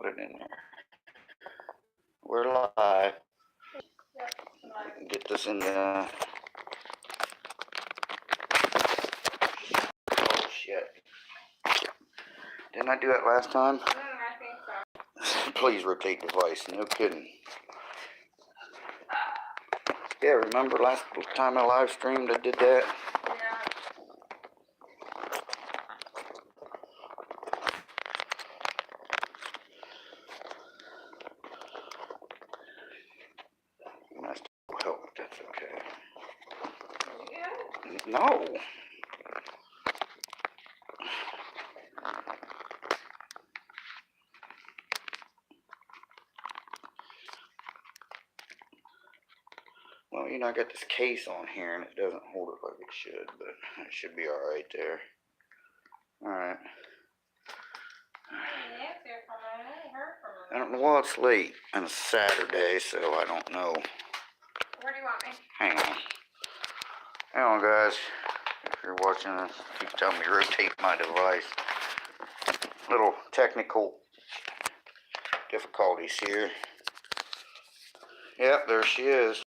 put it in there. We're live. Get this in the... Oh, shit. Didn't I do that last time? I think so. Please rotate device. No kidding. Yeah, remember last time I live streamed, I did that? Yeah. I still help if that's okay. You good? No. Well, you know, I got this case on here and it doesn't hold it like it should, but it should be alright there. Alright. I don't know why it's late and it's Saturday, so I don't know. Where do you want me? Hang on. Hang on, guys. If you're watching this, keep telling me rotate my device. Little technical difficulties here. Yep, there she is.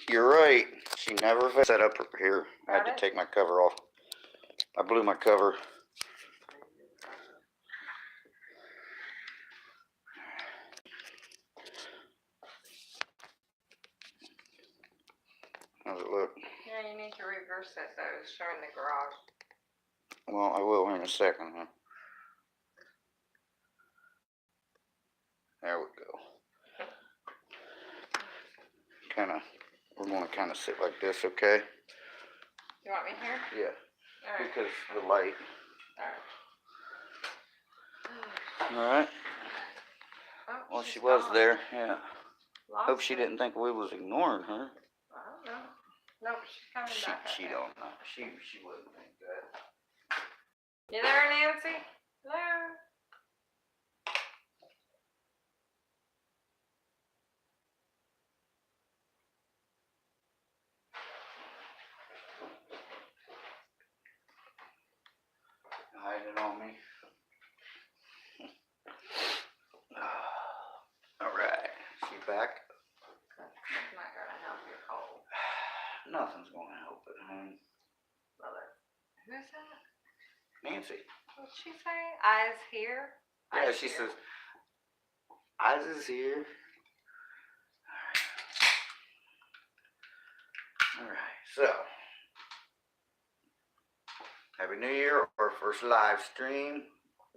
You're right. She never set up here. I had to take my cover off. I blew my cover. How's it look? Yeah, you need to reverse it so it's showing the garage. Well, I will in a second. Huh? There we go. We're going to kind of sit like this, okay? You want me here? Yeah. All right. Because of the light. All right. All right. Oh, Well, she was gone. there. Yeah. Lost Hope she her. didn't think we was ignoring her. I don't know. Nope, she's coming back. She don't know. She wouldn't think that. You there, Nancy? Hello? Hide it on me. All right. She back? That's not gonna help your cold. Nothing's gonna help it, honey. Mother. Who's that? Nancy. What'd she say? Eyes here? Yeah, Eyes she here. says, eyes is here. All right, so. Happy New Year, our first live stream.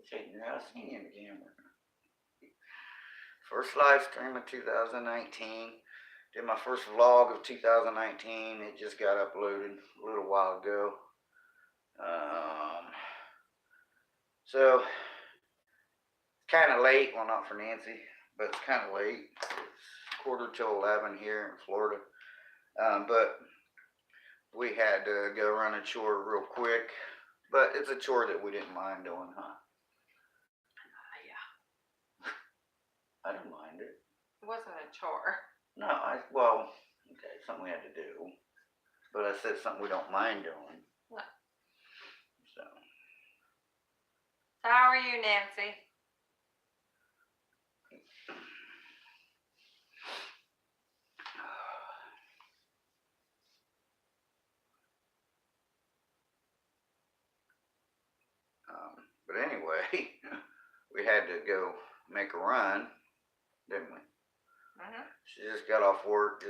Shaking your house, seen you in the camera. First live stream of 2019. Did my first vlog of 2019. It just got uploaded a little while ago. So, kind of late. Well, not for Nancy, but it's kind of late. It's 11:15 here in Florida. But we had to go run a chore real quick. But it's a chore that we didn't mind doing, huh? Yeah. I didn't mind it. It wasn't a chore. No, well, okay, something we had to do. But I said something we don't mind doing. No. So. How are you, Nancy? But anyway, we had to go make a run, didn't we? Mm-hmm. She just got off work.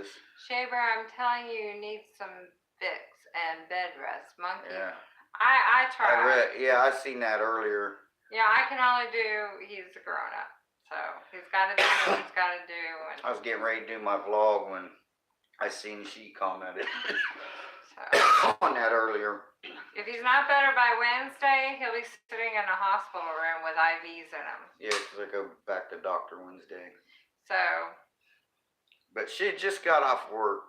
Shaver, I'm telling you, you need some Vicks and bed rest. Monkey. Yeah. I tried. I seen that earlier. Yeah, I can only do, he's a grown up. So he's got to do what he's got to do. And I was getting ready to do my vlog when I seen she commented so. on that earlier. If he's not better by Wednesday, he'll be sitting in a hospital room with IVs in him. Yeah, because I go back to Dr. Wednesday. So. But she just got off work.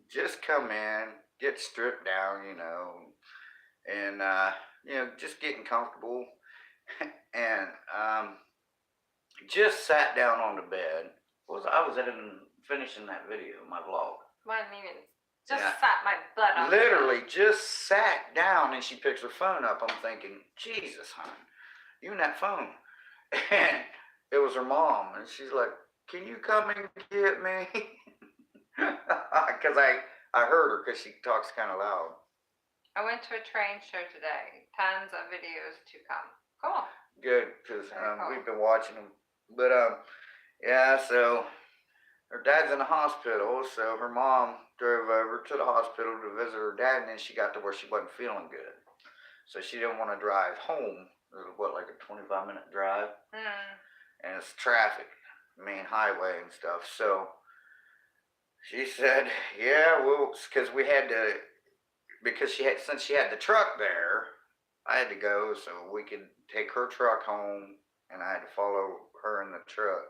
Just come in, get stripped down, you know. And, you know, just getting comfortable. And just sat down on the bed. I was finishing that video, my vlog. Wasn't even. Just sat my butt on. Literally just sat down and she picks her phone up. I'm thinking, Jesus, hon, you and that phone. And it was her mom, and she's like, "Can you come and get me?" Because I heard her because she talks kind of loud. I went to a train show today. Tons of videos to come. Cool. Good, because Very cool. we've been watching them. But yeah, so her dad's in the hospital, so her mom drove over to the hospital to visit her dad, and then she got to where she wasn't feeling good. So she didn't want to drive home. It was, what, like a 25-minute drive? And it's traffic, main highway and stuff. So she said, yeah, well, because we had to, because since she had the truck there, I had to go so we could take her truck home, and I had to follow her in the truck.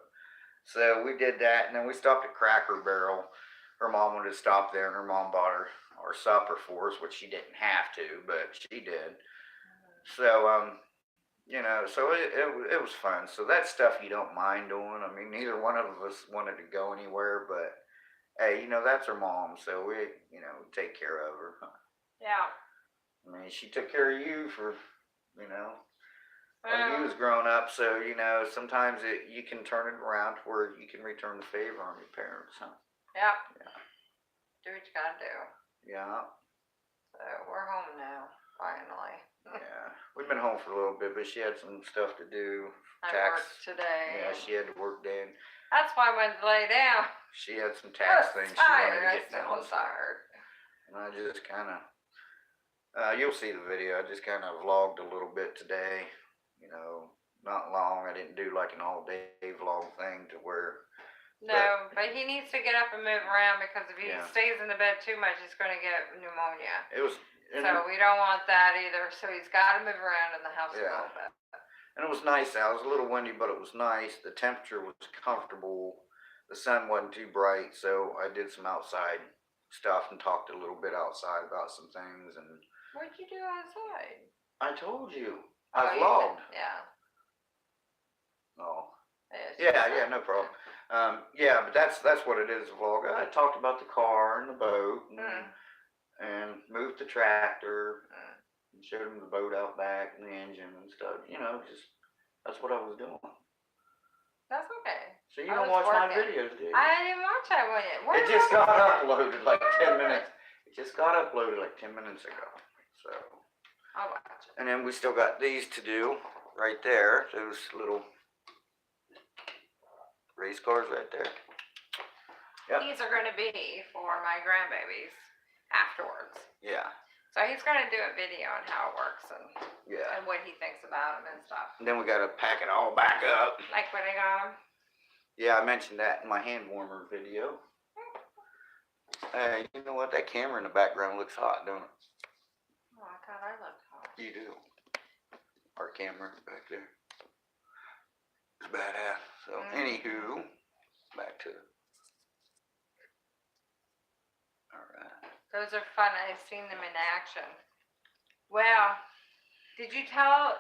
So we did that, and then we stopped at Cracker Barrel. Her mom wanted to stop there, and her mom bought her our supper for us, which she didn't have to, but she did. So, you know, so it was fun. So that's stuff you don't mind doing. I mean, neither one of us wanted to go anywhere, but hey, you know, that's her mom, so we, you know, take care of her. Yeah. I mean, she took care of you for, you know, while you was growing up, so, you know, sometimes you can turn it around to where you can return the favor on your parents, huh? Yeah. Yeah. Do what you gotta do. Yeah. So we're home now, finally. Yeah. We've been home for a little bit, but she had some stuff to do. I worked today. Yeah, she had to work then. That's why I went to lay down. She had some tax things she wanted to get done. I was tired. And I just kind of, you'll see the video. I just kind of vlogged a little bit today. You know, not long. I didn't do like an all-day vlog thing to where. No, but he needs to get up and move around, because if he Yeah. stays in the bed too much, he's going to get pneumonia. It was. So we don't want that either. So he's got to move around in the house a little bit. And it was nice out. It was a little windy, but it was nice. The temperature was comfortable. The sun wasn't too bright, so I did some outside stuff and talked a little bit outside about some things. And what'd you do outside? I told you. I vlogged. Yeah. Oh. Yeah, no problem. Yeah, but that's what it is, a vlog. I talked about the car and the boat and moved the tractor and showed him the boat out back and the engine and stuff. You know, just that's what I was doing. That's okay. So you don't watch my videos, do you? I didn't watch that one yet. It just got uploaded like 10 minutes. It just got uploaded like 10 minutes ago. So. I'll watch it. And then we still got these to do right there. Those little race cars right there. Yep. These are going to be for my grandbabies afterwards. Yeah. So he's going to do a video on how it works and what he thinks about them and stuff. And then we got to pack it all back up. Like when I got them. Yeah, I mentioned that in my hand warmer video. Hey, you know what? That camera in the background looks hot, don't it? Oh, I thought I looked hot. You do. Our camera back there. It's badass. So, anywho, back to. All right. Those are fun. I've seen them in action. Well, did you talk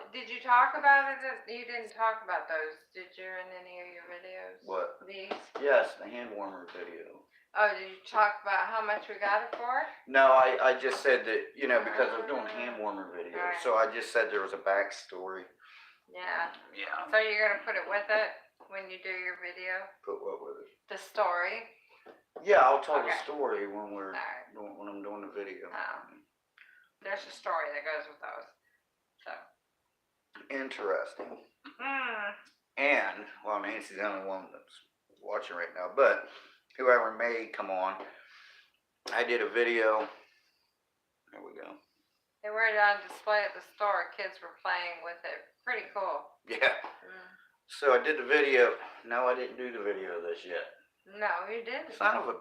about it? You didn't talk about those, did you, in any of your videos? What? These? Yes, the hand warmer video. Oh, did you talk about how much we got it for? No, I just said that, you know, because I was doing a hand warmer video, Right. so I just said there was a backstory. Yeah. Yeah. So you're going to put it with it when you do your video? Put what with it? The story? Yeah, I'll tell the Okay. story when we're Alright. when I'm doing the video. There's a story that goes with those. So. Interesting. Mm. And, well, Nancy's the only one that's watching right now, but whoever may come on, I did a video. There we go. They were on display at the store. Kids were playing with it. Pretty cool. Yeah. So I did the video. No, I didn't do the video of this yet. No, you didn't. Son of a.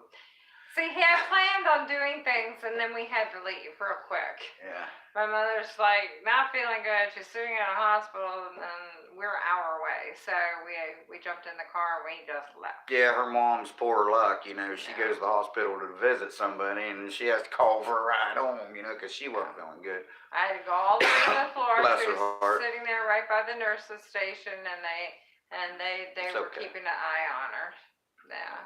See, he had planned on doing things, and then we had to leave real quick. Yeah. My mother's like not feeling good. She's sitting in a hospital, and then we're an hour away. So we jumped in the car and we just left. Yeah, her mom's poor luck, you know. She goes to the hospital to visit somebody, and she has to call for a ride home, you know, because she wasn't feeling good. I had to go all the way to the floor. Bless She her was heart. sitting there right by the nurse's station, and they It's were okay. keeping an eye on her. Yeah.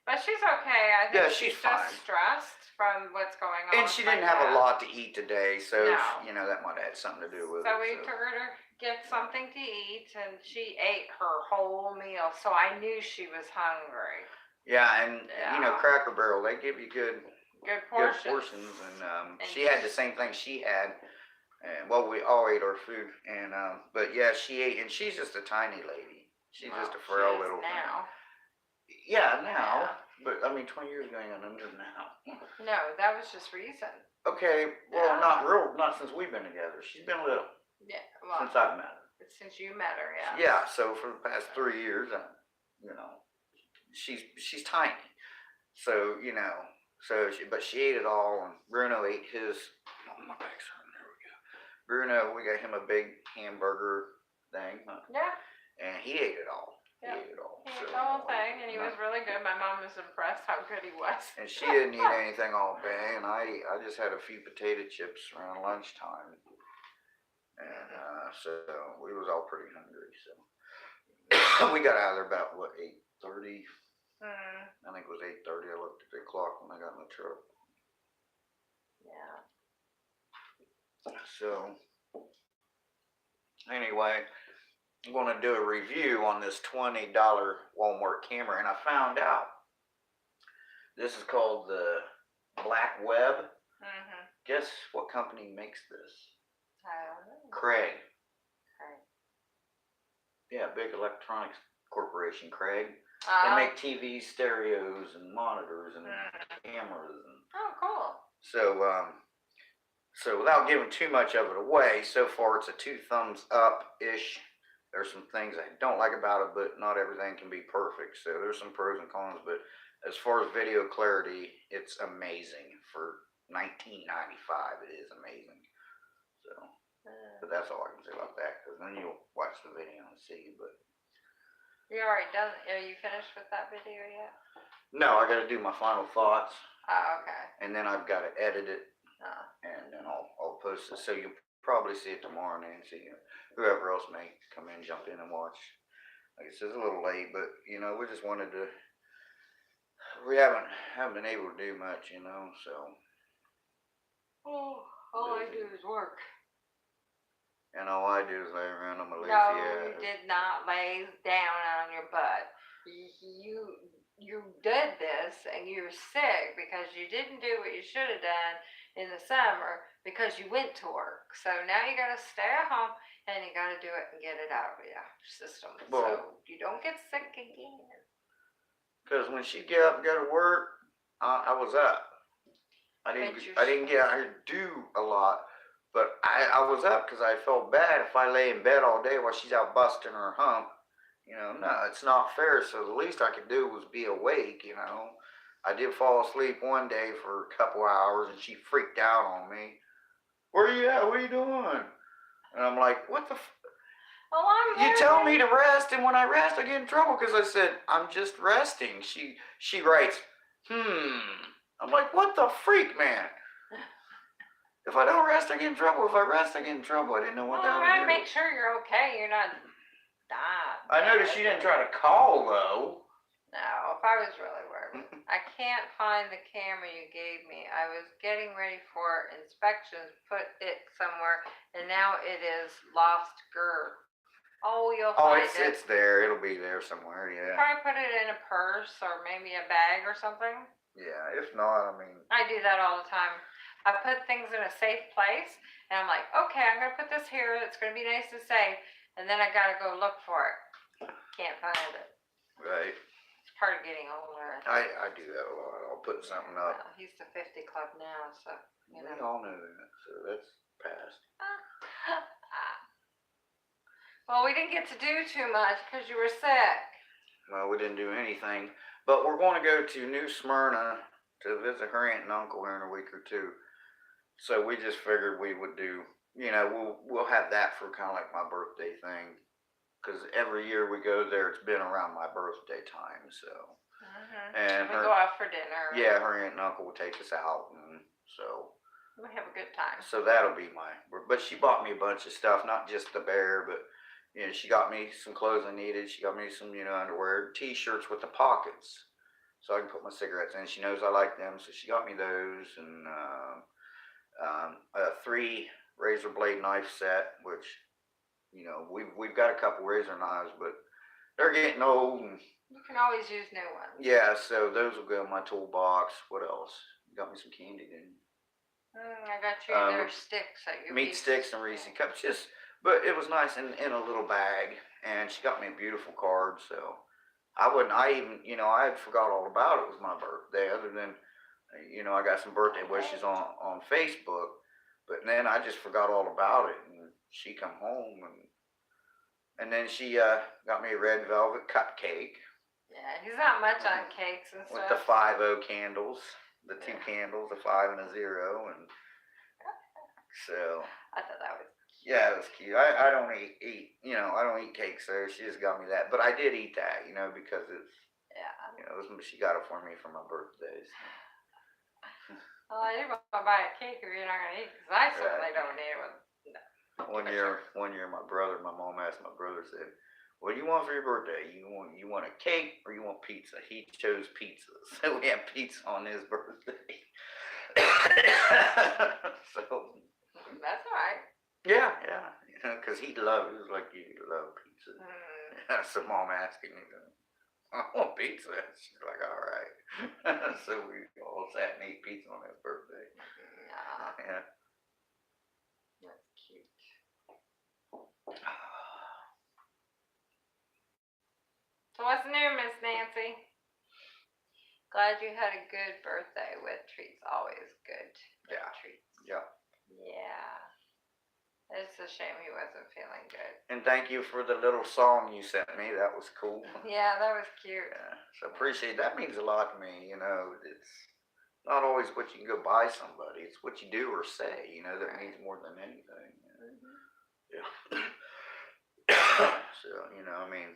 But she's okay. I think Yeah, she's she's fine. just stressed from what's going on. And she didn't have a lot to eat today, so, No. you know, that might have had something to do with it. So we took her to get something to eat, and she ate her whole meal, so I knew she was hungry. Yeah, and you know, Yeah. Cracker Barrel, they give you good Portions. and she had the same thing she had. And well, we all ate our food, and but yeah, she ate, and she's just a tiny lady. She's just a frail little now. thing. Yeah, now, but I mean, 20 years going on under now. No, that was just recent. Okay, well, not since we've been together. She's been little. Yeah, well, since I've met her. Since you met her, yeah. Yeah, so for the past 3 years, you know, she's tiny. So you know, but she ate it all, and Bruno ate his. Oh, my back's hurting. There we go. Bruno, we got him a big hamburger thing. Yeah. And he ate it all. Yeah. He ate it all. He ate the whole thing, and he was really good. My mom was impressed how good he was. And she didn't eat anything all day, and I just had a few potato chips around lunchtime. And so we was all pretty hungry. So we got out of there about what, 8:30. I think it was 8:30. I looked at the clock when I got in the truck. Yeah. So anyway, I'm going to do a review on this $20 Walmart camera, and I found out this is called the Black Web. Guess what company makes this? I don't know. Craig. Yeah, big electronics corporation, Craig. They make TVs, stereos, and monitors, and cameras. And oh, cool. so without giving too much of it away, so far it's a 2 thumbs up-ish. There's some things I don't like about it, but not everything can be perfect. So there's some pros and cons, but as far as video clarity, it's amazing. For $19.95, it is amazing. So, but that's all I can say about that, because then you'll watch the video and see. But you already done? Are you finished with that video yet? no, I got to do my final thoughts. Oh, okay. And then I've got to edit it, and then I'll post it. So you'll probably see it tomorrow, Nancy. Whoever else may come in, jump in and watch. Like I said, it's a little late, but you know, we just wanted to. We haven't been able to do much, you know. So. Oh, all I do is work. And all I do is lay around on my lazy ass. ass. You did not lay down on your butt. You did this, and you're sick because you didn't do what you should have done in the summer because you went to work. So now you got to stay at home, and you got to do it and get it out of your system, so you don't get sick again. Because when she get up and go to work, I was up. I didn't get out here to do a lot, but I was up because I felt bad if I lay in bed all day while she's out busting her hump. You know, no, it's not fair. So the least I could do was be awake. You know, I did fall asleep one day for a couple hours, and she freaked out on me. Where are you at? What are you doing? And I'm like, what the? You tell me to rest, and when I rest, I get in trouble because I said I'm just resting. She writes, I'm like, what the freak, man? If I don't rest, I get in trouble. If I rest, I get in trouble. I didn't know what that was. I make sure you're okay. You're not dying. I noticed she didn't try to call though. No, if I was really worried. I can't find the camera you gave me. I was getting ready for inspections, put it somewhere, and now it is lost girl. Oh, you'll find it. It's there. It'll be there somewhere, yeah. Probably put it in a purse or maybe a bag or something. Yeah, if not, I mean. I do that all the time. I put things in a safe place, and I'm like, okay, I'm going to put this here. It's going to be nice and safe. And then I got to go look for it. Can't find it. Right. It's part of getting older. I do that a lot. I'll put something up. Well, he's the 50 club now, so, you know. We all know that, so that's past. Well, we didn't get to do too much because you were sick. Well, we didn't do anything. But we're going to go to New Smyrna to visit her aunt and uncle here in a week or two. So we just figured we would do, you know, we'll have that for kind of like my birthday thing. Because every year we go there, it's been around my birthday time, so. And we go out for dinner. Yeah, her aunt and uncle will take us out, and so. We have a good time. So that'll be but she bought me a bunch of stuff, not just the bear, but, you know, she got me some clothes I needed. She got me some, you know, underwear, t-shirts with the pockets, so I can put my cigarettes in. She knows I like them, so she got me those, and a 3 razor blade knife set, which, you know, we've got a couple razor knives, but they're getting old. And You can always use new ones. yeah, so those will go in my toolbox. What else? You got me some candy, didn't you? I got you their sticks at your Meat sticks and Reese cups. Just, but it was nice in a little bag, and she got me a beautiful card. So I wouldn't. I even, you know, I had forgot all about it was my birthday. Other than, you know, I got some birthday wishes on Facebook, but then I just forgot all about it. And she come home and then she got me a red velvet cupcake. Yeah, he's not much on cakes and stuff. With the 5-0 candles, the two candles, a 5 and a 0, and so. I thought that was cute. Yeah, it was cute. I don't eat, you know, I don't eat cake, so she just got me that. But I did eat that, you know, because it's, you know, she got it for me for my birthday. So. Well, I didn't want to buy a cake if you're not going to eat, because I certainly don't eat it with. One year, my mom asked my brother, said, "What do you want for your birthday? You want a cake or you want pizza?" He chose pizza, so we had pizza on his birthday. So that's all right. Yeah, you know, because he was like, you love pizza. So mom asking me, I want pizza. She's like, all right. So we all sat and ate pizza on his birthday. Yeah. That's cute. So what's new, Miss Nancy? Glad you had a good birthday with treats. Always good. Yeah. Treats. Yeah. Yeah. It's a shame he wasn't feeling good. And thank you for the little song you sent me. That was cool. Yeah, that was cute. Yeah. So appreciate that. Means a lot to me. You know, it's not always what you can go buy somebody. It's what you do or say. You know, that means more than anything. Yeah. So you know, I mean,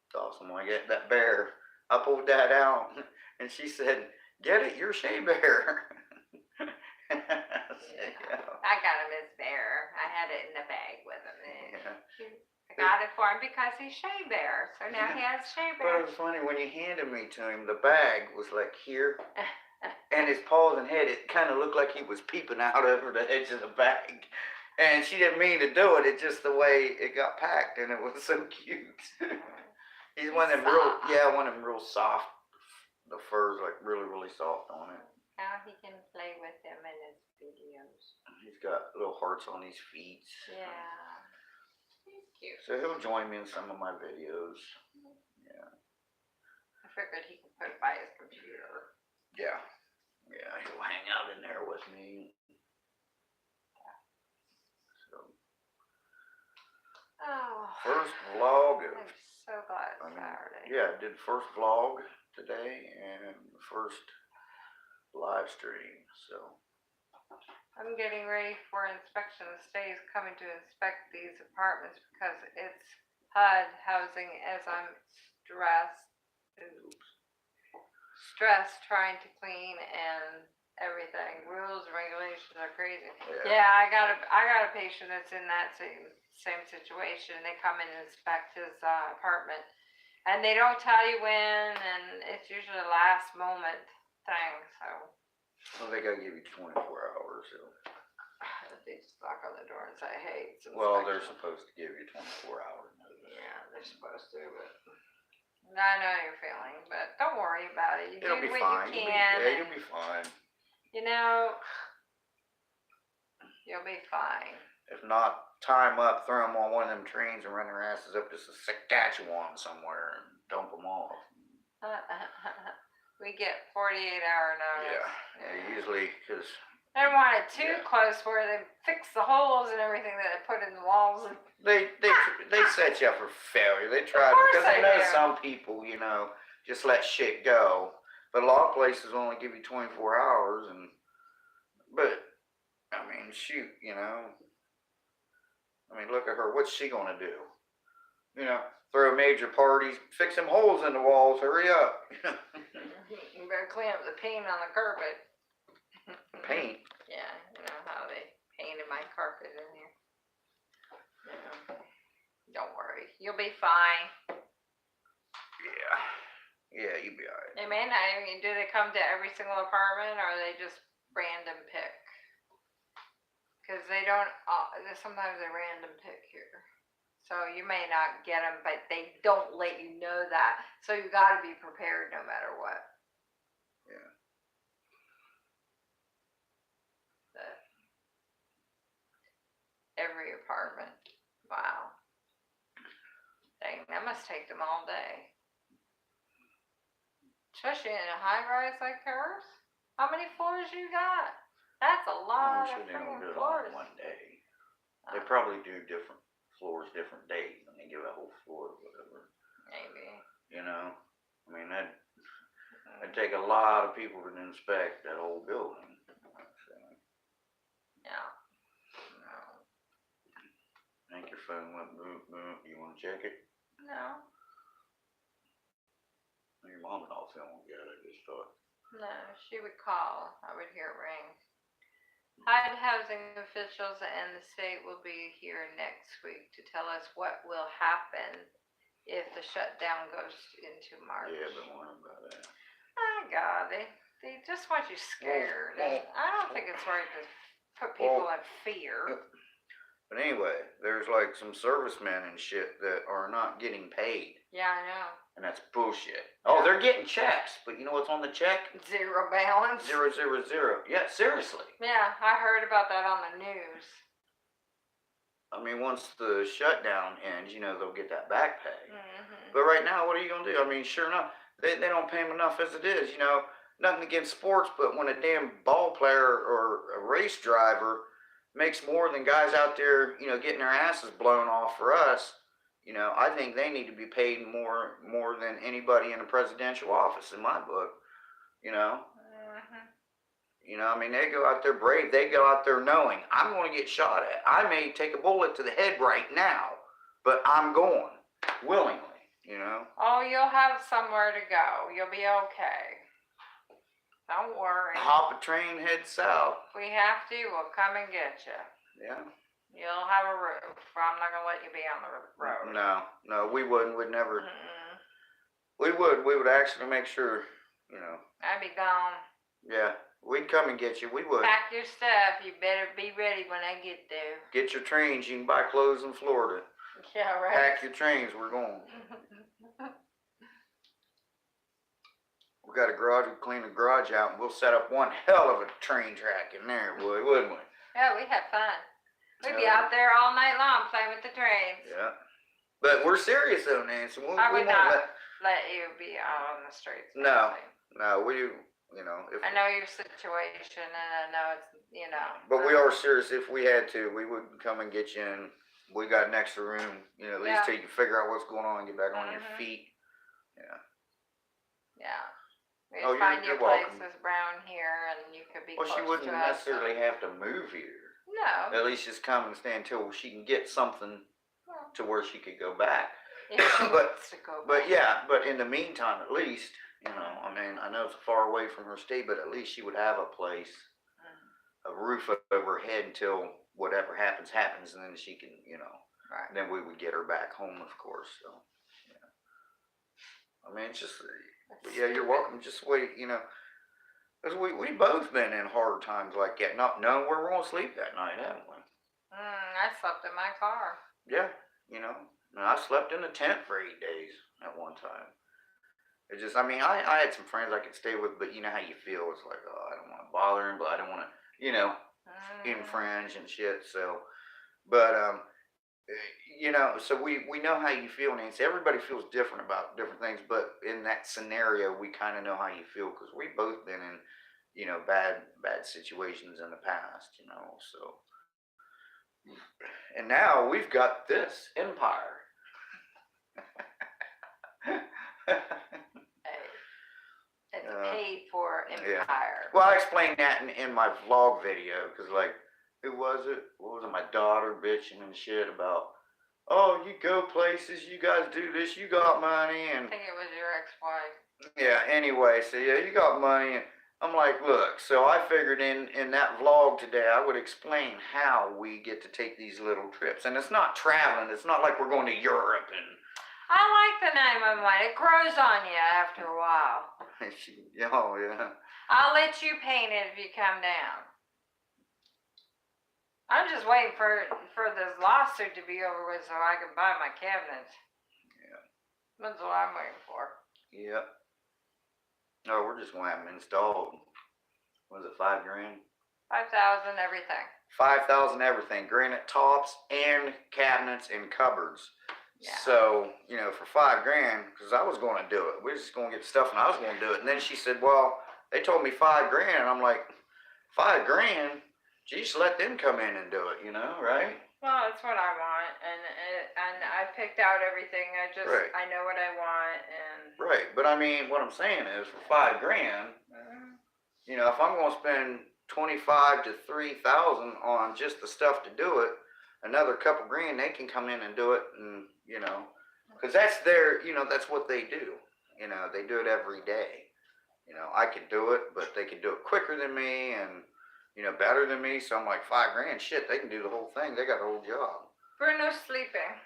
it's awesome. When I get that bear, I pulled that out, and she said, "Get it, you're Shea Bear." I got him his bear. I had it in the bag with him. I got it for him because he's Shea Bear. So now he has Shea Bear. But it was funny when you handed me to him. The bag was like here, and his paws and head. It kind of looked like he was peeping out over the edge of the bag. And she didn't mean to do it. It's just the way it got packed, and it was so cute. He's one of them real soft. The fur's like really, really soft on it. Now he can play with them in his videos. He's got little hearts on his feet. Yeah. He's cute. So he'll join me in some of my videos. Yeah. I figured he could put it by his computer. Yeah. Yeah, he'll hang out in there with me. So. Oh. First vlog of. I'm so glad it's Saturday. Yeah, I did first vlog today and first live stream, so. I'm getting ready for inspection. The state is coming to inspect these apartments because it's HUD housing as I'm stressed trying to clean and everything. Rules and regulations are crazy. Yeah, I got a patient that's in that same situation. They come and inspect his apartment and they don't tell you when, and it's usually a last moment thing, so. Well, they gotta give you 24 hours, so. They just knock on the door and say, hey, it's inspection. Well, they're supposed to give you 24 hours notice. Yeah, they're supposed to, but. I know you're feeling, but don't worry about it. You do what fine. You can. You'll be fine. You know, you'll be fine. If not, tie them up, throw them on one of them trains and run their asses up to Saskatchewan somewhere and dump them off. We get 48-hour notice. Yeah, usually, because. They don't want it too close where they fix the holes and everything that they put in the walls. And They set you up for failure. They try because they know some people, you know, just let shit go. But a lot of places only give you 24 hours, but I mean, shoot, you know. I mean, look at her. What's she gonna do? You know, throw major parties, fix them holes in the walls. Hurry up. You better clean up the paint on the carpet. Paint? Yeah, you know how they painted my carpet in here. Yeah. Don't worry, you'll be fine. Yeah, you'll be alright. They may not even, do they come to every single apartment or they just random pick? Because they don't, sometimes they random pick here. So you may not get them, but they don't let you know that. So you got to be prepared no matter what. Yeah. But every apartment. Wow. Dang, that must take them all day. Especially in a high rise like hers. How many floors you got? That's a lot I'm sure of they don't freaking do it floors. all in one day. They probably do different floors, different days, and they give a whole floor or whatever. Maybe. You know, I mean that'd take a lot of people to inspect that whole building. Yeah. No. I think your phone went boop boop. You want to check it? No. Your mom and all feeling good. I just thought. No, she would call. I would hear it ring. HUD housing officials and the state will be here next week to tell us what will happen if the shutdown goes into March. Yeah, but worrying about that. Oh God, they just want you scared. And I don't think it's right to put people in fear. But anyway, there's like some servicemen and shit that are not getting paid. Yeah, I know. And that's bullshit. Oh, they're getting checks, but you know what's on the check? Zero balance. 000. Yeah, seriously. Yeah, I heard about that on the news. I mean, once the shutdown ends, you know, they'll get that back pay. Mm-hmm. But right now, what are you going to do? I mean, sure enough, they don't pay them enough as it is. You know, nothing against sports, but when a damn ball player or a race driver makes more than guys out there, you know, getting their asses blown off for us, you know, I think they need to be paid more than anybody in a presidential office in my book, you know. Mm-hmm. You know, I mean, they go out there brave. They go out there knowing I'm going to get shot at. I may take a bullet to the head right now, but I'm going willingly, you know. Oh, you'll have somewhere to go. You'll be okay. Don't worry. Hop a train, head south. If we have to, we'll come and get you. Yeah. You'll have a roof. I'm not going to let you be on the road. No, we wouldn't. We'd never. Mm-mm. We would actually make sure, you know. I'd be gone. Yeah, we'd come and get you. We would. Pack your stuff. You better be ready when I get there. Get your trains. You can buy clothes in Florida. Yeah, right. Pack your trains. We're going. We got a garage. We clean the garage out, and we'll set up one hell of a train track in there, boy, wouldn't we? Yeah, we had fun. We'd be out there all night long playing with the trains. Yeah. But we're serious though, Nancy. I would not let you be out on the streets. No, we, you know. I know your situation, and I know it's, you know. But we are serious. If we had to, we would come and get you in. We got an extra room, you know, at least till you can figure out what's going on and get back on your feet. Yeah. Yeah. We'd Oh, find you're your welcome. places around here, and you could be Well, close she wouldn't to us. necessarily have to move here. No. At least just come and stay until she can get something to where she could go back. Yeah, she wants to go back. But in the meantime, at least, you know, I mean, I know it's far away from her state, but at least she would have a place, a roof over her head until whatever happens, and then she can, you know, then we would get her back home, of course. So, yeah. I mean, it's just, yeah, you're welcome. Just wait, you know. Because we both been in hard times like that, not knowing where we're going to sleep that night, haven't we? I slept in my car. Yeah, you know. And I slept in a tent for 8 days at one time. It just, I mean, I had some friends I could stay with, but you know how you feel. It's like, oh, I don't want to bother him, but I don't want to, you know, infringe and shit. So, but, you know, so we know how you feel, Nancy. Everybody feels different about different things, but in that scenario, we kind of know how you feel because we've both been in, you know, bad situations in the past, you know, so. And now we've got this empire. It's paid for empire. Yeah. Well, I explained that in my vlog video because, like, who was it? What was it? My daughter bitching and shit about, oh, you go places, you guys do this, you got money, and I think it was your ex-wife. yeah. Anyway, so yeah, you got money, and I'm like, look. So I figured in that vlog today, I would explain how we get to take these little trips, and it's not traveling. It's not like we're going to Europe and. I like the name of mine. It grows on you after a while. Oh yeah. I'll let you paint it if you come down. I'm just waiting for this lawsuit to be over with so I can buy my cabinets. Yeah. That's what I'm waiting for. Yep. No, we're just gonna have them installed. Was it $5 grand? 5,000 everything. 5,000 everything, granite tops and cabinets and cupboards. Yeah. So, you know, for 5 grand, because I was going to do it. We were just going to get stuff and I was going to do it. And then she said, well, they told me 5 grand. And I'm like, 5 grand? Geez, let them come in and do it, you know, right? Well, that's what I want, and I picked out everything. Right. I know what I want, and Right, but I mean, what I'm saying is, for 5 grand, you know, if I'm going to spend 25 to 3,000 on just the stuff to do it, another couple grand, they can come in and do it, and you know, because that's their, you know, that's what they do. You know, they do it every day. You know, I could do it, but they could do it quicker than me, and you know, better than me. So I'm like, 5 grand, shit, they can do the whole thing. They got the whole job. Bruno's sleeping.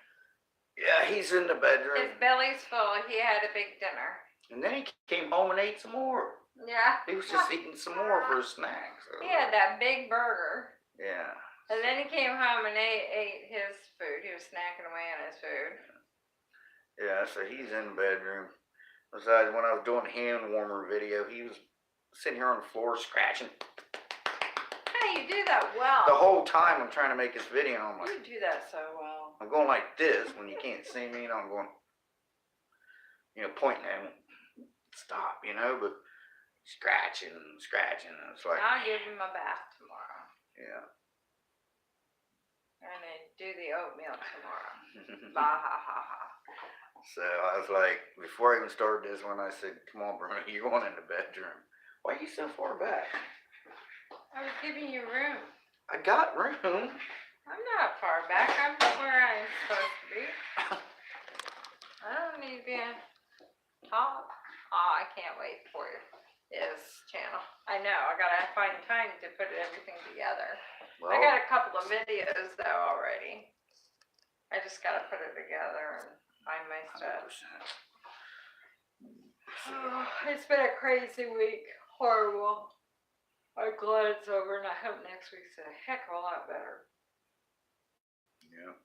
Yeah, he's in the bedroom. His belly's full. He had a big dinner. And then he came home and ate some more. Yeah. He was just eating some more for his snacks. So. He had that big burger. Yeah. And then he came home and ate his food. He was snacking away on his food. Yeah, so he's in the bedroom. Besides, when I was doing the hand warmer video, he was sitting here on the floor scratching. Hey, you do that well. The whole time I'm trying to make this video, I'm like, you do that so well. I'm going like this when you can't see me, and I'm going, you know, pointing at him. Stop, you know, but scratching, and it's like. I'll give him a bath tomorrow. Yeah. And then do the oatmeal tomorrow. Bah ha ha ha. So I was like, before I even started this one, I said, come on, Bruno, you're going in the bedroom. Why are you so far back? I was giving you room. I got room. I'm not far back. I'm where I'm supposed to be. I don't need to be on top. Oh, I can't wait for his channel. I know. I gotta find time to put everything together. Well, I got a couple of videos though already. I just gotta put it together and find my stuff. 100%. Oh, it's been a crazy week. Horrible. I'm glad it's over, and I hope next week's a heck of a lot better. Yeah.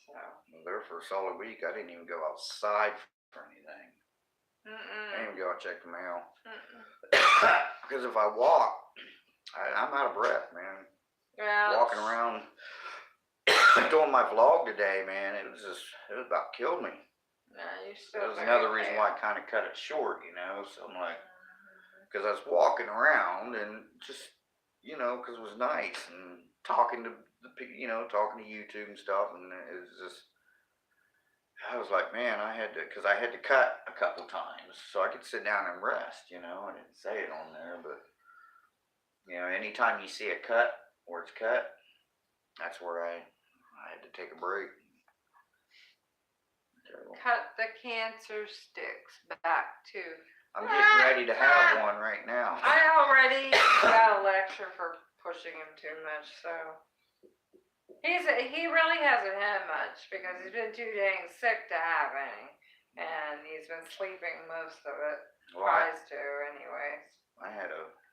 So. Well, there for a solid week, I didn't even go outside for anything. I didn't even go out and check the mail. Because if I walk, I'm out of breath, man. Yeah. Walking around, doing my vlog today, man, it was about killed me. Yeah, you still. That was another reason why I kind of cut it short, you know. So I'm like, because I was walking around and just, you know, because it was nice and talking to the people, you know, talking to YouTube and stuff, and it was just, I was like, man, I had to cut a couple times so I could sit down and rest, you know. I didn't say it on there, but you know, anytime you see a cut where it's cut, that's where I had to take a break. Cut the cancer sticks back too. I'm getting ready to have one right now. I already got a lecture for pushing him too much, so he really hasn't had much because he's been too dang sick to have any, and he's been sleeping most of it. Well, Tries to, anyways.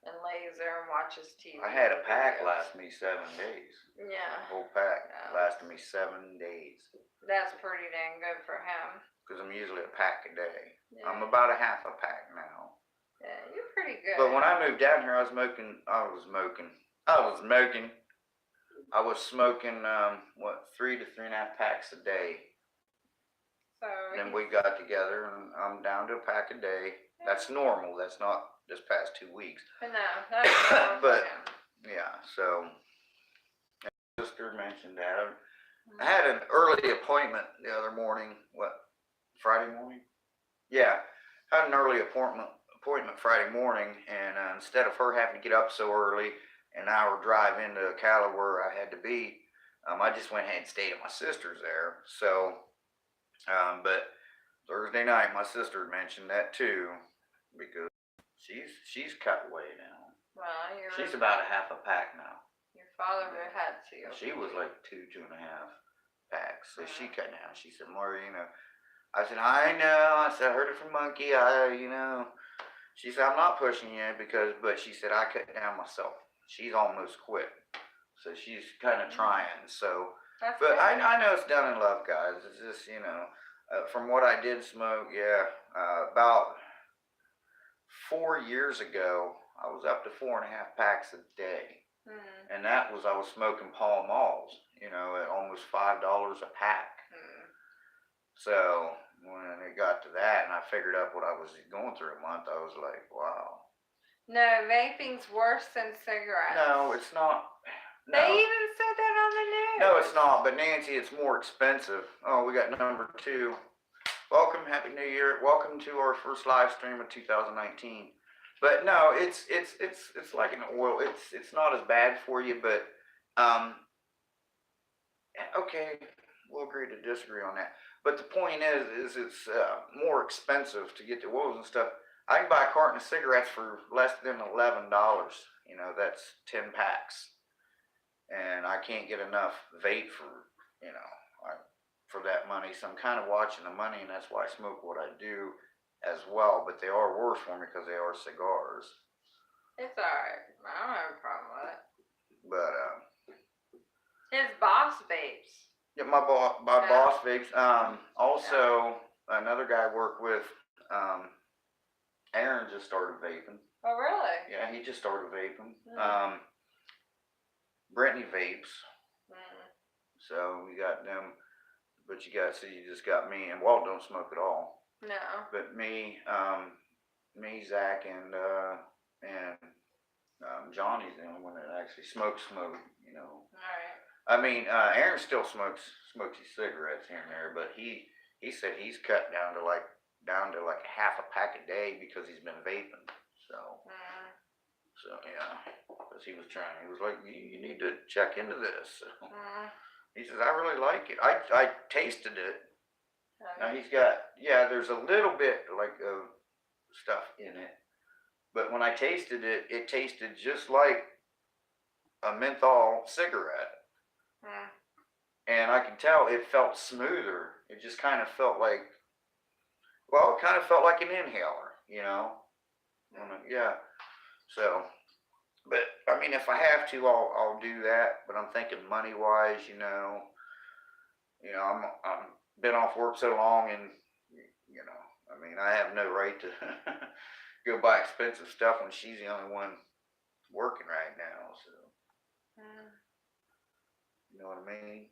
And lays there and watches TV. I had a pack last me 7 days. Yeah. A whole pack lasted me 7 days. That's pretty dang good for him. Because I'm usually a pack a day. Yeah. I'm about a half a pack now. Yeah, you're pretty good. But when I moved down here, I was smoking, what, 3 to 3.5 packs a day. So then we got together and I'm down to a pack a day. That's normal. That's not this past 2 weeks. No, that's normal. But, yeah, so, my sister mentioned that. I had an early appointment the other morning, Friday morning? Yeah, had an early appointment Friday morning, and instead of her having to get up so early, an hour drive into Ocala where I had to be, I just went ahead and stayed at my sister's there. So, but Thursday night, my sister mentioned that too, because she's cut way down. Well, she's about a half a pack now. Your father had COPD. She was like 2.5 packs, so she cut down. She said, Maury, you know, I said, I know. I said, I heard it from Monkey. You know. She said, I'm not pushing you but she said, I cut down myself. She's almost quit. So she's kind of trying. So, That's but good. I know it's done in love, guys. It's just, from what I did smoke, yeah, about 4 years ago, I was up to 4.5 packs a day. And that was, I was smoking Pall Malls, at almost $5 a pack. So when it got to that and I figured out what I was going through a month, I was like, wow. No, vaping's worse than cigarettes. No, it's not. No. They even said that on the news. No, it's not. But Nancy, it's more expensive. Oh, we got number 2. Welcome, Happy New Year. Welcome to our first live stream of 2019. But no, it's like an oil. It's not as bad for you, but okay, we'll agree to disagree on that. But the point is it's more expensive to get the oils and stuff. I can buy a carton of cigarettes for less than $11. That's 10 packs, and I can't get enough vape for that money. So I'm kind of watching the money, and that's why I smoke what I do as well. But they are worse for me because they are cigars. It's alright. I don't have a problem with it. But his boss vapes. Yeah, my boss vapes. Also, another guy I work with, Aaron just started vaping. Oh, really? Yeah, he just started vaping. Brittany vapes. So we got them, but you just got me, and Walt don't smoke at all. No. But me, Zach, and Johnny's the only one that actually smokes. Alright. I mean, Aaron still smokes his cigarettes here and there, but he said he's cut down to like half a pack a day because he's been vaping. So yeah, because he was like, you need to check into this. So, he says, I really like it. I tasted it. Now he's got, there's a little bit like of stuff in it, but when I tasted it, it tasted just like a menthol cigarette. And I can tell it felt smoother. It just kind of felt like, it kind of felt like an inhaler, Yeah. So, but I mean, if I have to, I'll do that. But I'm thinking money wise, I'm been off work so long, and I mean, I have no right to go buy expensive stuff when she's the only one working right now. So. You know what I mean?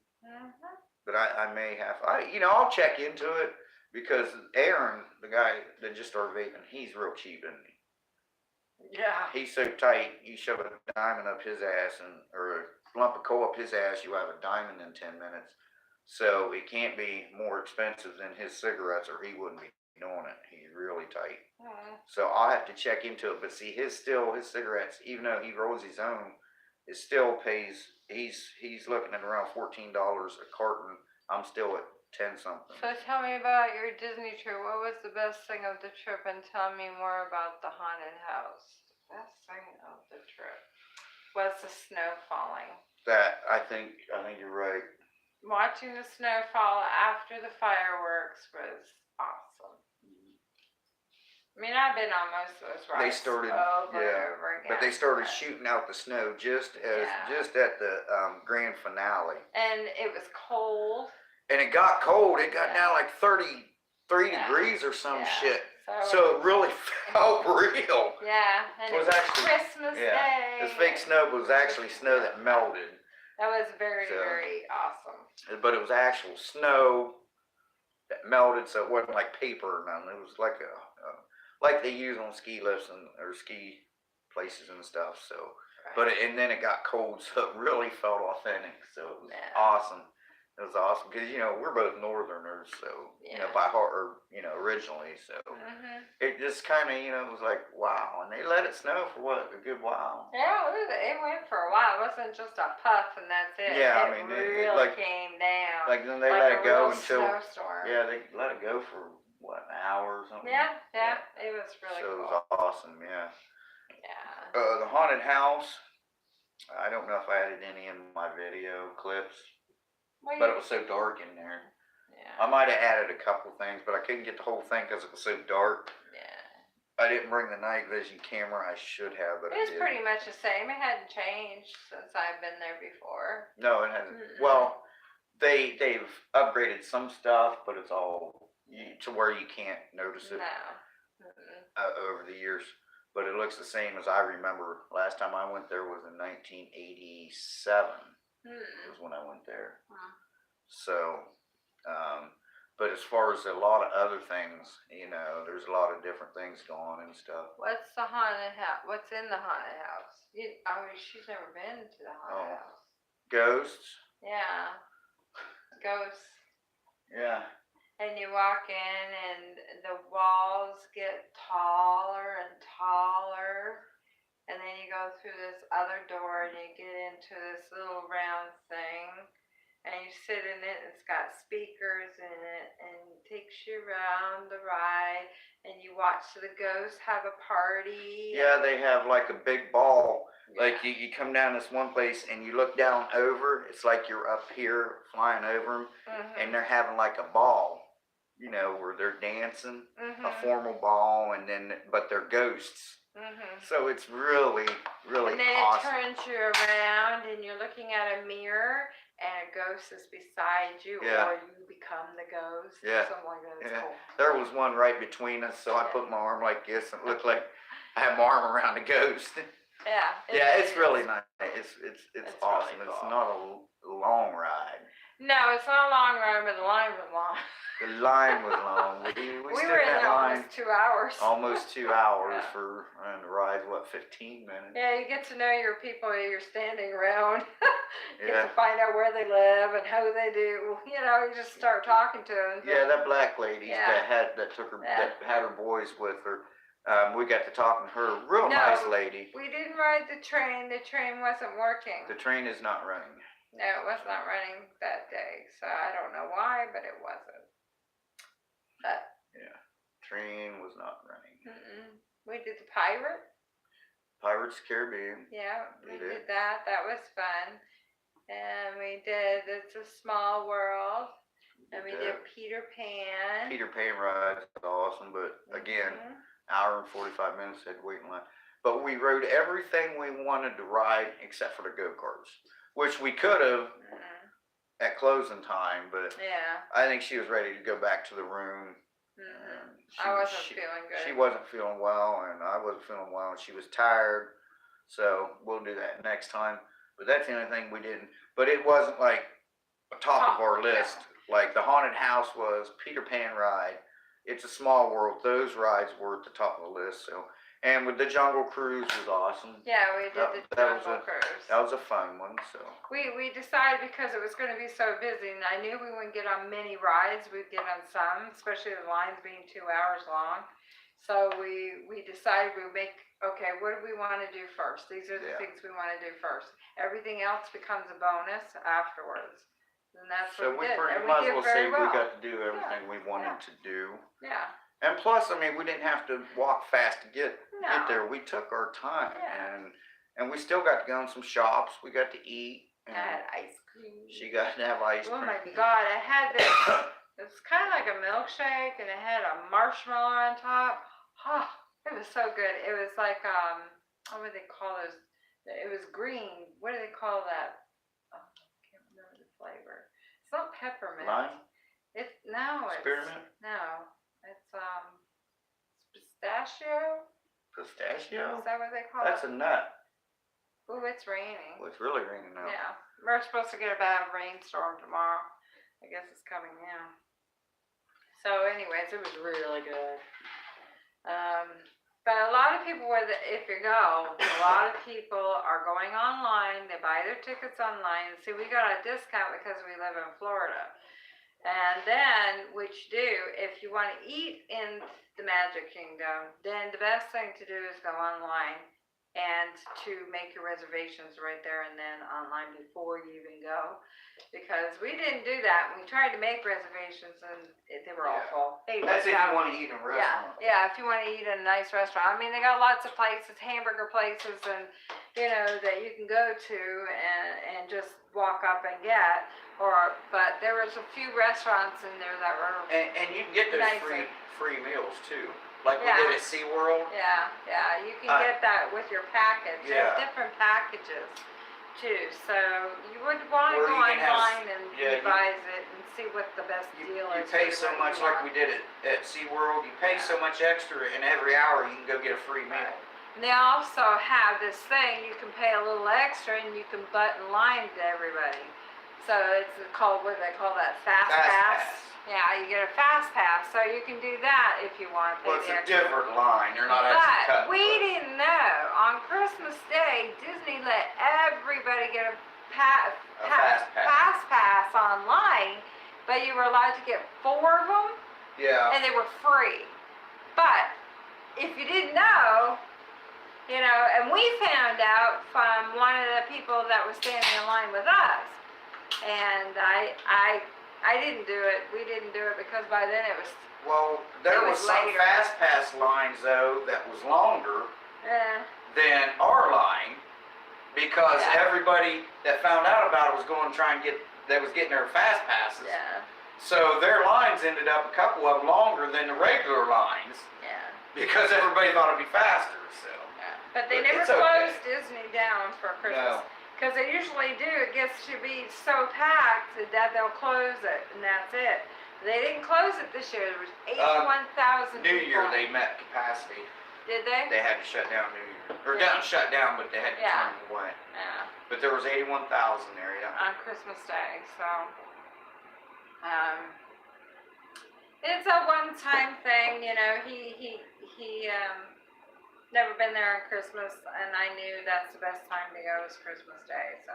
But I may have, I'll check into it, because Aaron, the guy that just started vaping, he's real cheap, isn't he? Yeah. He's so tight, you shove a diamond up his ass, or a lump of coal up his ass, you have a diamond in 10 minutes. So it can't be more expensive than his cigarettes, or he wouldn't be doing it. He's really tight. So I'll have to check into it. But see, his cigarettes, even though he rolls his own, it still pays. He's looking at around $14 a carton. I'm still at 10 something. So tell me about your Disney trip. What was the best thing of the trip, and tell me more about the haunted house. The best thing of the trip was the snow falling. That I think you're right. Watching the snow fall after the fireworks was awesome. I mean, I've been on most of those rides. They started, over and over again. But they started shooting out the snow just at the grand finale. And it was cold. And it got cold. It got down like 33 degrees or some shit. So it really felt real. Yeah, and it was actually Christmas Day. This fake snow was actually snow that melted. That was very awesome. But it was actual snow that melted, so it wasn't like paper or nothing. It was like like they use on ski lifts or ski places and stuff. So, and then it got cold, so it really felt authentic. So it was awesome. It was awesome because we're both Northerners, so by heart, or originally. So it just kind of it was like wow, and they let it snow for a good while. Yeah, it went for a while. It wasn't just a puff and that's it. Yeah, it really came down. Like then they let it go until snowstorm. they let it go for an hour or something. Yeah, it was really cool. So it was awesome, yeah. Yeah. The haunted house. I don't know if I added any in my video clips. But it was so dark in there. Yeah. I might have added a couple things, but I couldn't get the whole thing because it was so dark. Yeah. I didn't bring the night vision camera. I should have, but I It's didn't. pretty much the same. It hadn't changed since I've been there before. No, it hasn't. Mm-mm. Well, they've upgraded some stuff, but it's all to where you can't notice it No. over the years. But it looks the same as I remember. Last time I went there was in 1987. Was when I went there. So, but as far as a lot of other things, you know, there's a lot of different things going on and stuff. What's the haunted house? What's in the haunted house? She's never been to the haunted house. Ghosts. Yeah. Ghosts. Yeah. And you walk in and the walls get taller and taller. And then you go through this other door and you get into this little round thing. And you sit in it, and it's got speakers in it, and it takes you around the ride, and you watch the ghosts have a party. Yeah, they have like a big ball. Like you come down this one place and you look down over, it's like you're up here flying over them, and they're having like a ball, you know, where they're dancing, a formal ball, and then, but they're ghosts. So it's really, really awesome. And then it turns you around and you're looking at a mirror and a ghost is beside you, or you become the ghost. Yeah. Something like that. Yeah. Cool. There was one right between us, so I put my arm like this and it looked like I had my arm around the ghost. Yeah. It's really nice. It's awesome. Really cool. It's not a long ride. No, it's not a long ride, but the line was long. The line was long. We We stood were in in that there line almost 2 hours. almost 2 hours Yeah. for and the ride. What, 15 minutes? Yeah, you get to know your people you're standing around. You Yeah. get to find out where they live and how they do. You know, you just start talking to them. Yeah, that black lady Yeah. that had her boys with her. We got to talking to her. Real nice lady. We didn't ride the train. The train wasn't working. The train is not running. No, it was not running that day. So I don't know why, but it wasn't. But yeah, train was not running. We did the pirate. Pirates of the Caribbean. Yeah, we did that. That was fun. And we did It's a Small World. And we did Peter Pan. Peter Pan ride is awesome, but again, hour and 45 minutes had to wait in line. But we rode everything we wanted to ride except for the go-karts, which we could have at closing time, but I think she was ready to go back to the room. I wasn't feeling good. She wasn't feeling well, and I wasn't feeling well, and she was tired. So we'll do that next time. But that's the only thing we didn't. But it wasn't like a top of our list. Like the haunted house was, Peter Pan ride, It's a Small World. Those rides were at the top of the list. So, and with the Jungle Cruise was awesome. Yeah, we did the Jungle Cruise. That was a fun one. So we decided because it was going to be so busy, and I knew we wouldn't get on many rides. We'd get on some, especially the lines being 2 hours long. So we decided we would make, okay, what do we want to do first? These are the things we want to do first. Everything else becomes a bonus afterwards. And that's what we did. So we might as well say we got to do everything we wanted to do. Yeah. And plus, I mean, we didn't have to walk fast to get there. We took our time, and we still got to go in some shops. We got to eat. I had ice cream. She got to have ice cream. Oh my God! I had this. It was kind of like a milkshake, and it had a marshmallow on top. Oh, it was so good. It was like what would they call those? It was green. What do they call that? Oh, I can't remember the flavor. It's not peppermint. Lime? It's Spearmint? No. It's pistachio. Pistachio? Is that what they call That's it? a nut. Ooh, it's raining. Well, it's really raining now. Yeah, we're supposed to get a bad rainstorm tomorrow. I guess it's coming now. So, anyways, it was really good. But a lot of people, if you go, a lot of people are going online. They buy their tickets online. See, we got a discount because we live in Florida. And then, what you do, if you want to eat in the Magic Kingdom, then the best thing to do is go online and to make your reservations right there and then online before you even go. Because we didn't do that. We tried to make reservations and they were all full. That's if you want to eat in a restaurant. Yeah, if you want to eat in a nice restaurant. I mean, they got lots of places, hamburger places, and you know, that you can go to and just walk up and get. But there was a few restaurants in there that were. And you can get those Nicer. free meals too. Like Yeah. we did at SeaWorld. Yeah, you can get that with your package. Yeah. There's different packages too, so you would want to Or go you can have- online and yeah, revise it and see what the best deal You is. pay for so what much you like want. we did at SeaWorld. You pay so much extra, and every hour you can go get a free meal. Right. And they also have this thing, you can pay a little extra and you can butt in line to everybody. So it's called, what do they call that, Fast Pass? Yeah, you get a Fast Pass, so you can do that if you want to pay Well, it's the a extra. different line. They're not actually But cutting. we didn't know, on Christmas Day, Disney let everybody get a Fast Pass. Fast Pass online, but you were allowed to get 4 of them, Yeah. and they were free. But if you didn't know, you know, and we found out from one of the people that was standing in line with us, and I didn't do it. We didn't do it because by then it was. Well, there It was was some later. Fast Pass lines though that was longer Eh, than our line, because Yeah. everybody that found out about it was going to try and was getting their Fast Passes. yeah, So their lines ended up, a couple of them, longer than the regular lines yeah. because everybody thought it'd be faster. So But they But never it's okay. closed Disney down for Christmas. no, Because they usually do. It gets to be so packed that they'll close it, and that's it. They didn't close it this year. There was 81,000 New people. Year they met capacity. Did they? They had to shut down New Year, or Yeah. down shut down, but they had to Yeah. turn it away. Yeah. But there was 81,000 there. Yeah. On Christmas Day, so it's a one-time thing, you know. He never been there on Christmas, and I knew that's the best time to go is Christmas Day, so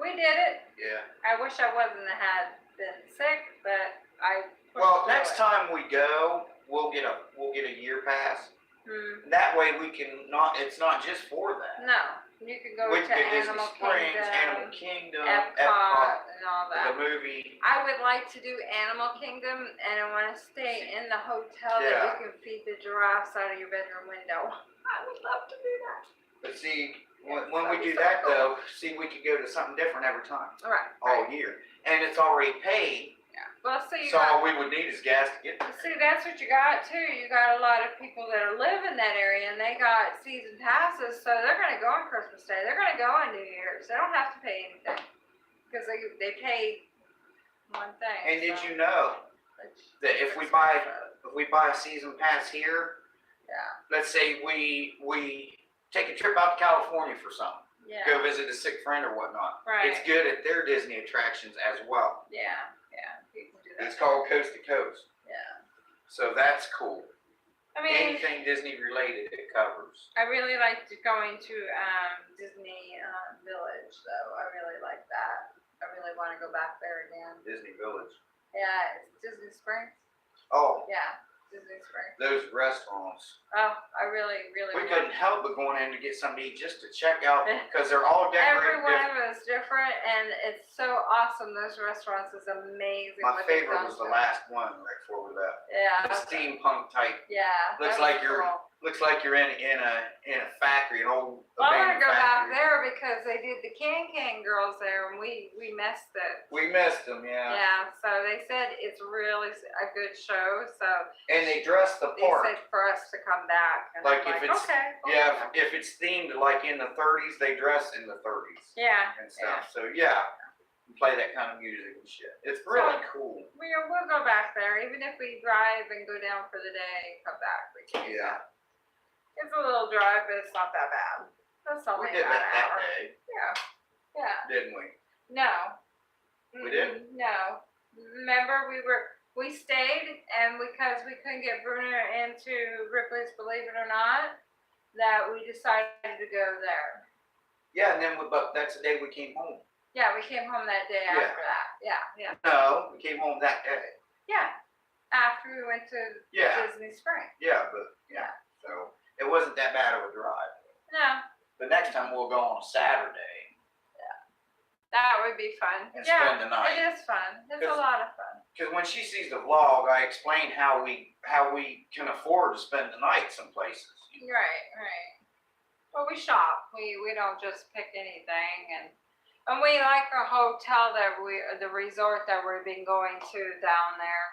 we did it. Yeah. I wish I had been sick, but I pushed Well, through next it. time we go, we'll get a year pass. Hmm. That way we can not. It's not just for that. No, you can go We to can go Disney Animal Springs, Kingdom, Animal Kingdom, Epcot, and all that. the movie. I would like to do Animal Kingdom, and I want to stay in the hotel that Yeah. you can feed the giraffes out of your bedroom window. I would love to do that. But see, when that'd we be do so that cool. though, see, we could go to something different every time, All right. all year, and it's already paid. Well, so you So got. all we would need is gas to get there. See, that's what you got too. You got a lot of people that live in that area, and they got season passes, so they're gonna go on Christmas Day. They're gonna go on New Year's. They don't have to pay anything because they paid one thing. And did so you know it's that if we expensive. buy a season pass here, Yeah. let's say we take a trip out to California for something, Yeah. go visit a sick friend or whatnot. Right. It's good at their Disney attractions as well. Yeah. You can do that. It's called Coast to Coast. Yeah. So that's cool. I mean, Anything Disney related, it covers. I really liked going to Disney Village, though. I really like that. I really want to go back there again. Disney Village. Yeah, it's Disney Springs. Oh, Yeah, Disney Springs. those restaurants. Oh, I really We want. couldn't help but going in to get something to eat just to check out because they're all Every decorated one different. of them is different, and it's so awesome. Those restaurants is amazing. My what they've favorite done was the to it. last one right before we left. Yeah. The steampunk type. Yeah. Looks that like was you're cool. Looks like you're in a factory, an old Well, I want to abandoned go back factory. there because they did the Can Girls there, and we missed it. We missed them, yeah. Yeah, so they said it's really a good show, so And they dressed the they part. said for us to come back. And Like I'm if it's- okay. Yeah, if it's themed like in the 30s, they dress in the 30s Yeah, and stuff. So yeah, you play that kind of music and shit. It's really cool. we'll go back there, even if we drive and go down for the day and come back. We can. Yeah. It's a little drive, but it's not that bad. That's only We did about that an hour. that day, Yeah, didn't we? no. We did? No. Remember, we stayed, and because we couldn't get Bruno into Ripley's Believe It or Not, that we decided to go there. Yeah, and then but that's the day we came home. Yeah, we came home that day Yeah. after that. Yeah. No, we came home that day. Yeah. After we went to Yeah. Disney Springs. Yeah, but yeah. So it wasn't that bad of a drive. No, But next time we'll go on a Saturday that would be fun. and Yeah, spend the night. it is fun. It's a Cause- lot of fun. Because when she sees the vlog, I explain how we can afford to spend the night some places. Right. Well, we shop. We don't just pick anything, and we like a hotel that the resort that we've been going to down there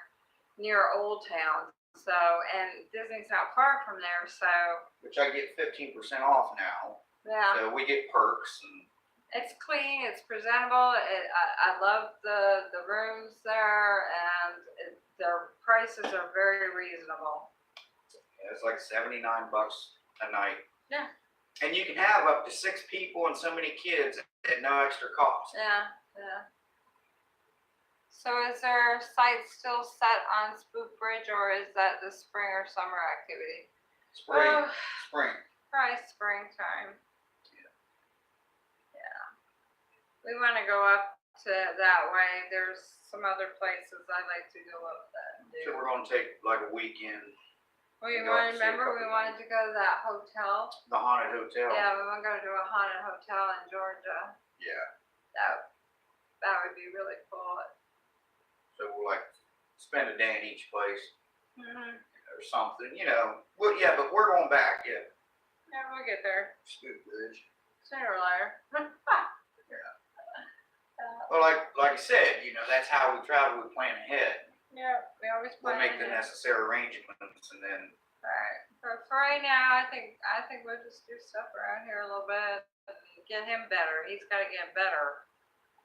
near Old Town. So, and Disney's not far from there, so Which I get 15% off now. yeah. So we get perks and. It's clean, it's presentable. I love the rooms there, and their prices are very reasonable. Yeah, it's like $79 a night. Yeah. And you can have up to 6 people and so many kids at no extra cost. Yeah, yeah. So is there sites still set on Spook Bridge, or is that the spring or summer activity? Spring. Spring. Probably springtime. We want to go up to that way. There's some other places I like to go up that do. So we're going to take like a weekend. We go want to up and see a remember we couple wanted to go to that hotel. The haunted hotel. Yeah, we want to go to a haunted hotel in Georgia. Yeah. That would be really cool. So we'll like spend a day in each place or something, Well, yeah, but we're going back. Yeah. Yeah, we'll get there Spook Bridge. sooner or later. Well, like I said, that's how we travel. We plan ahead. Yeah, we always We'll plan make the ahead. necessary arrangements, and then. Alright, but for right now, I think we'll just do stuff around here a little bit and get him better. He's got to get better,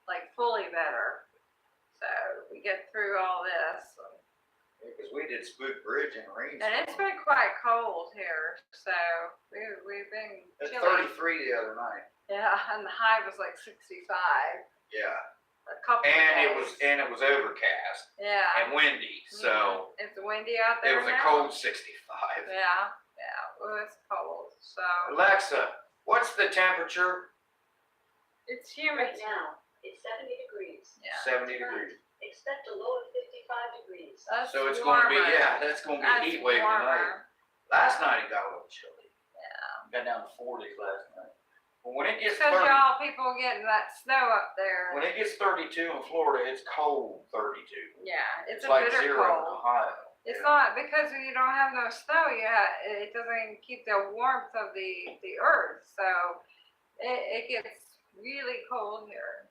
like fully better. So we get through all this. Because we did Spook Bridge in rain. And it's been quite cold here, so we've been It's chilly. 33 the other night. Yeah, and the high was like 65. Yeah. A couple And of days. it was overcast Yeah. and windy, so It's windy out it there was a now. cold 65. Yeah, well, it's cold, so Alexa, what's the temperature? it's humid. Right now, it's 70 degrees. Yeah. 70 degrees. Expect a low of 55 degrees. That's So it's warmer. going to be, that's going to be a That's heat wave warmer. tonight. Last night it got a little chilly. Yeah. Got down to 40s last night. But when it gets Because 30, y'all people getting that snow up there. when it gets 32 in Florida, it's cold 32. Yeah, it's a like bitter 0 in cold. Ohio. It's Yeah. not because you don't have no snow yet. It doesn't keep the warmth of the earth, so it gets really cold here.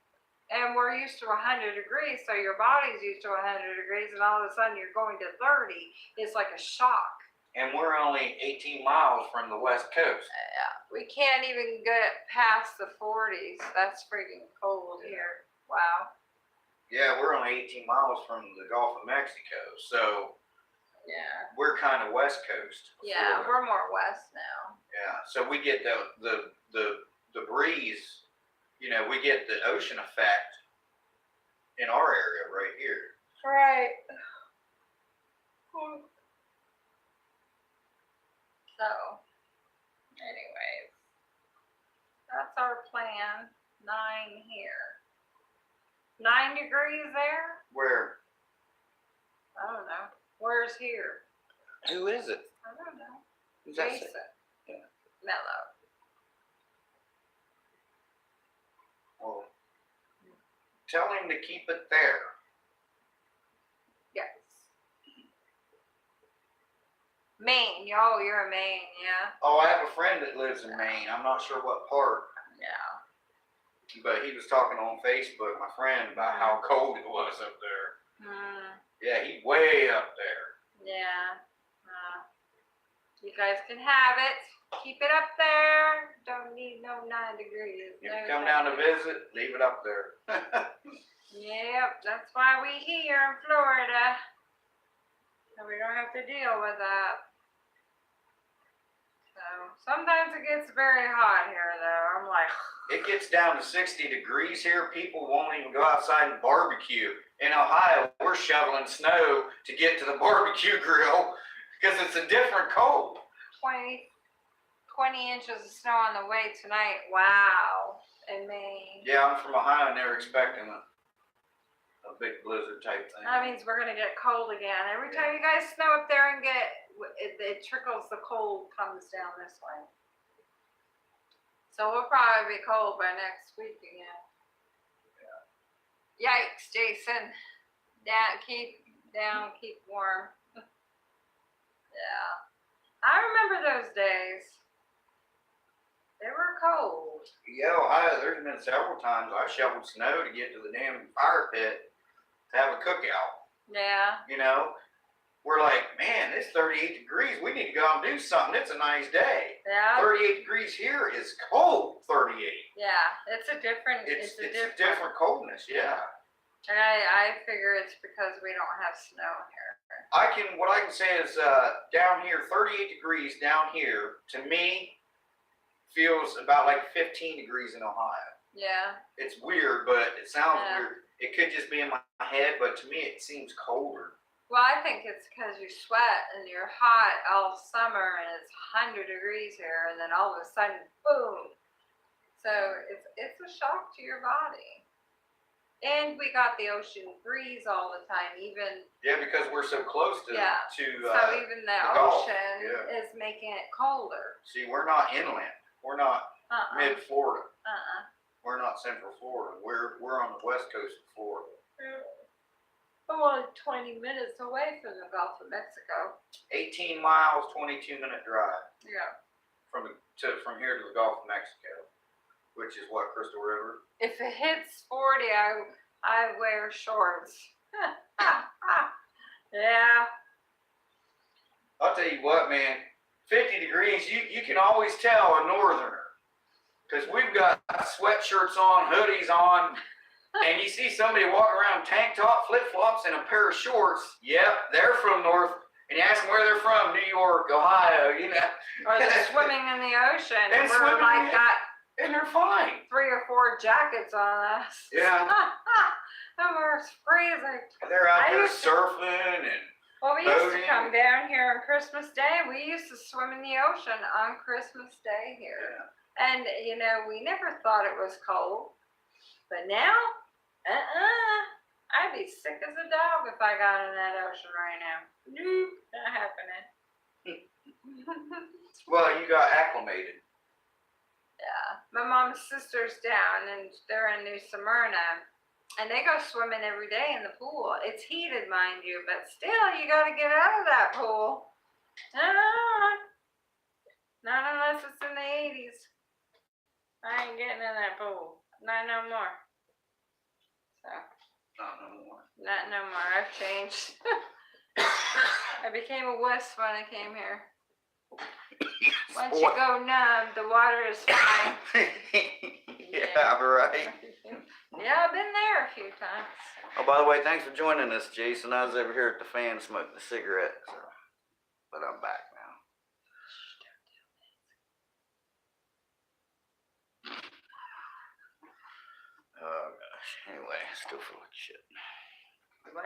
And we're used to 100 degrees, so your body's used to 100 degrees, and all of a sudden you're going to 30. It's like a shock. And we're only 18 miles from the West Coast. We can't even get past the 40s. That's freaking cold here. Wow. Yeah, we're only 18 miles from the Gulf of Mexico, so Yeah. we're kind of West Coast. Yeah, Florida. we're more west now. Yeah, so we get the breeze, we get the ocean effect in our area right here. Right. So, anyways, that's our plan. 9 here. 9 degrees there? Where? I don't know. Where's here? Who is it? I don't know. Who's that? Jason. Yeah. Mellow. Well, tell him to keep it there. Yes. Maine. Oh, you're a Maine, yeah? Oh, I have a friend that lives in Maine. I'm not sure what part, Yeah. but he was talking on Facebook, my friend, about how cold it was up there. Yeah, he's way up there. Yeah. You guys can have it. Keep it up there. Don't need no 9 degrees. If No you come down to 9 degrees. visit, leave it up there. Yep, that's why we here in Florida. So we don't have to deal with that. So sometimes it gets very hot here though. I'm like, It gets down to 60 degrees here. People won't even go outside and barbecue. In Ohio, we're shoveling snow to get to the barbecue grill because it's a different cold. 20 inches of snow on the way tonight. Wow. In Maine. Yeah, I'm from Ohio and they're expecting a big blizzard type thing. That means we're gonna get cold again. Every time you guys snow up there and it trickles, the cold comes down this way. So we'll probably be cold by next week again. Yeah. Yikes, Jason. Keep warm. Yeah. I remember those days. They Yeah, there's been several times I shoveled snow to get to the damn fire pit to have a cookout. Yeah. You know, we're like, man, it's 38 degrees. We need to go out and do something. It's a nice day. Yeah. 38 degrees here is cold. 38. Yeah. It's a different. It's a different coldness. Yeah. And I figure it's because we don't have snow here. What I can say is down here, 38 degrees down here to me feels about like 15 degrees in Ohio. Yeah. It's weird, but it sounds weird. It could just be in my head, but to me it seems colder. Well, I think it's because you sweat and you're hot all summer and it's 100 degrees here, and then all of a sudden, boom. So it's a shock to your body. And we got the ocean breeze all the time, even. Yeah, because we're so close to. So even the Gulf, ocean is making it colder. See, we're not inland. We're not mid Florida. We're not central Florida. We're on the west coast of Florida. I'm only 20 minutes away from the Gulf of Mexico. 18 miles, 22-minute drive. Yeah. From here to the Gulf of Mexico, which is what, Crystal River? If it hits 40, I wear shorts. Yeah. I'll tell you what, man. 50 degrees, you can always tell a northerner. Because we've got sweatshirts on, hoodies on, and you see somebody walking around tank top, flip-flops, and a pair of shorts. Yep, they're from north. And you ask them where they're from, New York, Ohio, you know. Or they're swimming in the ocean. And we're swimming like got and they're fine. 3 or 4 jackets on us. Yeah. And we're freezing. They're out there used surfing and Well, we used to boating. come down here on Christmas Day. We used to swim in the ocean on Christmas Day here. yeah. And, you know, we never thought it was cold. But now, I'd be sick as a dog if I got in that ocean right now. Nope, not happening. Well, you got acclimated. Yeah. My mom's sister's down, and they're in New Smyrna. And they go swimming every day in the pool. It's heated, mind you, but still, you got to get out of that pool. Not unless it's in the 80s. I ain't getting in that pool. Not no more. So, Not no more. not no more. I've changed. I became a wuss when I came here. Once you go numb, the water is fine. Yeah, right. Yeah, I've been there a few times. Oh, by the way, thanks for joining us, Jason. I was over here at the fan smoking a cigarette, so. But I'm back now. Oh gosh. Anyway, still feel like shit. Well,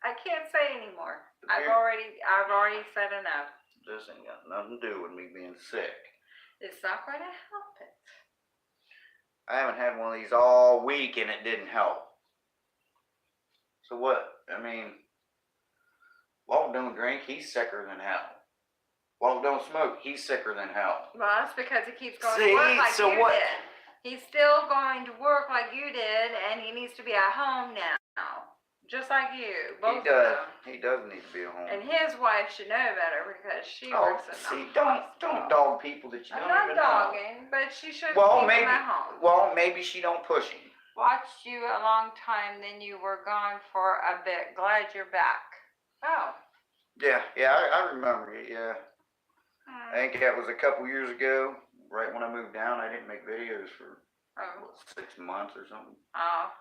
I can't say anymore. I've Here. already said enough. This ain't got nothing to do with me being sick. It's not going to help it. I haven't had one of these all week and it didn't help. So what? I mean, Walt don't drink, he's sicker than hell. Walt don't smoke, he's sicker than hell. Well, that's because he keeps going See, to work like so you what- did. He's still going to work like you did, and he needs to be at home now. Just like you, both He of does. them. He does need to be at home. And his wife should know better because she Oh, works in the see, don't dog people that you I'm don't not even know. dogging, but she should Well, keep maybe. him at home. Well, maybe she don't push him. Watched you a long time, then you were gone for a bit. Glad you're back. Oh. Yeah, I remember it. Yeah, I think that was a couple years ago. Right when I moved down, I didn't make videos for Oh. 6 months or something. Oh.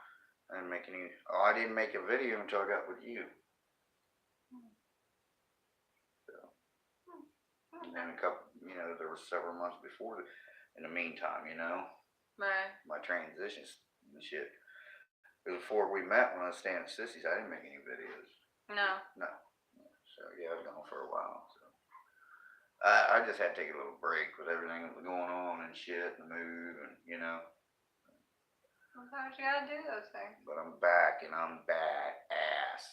I didn't make any. Oh, I didn't make a video until I got with you. So, and then a couple, there were several months before. In the meantime, Right. my transitions and shit. Before we met, when I was staying at Sissy's, I didn't make any videos. No. No. So yeah, I was gone for a while. So I just had to take a little break with everything that was going on and shit, and the move, and Sometimes you gotta do those things. But I'm back, and I'm badass.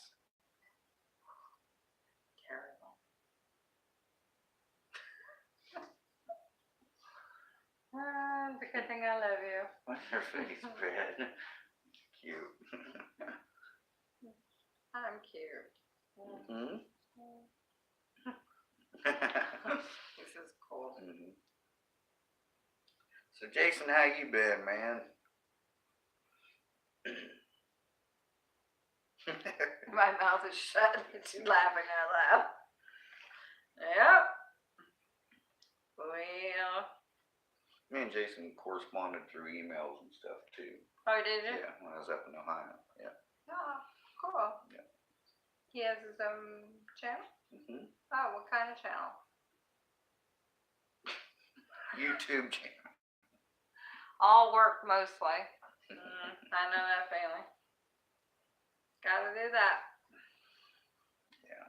Terrible. It's a good thing I love you. What's your face, bad? Cute. I'm cute. Mm-hmm. This is cool. Mm-hmm. So Jason, how you been, man? My mouth is shut. She's laughing out loud. Yep. Well. Me and Jason corresponded through emails and stuff too. Oh, did you? Yeah, when I was up in Ohio. Yeah. Oh, cool. Yeah. He has his own channel? Mhm. Oh, what kind of channel? YouTube channel. All work mostly. I know that feeling. Gotta do that. Yeah.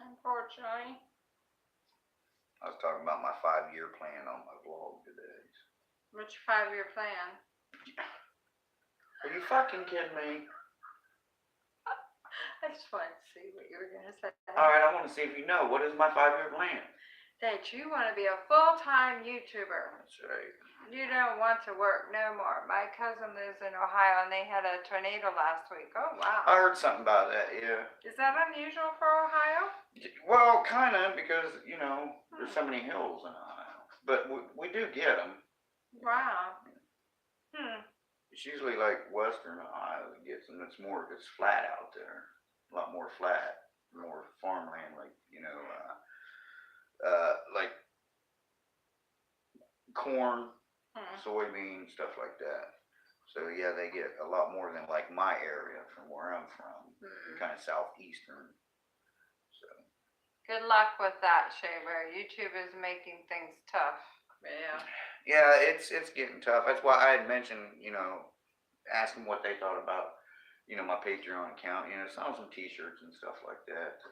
Unfortunately. I was talking about my 5-year plan on my vlog today. What's your 5-year plan? Are you fucking kidding me? I just wanted to see what you were gonna say. Alright, I want to see if you know. What is my 5-year plan? That you want to be a full-time YouTuber. That's right. You don't want to work no more. My cousin lives in Ohio and they had a tornado last week. Oh, wow. I heard something about that, yeah. Is that unusual for Ohio? Well, kind of, because, you know, there's so many hills in Ohio. But we do get them. Wow. It's usually like western Ohio that gets them. It's flat out there. A lot more flat. More farmland, like, you know, like corn, soybeans, stuff like that. So yeah, they get a lot more than like my area from where I'm from, kind of southeastern. So Good luck with that, Shaver. YouTube is making things tough. Yeah. yeah, it's getting tough. That's why I had mentioned, you know, ask them what they thought about, you know, my Patreon account. You know, selling some T-shirts and stuff like that.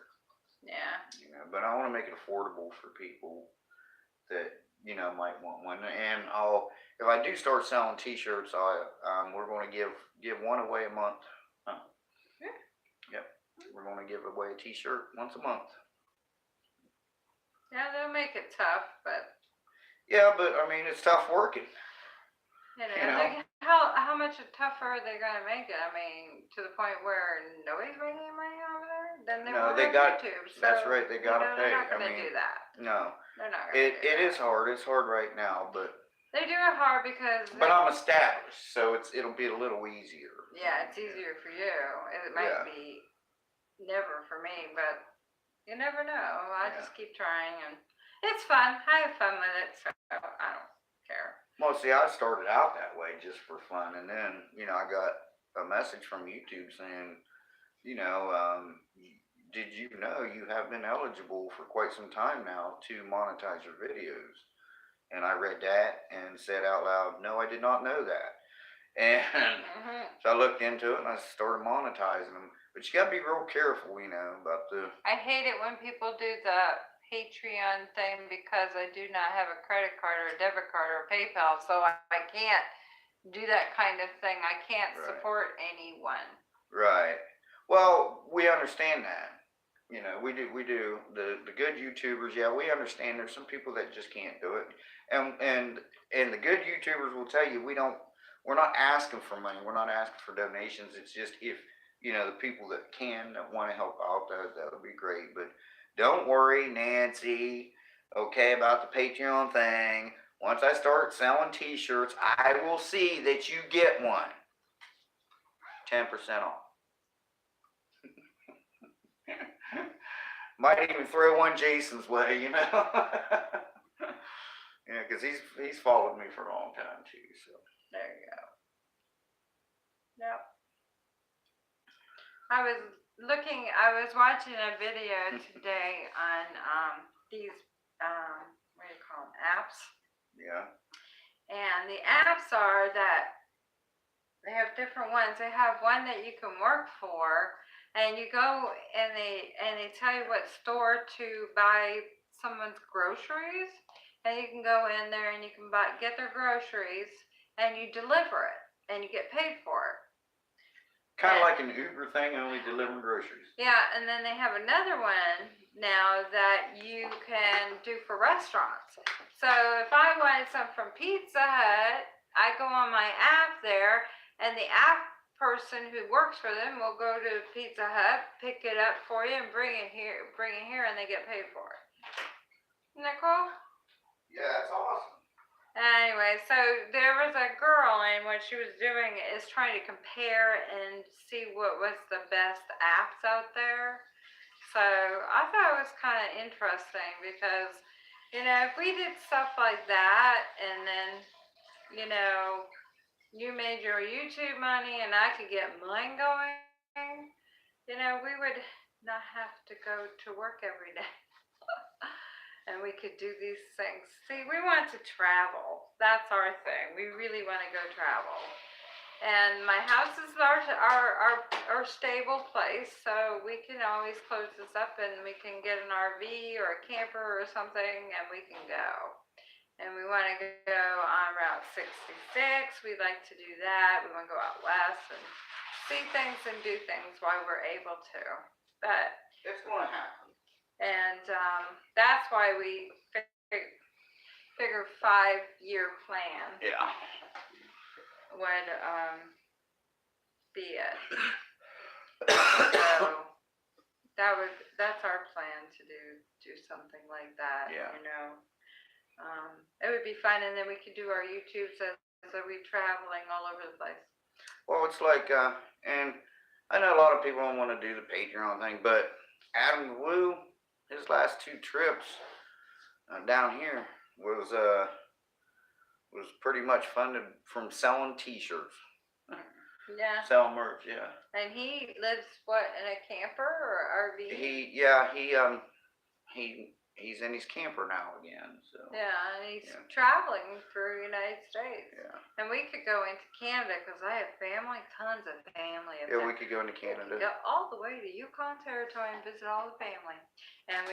Yeah. You know, but I want to make it affordable for people that, you know, might want one. And if I do start selling T-shirts, we're going to give one away a month. Yeah. Yep, we're going to give away a T-shirt once a month. Yeah, they'll make it tough, but yeah, but I mean, it's tough working. you know. How much tougher are they gonna make it? I mean, to the point where nobody's making any money over there? Then they won't have YouTube. So, that's right, they gotta pay. They're not gonna do that. No. They're not gonna do that. It is hard. It's hard right now, but they do it hard because but I'm established, so it'll be a little easier. Yeah, it's easier for you. It might be never for me, but you never know. I just keep trying, and it's fun. I have fun with it, so I don't care. Well, see, I started out that way just for fun, and then, you know, I got a message from YouTube saying, you know, did you know you have been eligible for quite some time now to monetize your videos? And I read that and said out loud, no, I did not know that. And so I looked into it and I started monetizing them. But you got to be real careful, you know, about the... I hate it when people do the Patreon thing because I do not have a credit card or a debit card or PayPal, so I can't do that kind of thing. I can't support anyone. Right. Well, we understand that. You know, we do. The good YouTubers, yeah, we understand there's some people that just can't do it. And the good YouTubers will tell you we're not asking for money. We're not asking for donations. It's just if, you know, the people that want to help out, that would be great. But don't worry, Nancy, okay, about the Patreon thing. Once I start selling T-shirts, I will see that you get one. 10% off. Might even throw one Jason's way, you know. Yeah, because he's followed me for a long time too. So there you go. Yep. I was watching a video today on these what do you call them, apps? Yeah. And the apps are that they have different ones. They have one that you can work for, and you go and they tell you what store to buy someone's groceries, and you can go in there and you can get their groceries, and you deliver it, and you get paid for it. Kind of like an Uber thing, only delivering groceries. Yeah, and then they have another one now that you can do for restaurants. So if I wanted some from Pizza Hut, I go on my app there, and the app person who works for them will go to Pizza Hut, pick it up for you, and bring it here, and they get paid for it. Isn't that cool? Yeah, that's awesome. Anyway, so there was a girl, and what she was doing is trying to compare and see what was the best apps out there. So I thought it was kind of interesting because, if we did stuff like that, and then, you made your YouTube money and I could get mine going, we would not have to go to work every day. And we could do these things. See, we want to travel. That's our thing. We really want to go travel. And my house is our stable place, so we can always close this up and we can get an RV or a camper or something and we can go. And we want to go on Route 66. We like to do that. We want to go out west and see things and do things while we're able to. But It's gonna happen. and that's why we figure 5-year plan Yeah. would be it. So that's our plan to do something like that. Yeah. It would be fun, and then we could do our YouTubes as we're traveling all over the place. Well, it's like, and I know a lot of people don't want to do the Patreon thing, but Adam Wu, his last 2 trips down here was pretty much funded from selling T-shirts, Yeah. selling merch. Yeah. And he lives in a camper or RV? He's in his camper now again. So. Yeah, and he's traveling through the United States. Yeah. And we could go into Canada because I have family, tons of family. Yeah, we could go into Canada. Go all the way to Yukon Territory and visit all the family, and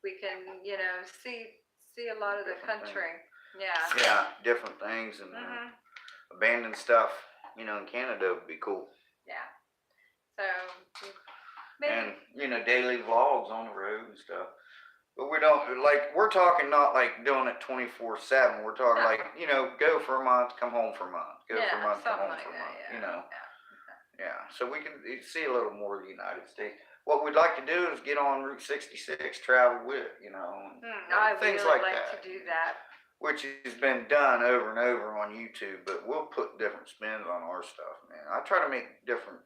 we can see a lot of the Different country. Yeah. Yeah, different things and abandoned stuff. In Canada would be cool. Yeah. So maybe. And daily vlogs on the road and stuff. But we're talking not like doing it 24/7. We're talking go for a month, come home for a month. Go for a month, come home for a month. Yeah. So we can see a little more of the United States. What we'd like to do is get on Route 66, travel with, I things really like like that. to do that. Which has been done over and over on YouTube, but we'll put different spins on our stuff, man. I try to make different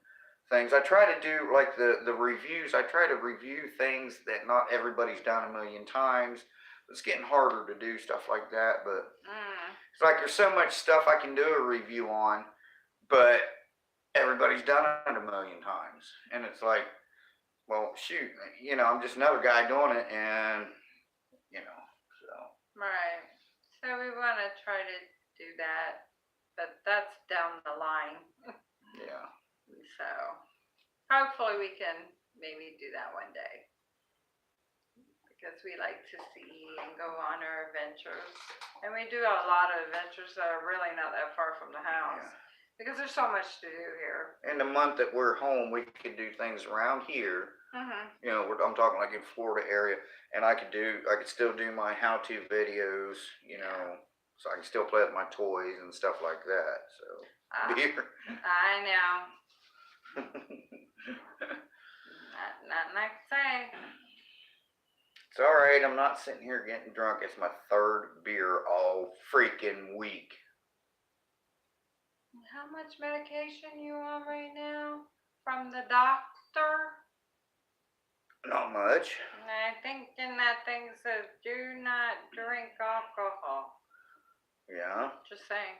things. I try to do like the reviews. I try to review things that not everybody's done a million times. It's getting harder to do stuff like that, but it's like there's so much stuff I can do a review on, but everybody's done it a million times. And it's like, well, shoot, I'm just another guy doing it, and, so. Right. So we want to try to do that, but that's down the line. Yeah. So hopefully we can maybe do that one day, because we like to see and go on our adventures. And we do a lot of adventures that are really not that far from the house, because there's so much to do here. In the month that we're home, we could do things around here. I'm talking like in Florida area, and I could still do my how-to videos, so I can still play with my toys and stuff like that. So beer. I know. Nothing I can say. It's all right. I'm not sitting here getting drunk. It's my 3rd beer all freaking week. How much medication you on right now from the doctor? Not much. I think in that thing says do not drink alcohol. Yeah. Just saying.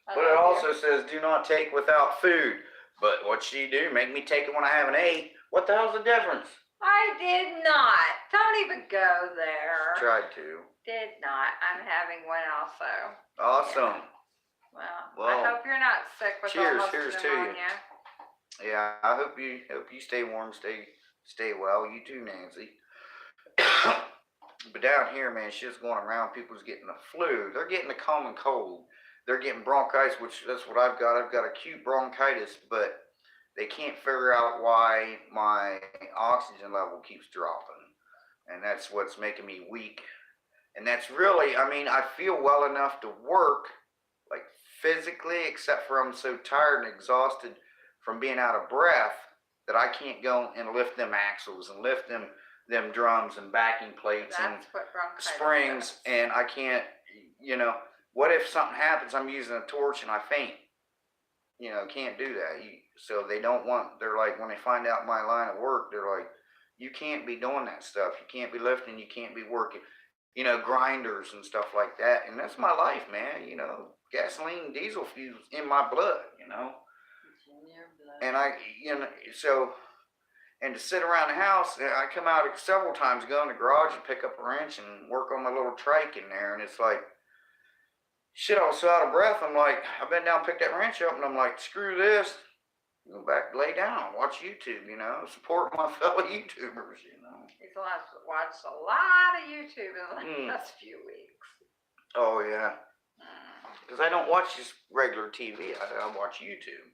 But it also says do not take without food. But what she do? Make me take it when I haven't ate? What the hell's the difference? I did not. Don't even go there. Tried to. Did not. I'm having one also. Awesome. Yeah. Well, I hope you're not sick with almost cheers to pneumonia. you. Yeah, I hope you stay warm, stay well. You too, Nancy. But down here, man, shit's going around. People's getting the flu. They're getting the common cold. They're getting bronchitis, which that's what I've got. I've got acute bronchitis, but they can't figure out why my oxygen level keeps dropping. And that's what's making me weak. And that's really, I feel well enough to work, like physically, except for I'm so tired and exhausted from being out of breath that I can't go and lift them axles and lift them them drums and backing plates and That's what bronchitis springs, does. and I can't, what if something happens, I'm using a torch and I faint? Can't do that. So they don't want, they're like, when they find out my line of work, they're like, you can't be doing that stuff. You can't be lifting, you can't be working, grinders and stuff like that. And that's my life, man. Gasoline, diesel fuels in my blood, It's in your blood. and and to sit around the house, I come out several times, go in the garage and pick up a wrench and work on my little trike in there. And it's like, shit, I was so out of breath. I'm like, I bent down, picked that wrench up, and I'm like, screw this. Go back, lay down, watch YouTube, support my fellow YouTubers, He's watched a lot of YouTube in the last few weeks. Oh, yeah. Because I don't watch just regular TV, I watch YouTube.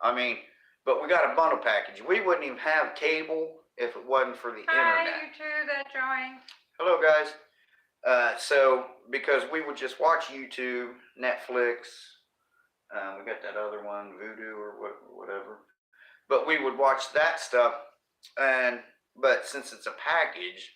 I mean, but we got a bundle package. We wouldn't even have cable if it wasn't for the internet. Hi, you two that joined. Hello, guys. So, because we would just watch YouTube, Netflix, we got that other one, Voodoo or whatever. But we would watch that stuff, but since it's a package,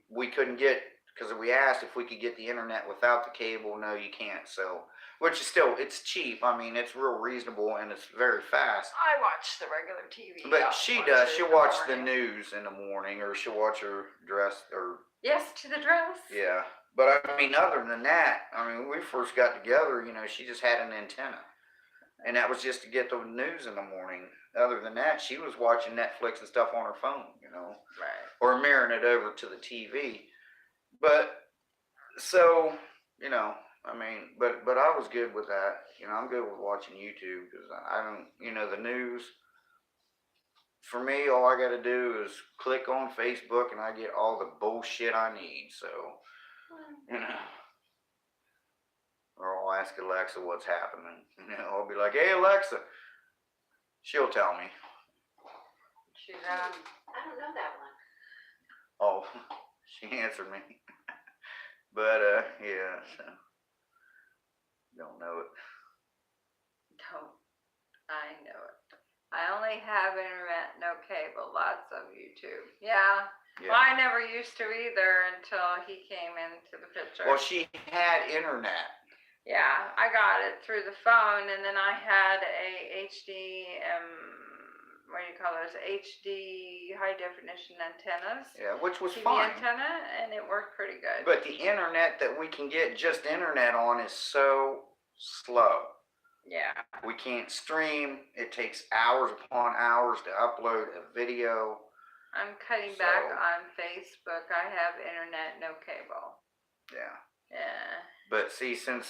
we couldn't get, because we asked if we could get the internet without the cable. No, you can't. So, which is still, it's cheap. I mean, it's real reasonable and it's very fast. I watch the regular TV. But she does. She'll watch the news in the morning, or she'll watch her dress, or Yes to the dress. yeah. But I mean, other than that, when we first got together, she just had an antenna. And that was just to get the news in the morning. Other than that, she was watching Netflix and stuff on her phone, Right. or mirroring it over to the TV. But, so, but I was good with that. I'm good with watching YouTube, because I don't, the news, for me, all I got to do is click on Facebook and I get all the bullshit I need. So, or I'll ask Alexa what's happening. I'll be like, hey, Alexa. She'll tell me. She's I don't know that one. Oh, she answered me. But, yeah, so. Don't know it. Don't. I know it. I only have internet, no cable, lots of YouTube. Yeah. Yeah. Well, I never used to either until he came into the picture. Well, she had internet. Yeah, I got it through the phone, and then I had a HD, what do you call those? HD high definition antennas. Yeah, which was TV fine. antenna, and it worked pretty good. But the internet that we can get just internet on is so slow. Yeah. We can't stream. It takes hours upon hours to upload a video. I'm cutting back on Facebook. I have internet, no cable. Yeah. Yeah. But see, since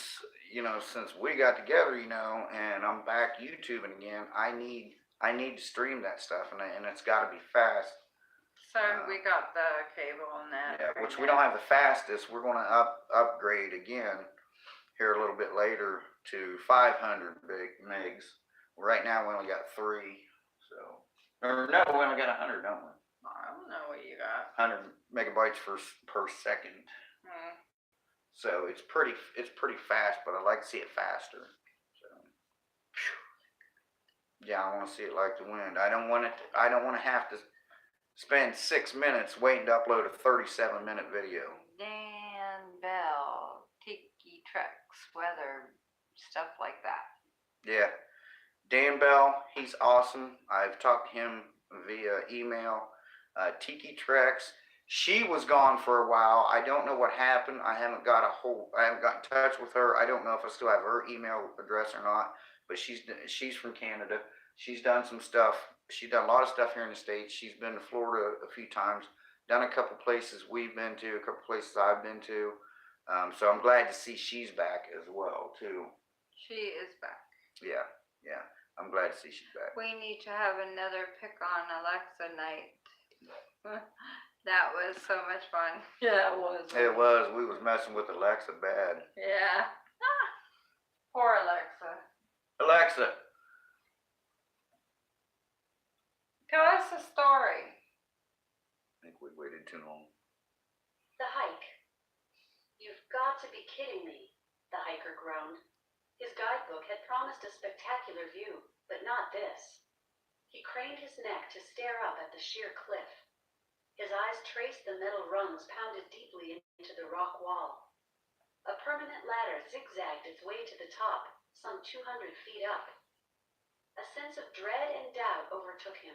we got together, and I'm back YouTubing again, I need to stream that stuff, and it's got to be fast. So we got the cable and that. Yeah, which we don't have the fastest. We're going to upgrade again here a little bit later to 500 megs. Right now we only got 3. So, or no, we only got 100, don't we? I don't know what you got. 100 megabytes per second. So it's pretty fast, but I'd like to see it faster. So, yeah, I want to see it like the wind. I don't want to have to spend 6 minutes waiting to upload a 37-minute video. Dan Bell, Tiki Trucks, weather, stuff like that. Yeah, Dan Bell, he's awesome. I've talked to him via email. Tiki Trex, she was gone for a while. I don't know what happened. I haven't got in touch with her. I don't know if I still have her email address or not. But she's from Canada. She's done some stuff. She's done a lot of stuff here in the States. She's been to Florida a few times. Done a couple places we've been to. A couple places I've been to. So I'm glad to see she's back as well too. She is back. Yeah. I'm glad to see she's back. We need to have another pick on Alexa night. That was so much fun. Yeah, it was. It was. We was messing with Alexa bad. Yeah. Poor Alexa. Alexa. Tell us a story. I think we waited too long. The hike. You've got to be kidding me, the hiker groaned. His guidebook had promised a spectacular view, but not this. He craned his neck to stare up at the sheer cliff. His eyes traced the metal rungs pounded deeply into the rock wall. A permanent ladder zigzagged its way to the top, some 200 feet up. A sense of dread and doubt overtook him.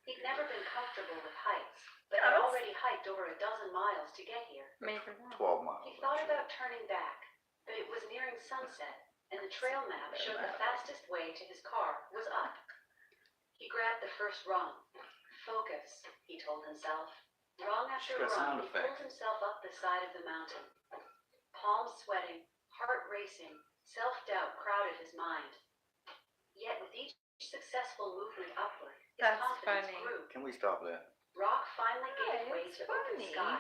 He'd never been comfortable with heights, but had already hiked over a dozen miles to get here. Maybe 12 miles. He thought about turning back, but it was nearing sunset, and the trail map showed the fastest way to his car was up. He grabbed the first rung. Focus, he told himself. Rung after rung, he pulled himself up the side of the mountain. Palms sweating, heart racing, self-doubt crowded his mind. Yet with each successful movement upward, his That's confidence funny. grew. Can we stop that? Rock finally gave Hey, way it's to open funny. sky,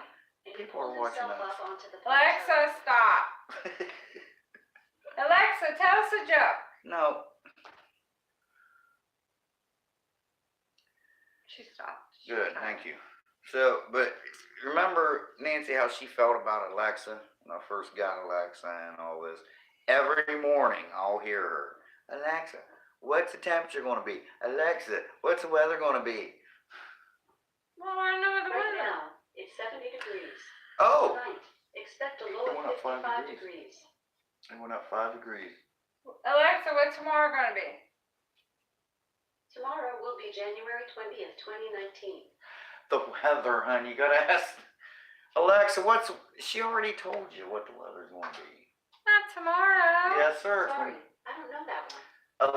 and he People pulled are watching himself us. up onto the Alexa, plateau. stop. Alexa, tell us a joke. No. She stopped. Good, thank you. So, but remember, Nancy, how she felt about Alexa when I first got Alexa and all this? Every morning I'll hear her, Alexa, what's the temperature going to be? Alexa, what's the weather going to be? Well, I know the Right weather. now, it's 70 degrees. Oh! Tonight, expect a low It went of up 5 55 degrees. degrees. It went up 5 degrees. Alexa, what's tomorrow going to be? Tomorrow will be January 20th, 2019. The weather, honey, you gotta ask. Alexa, she already told you what the weather's going to be. Not tomorrow. Yes, sir. Sorry, I don't know that one.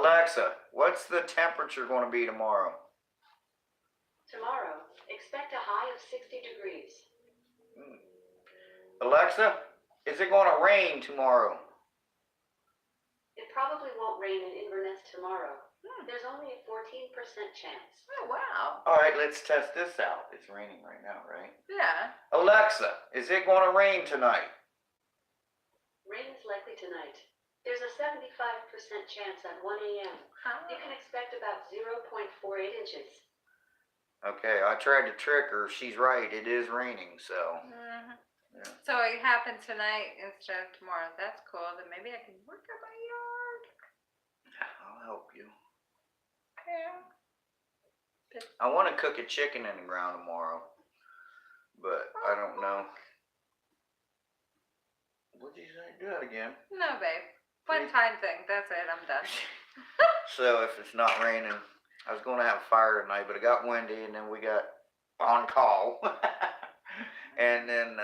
Alexa, what's the temperature going to be tomorrow? Tomorrow, expect a high of 60 degrees. Alexa, is it going to rain tomorrow? It probably won't rain in Inverness tomorrow. There's only a 14% chance. Oh, wow. All right, let's test this out. It's raining right now, right? Yeah. Alexa, is it going to rain tonight? Rain is likely tonight. There's a 75% chance at 1 a.m. You can expect about 0.48 inches. Okay, I tried to trick her. She's right. It is raining, so. Mm-hmm. Yeah. So it happened tonight instead of tomorrow. That's cool. Then maybe I can work on my yard. I'll help you. Yeah. I want to cook a chicken in the ground tomorrow, but I don't know. What'd you say? Do that again. No, babe. One time thing. That's it. I'm done. So if it's not raining, I was going to have a fire tonight, but it got windy, and then we got on call. And then,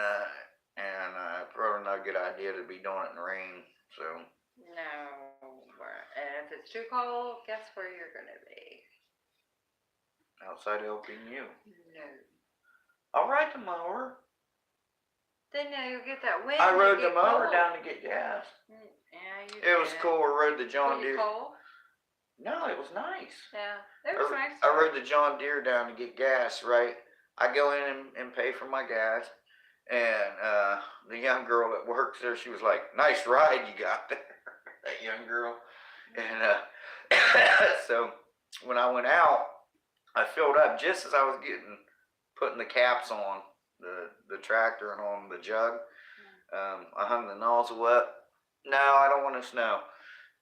probably not a good idea to be doing it in the rain, so. No. And if it's too cold, guess where you're going to be? Outside helping you. No. I'll ride the mower. Then you'll get that wind. I and rode get the mower cold. down to get gas. Yeah, you It was did. cool. I rode the John Was it Deere. cold? No, it was nice. Yeah. It was nice. I rode the John Deere down to get gas, right? I go in and pay for my gas. And the young girl that works there, she was like, nice ride you got there. That young girl. And so when I went out, I filled up just as I was putting the caps on the tractor and on the jug. I hung the nozzle up. No, I don't want to snow.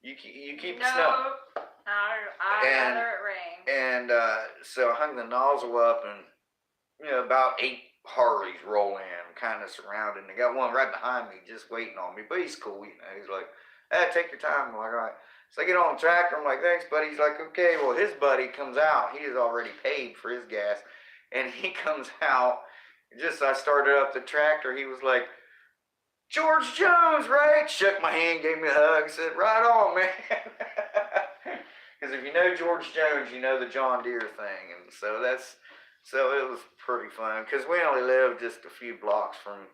You keep the snow. No, I'd rather it rain. And so I hung the nozzle up, and about 8 Harleys roll in, kind of surrounding. They got one right behind me, just waiting on me. But he's cool, He's like, "Hey, take your time." I'm like, "All right." So I get on the tractor. I'm like, "Thanks, buddy." He's like, "Okay." Well, his buddy comes out. He has already paid for his gas, and he comes out. Just as I started up the tractor, he was like, "George Jones, right?" Shook my hand, gave me a hug, said, "Right on, man." Because if you know George Jones, you know the John Deere thing, and so it was pretty fun. Because we only live just a few blocks from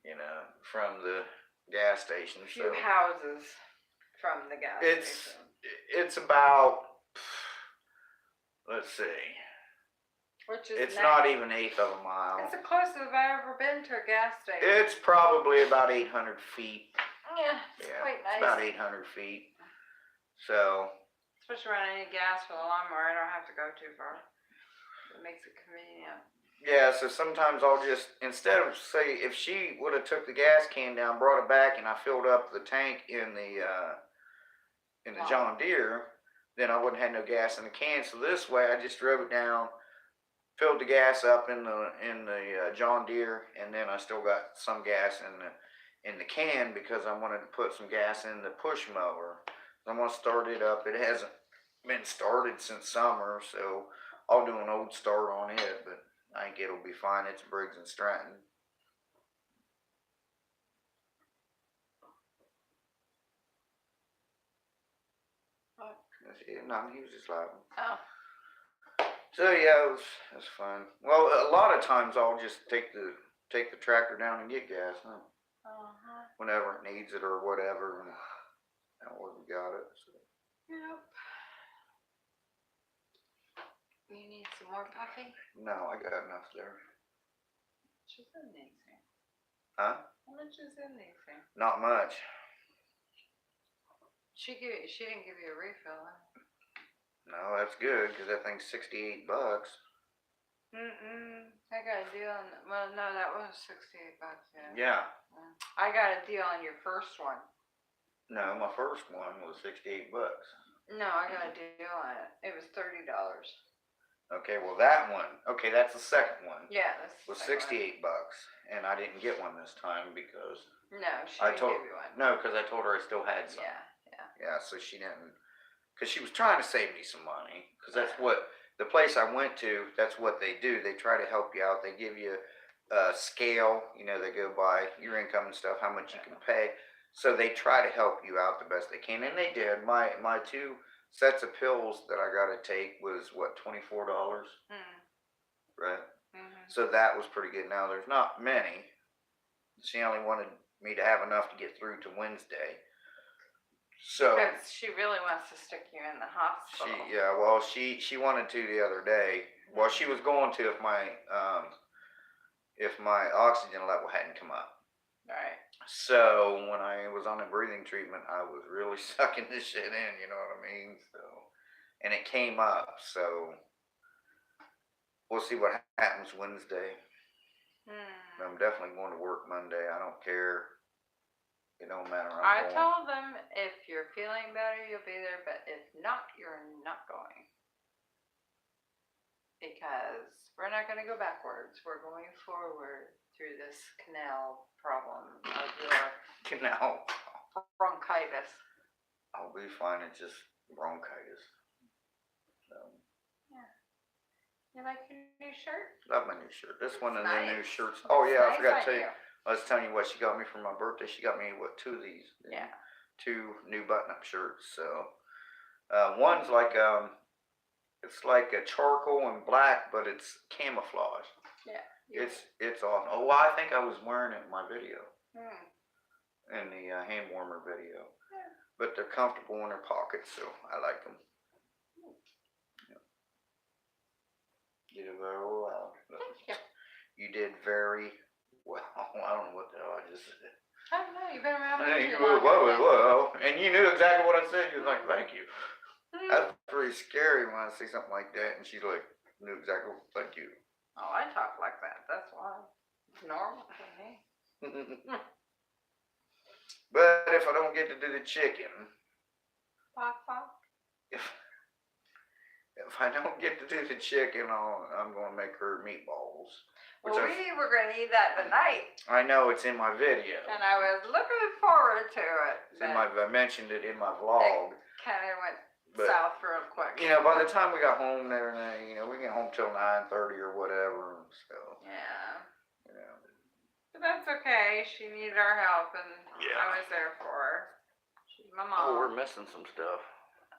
the gas station. A few So houses from the gas station. it's about, let's see, Which is it's nice. not even 1/8 of a mile. It's the closest I've ever been to a gas station. It's probably about 800 feet. Yeah, it's Yeah, quite it's nice. about 800 feet. So, Especially when I need gas for the lawnmower, I don't have to go too far. It makes it convenient. yeah, so sometimes I'll just, instead of, say, if she would have took the gas can down, brought it back, and I filled up the tank in the Wow. John Deere, then I wouldn't have no gas in the can. So this way, I just drove it down, filled the gas up in the John Deere, and then I still got some gas in the can because I wanted to put some gas in the push mower. I'm gonna start it up. It hasn't been started since summer, so I'll do an old start on it, but I think it'll be fine. It's Briggs and Stratton. What? No, he was just laughing. Oh. So yeah, it was fun. Well, a lot of times I'll just take the tractor down and get gas, huh? Whenever it needs it or whatever, and we got it. So. Yep. You need some more coffee? No, I got enough there. She's in these here. Huh? How much is in these here? Not much. She didn't give you a refill, huh? No, that's good because that thing's $68. I got a deal on. Well, no, that was $68. Yeah. I got a deal on your first one. No, my first one was $68. No, I got a deal on it. It was $30. Okay, well that one. Okay, that's the second one. Yeah, that's Was $68, and I didn't get one this time because No, she I didn't told give you one. no, because I told her I still had some. Yeah, so she didn't, because she was trying to save me some money, because that's what, the place I went to, that's what they do. They try to help you out. They give you a scale, you know, they go by your income and stuff, how much you can pay. So they try to help you out the best they can, and they did. My 2 sets of pills that I got to take was, what, $24? Right? So that was pretty good. Now, there's not many. She only wanted me to have enough to get through to Wednesday. So Because she really wants to stick you in the hospital. she wanted to the other day. Well, she was going to if my oxygen level hadn't come up. Right. So when I was on the breathing treatment, I was really sucking this shit in. You know what I mean? So, and it came up. So we'll see what happens Wednesday. I'm definitely going to work Monday. I don't care. It don't matter. I told them if you're feeling better, you'll be there, but if not, you're not going. Because we're not going to go backwards. We're going forward through this canal problem of your Canal. bronchitis. I'll be fine. It's just bronchitis. So. Yeah. You like your new shirt? Love my new shirt. This one and nice. the new shirts. Oh yeah, I forgot to tell you. you. I was telling you what she got me for my birthday. She got me, what, 2 of these? Yeah. 2 new button-up shirts. So, one's like, it's like a charcoal and black, but it's camouflage. Yeah. It's awesome. Oh, well, I think I was wearing it in my video. In the hand warmer video. Yeah. But they're comfortable in their pockets, so I like them. Yeah. You did very well. Thank you. You did very well. I don't know what the hell I just said. I don't know. You've been around Hey, me too long. whoa. And you knew exactly what I said. You was like, thank you. That's pretty scary when I say something like that. And she's like, knew exactly what, thank you. Oh, I talk like that. That's why. It's normal to me. But if I don't get to do the chicken, Pop, pop. if I don't get to do the chicken, I'm going to make her meatballs. Well, we were going to eat that tonight. I know it's in my video. And I was looking forward to it. I mentioned it in my vlog. Kind of went But, south real quick. You know, by the time we got home there, you know, we get home till 9:30 or whatever. So. Yeah. You know. But that's okay. She needed our help, and Yeah. I was there for her. She's my mom. Oh, we're missing some stuff.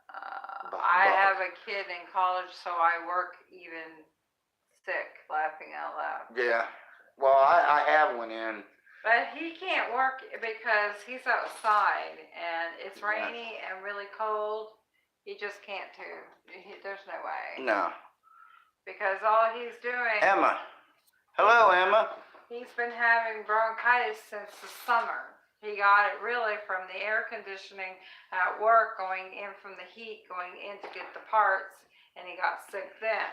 I have a kid in college, so I work even sick, laughing out loud. Yeah. Well, I have one in. But he can't work because he's outside, and it's rainy and really cold. He just can't there's no way. No. Because all he's doing... Emma. Hello, Emma. He's been having bronchitis since the summer. He got it really from the air conditioning at work, going in from the heat, going in to get the parts, and he got sick then.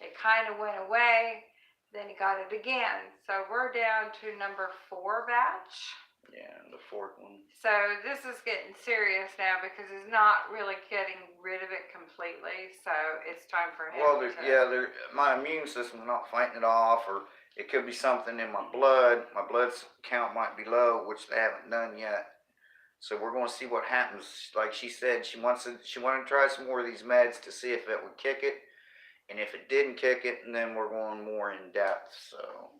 It kind of went away, then he got it again. So we're down to number 4 batch. Yeah, the fourth one. So this is getting serious now because he's not really getting rid of it completely. So it's time for him Well, to. my immune system's not fighting it off, or it could be something in my blood. My blood count might be low, which they haven't done yet. So we're going to see what happens. Like she said, she wanted to try some more of these meds to see if it would kick it, and if it didn't kick it, then we're going more in depth. So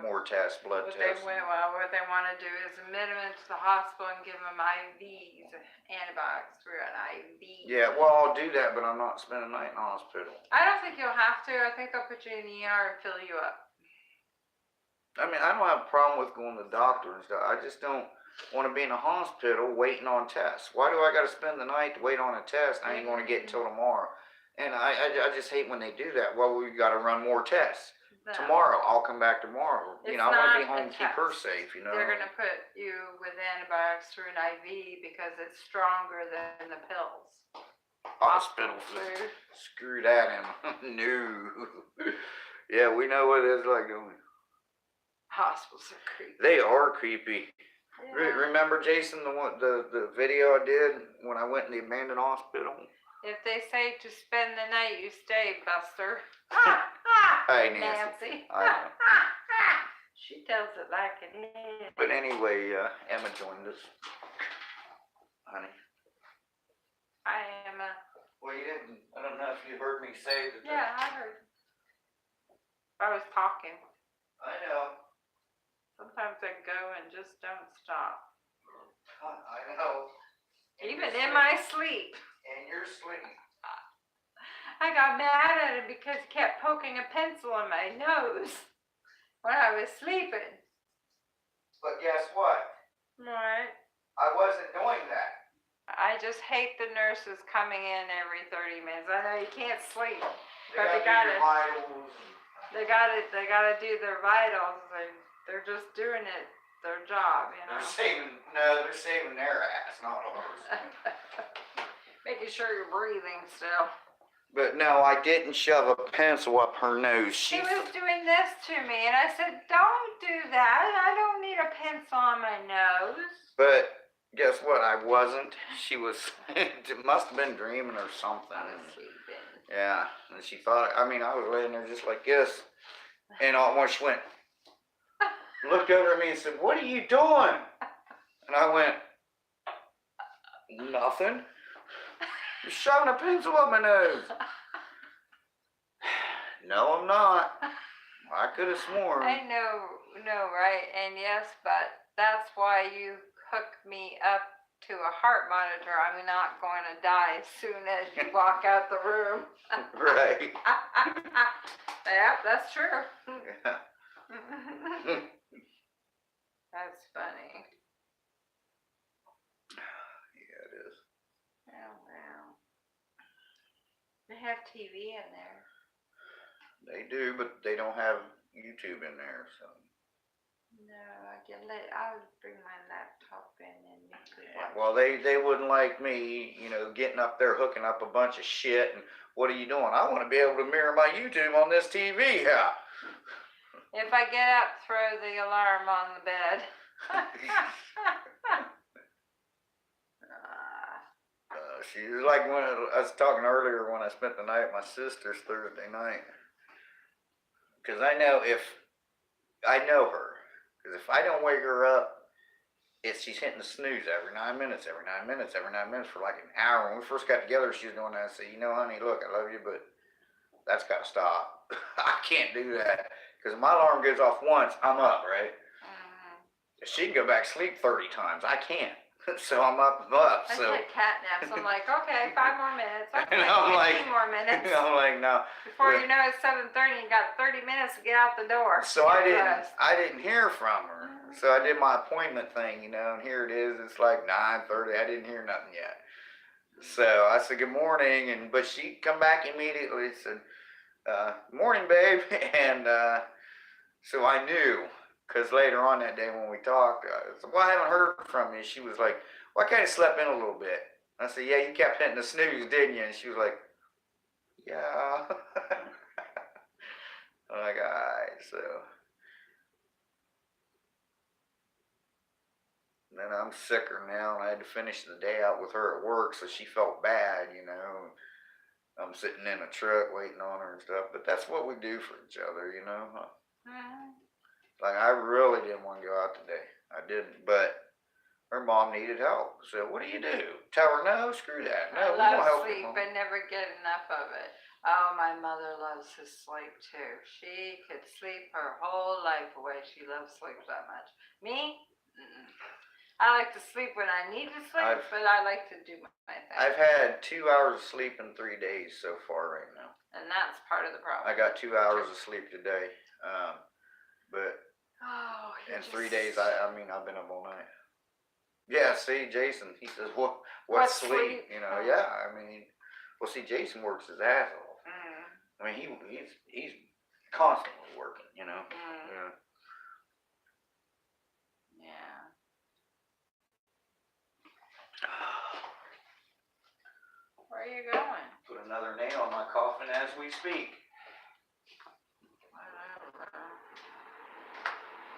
more tests, blood What tests. what they want to do is admit him into the hospital and give him IVs, antibiotics through an IV. Yeah, well, I'll do that, but I'm not spending the night in the hospital. I don't think you'll have to. I think they'll put you in the ER and fill you up. I mean, I don't have a problem with going to the doctor and stuff. I just don't want to be in a hospital waiting on tests. Why do I got to spend the night to wait on a test? I ain't going to get until tomorrow. And I just hate when they do that. Well, we got to run more tests. No. Tomorrow, I'll come back tomorrow. It's I want to be not home, a keep her test. safe, you know. They're going to put you with antibiotics through an IV because it's stronger than the pills. Hospital food. Screw that in. No. Yeah, we know what it's like going. Hospitals are creepy. They are creepy. Yeah. Remember, Jason, the video I did when I went in the abandoned hospital? If they say to spend the night, you stay, Buster. Hey, Nancy. I know. She tells it like it is. But anyway, Emma joined us. Honey. I am a. Well, you didn't. I don't know if you heard me say that. Yeah, I heard. I was talking. I know. Sometimes I go and just don't stop. I know. Even in my sleep. In your sleep. I got mad at him because he kept poking a pencil in my nose when I was sleeping. But guess what? Right. I wasn't doing that. I just hate the nurses coming in every 30 minutes. I know you can't sleep, but They gotta do your vitals. They gotta do their vitals. They're just doing it, their job, you know. They're saving their ass, not ours. Making sure you're breathing still. But no, I didn't shove a pencil up her nose. She was doing this to me, and I said, "Don't do that. I don't need a pencil on my nose." But guess what? I wasn't. She was. It must have been dreaming or something. I was sleeping. Yeah, and she thought. I mean, I was laying there just like this, and all at once she went, looked over at me and said, "What are you doing?" And I went, "Nothing. You're shoving a pencil up my nose." No, I'm not. I could have sworn. I know, right? And yes, but that's why you hook me up to a heart monitor. I'm not going to die as soon as you walk out the room. Right. Yep, that's true. Yeah. That's funny. Yeah, it is. Oh, wow. They have TV in there. They do, but they don't have YouTube in there, so. No, I would bring my laptop in and you could watch. Well, they wouldn't like me, getting up there hooking up a bunch of shit. And what are you doing? I want to be able to mirror my YouTube on this TV. Yeah. If I get up, throw the alarm on the bed. She was like when I was talking earlier when I spent the night at my sister's Thursday night. Because I know her. Because if I don't wake her up, she's hitting the snooze every 9 minutes for like an hour. When we first got together, she was doing that. I said, honey, look, I love you, but that's got to stop. I can't do that. Because if my alarm goes off once, I'm up, right? She can go back to sleep 30 times. I can't. So I'm up. I So take cat naps. I'm like, okay, 5 more minutes. Okay, and I'm 15 like, more minutes. I'm like, no. Before you know it's 7:30, you got 30 minutes to get out the door. So I didn't hear from her. So I did my appointment thing, and here it is. It's like 9:30. I didn't hear nothing yet. So I said good morning, but she come back immediately and said, morning, babe. And so I knew. Because later on that day when we talked, I said, well, I haven't heard from you. She was like, well, I kind of slept in a little bit. I said, yeah, you kept hitting the snooze, didn't you? And she was like, yeah. I'm like, all right, so. and I'm sicker now, and I had to finish the day out with her at work, so she felt bad, you know. I'm sitting in a truck waiting on her and stuff, but that's what we do for each other, you know. Like, I really didn't want to go out today. I didn't, but her mom needed help. So what do? Tell her, no, screw that. No, I we don't love help sleep, you, Mom. but never get enough of it. Oh, my mother loves to sleep too. She could sleep her whole life away. She loves sleep that much. Me? Mm-mm. I like to sleep when I need to sleep, but I like to do my thing. I've had 2 hours of sleep in 3 days so far right now. And that's part of the problem. I got 2 hours of sleep today, but in 3 days, I mean, I've been up all night. Yeah, see, Jason, he says, what's sleep? You know, yeah, I mean, well, see, Jason works his ass off. I mean, he's constantly working, you know. Yeah. Yeah. Where are you going? Put another nail in my coffin as we speak.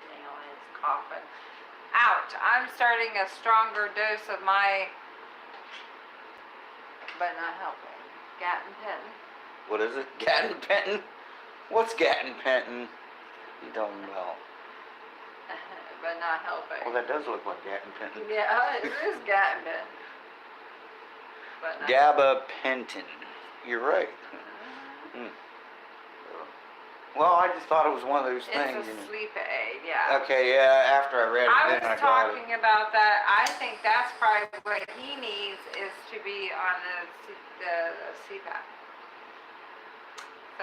Nail in his coffin. Ouch! I'm starting a stronger dose of my, but not helping. Gatton Penton. What is it? Gatton Penton? What's Gatton Penton you talking about? But not helping. Well, that does look like Gatton Penton. Yeah, it is Gatton Penton. But not Gabapentin. You're right. Well, I just thought it was one of those things. It's a sleep aid, yeah. Okay, yeah, after I read it, I then I was got it. talking about that. I think that's probably what he needs is to be on the CPAP.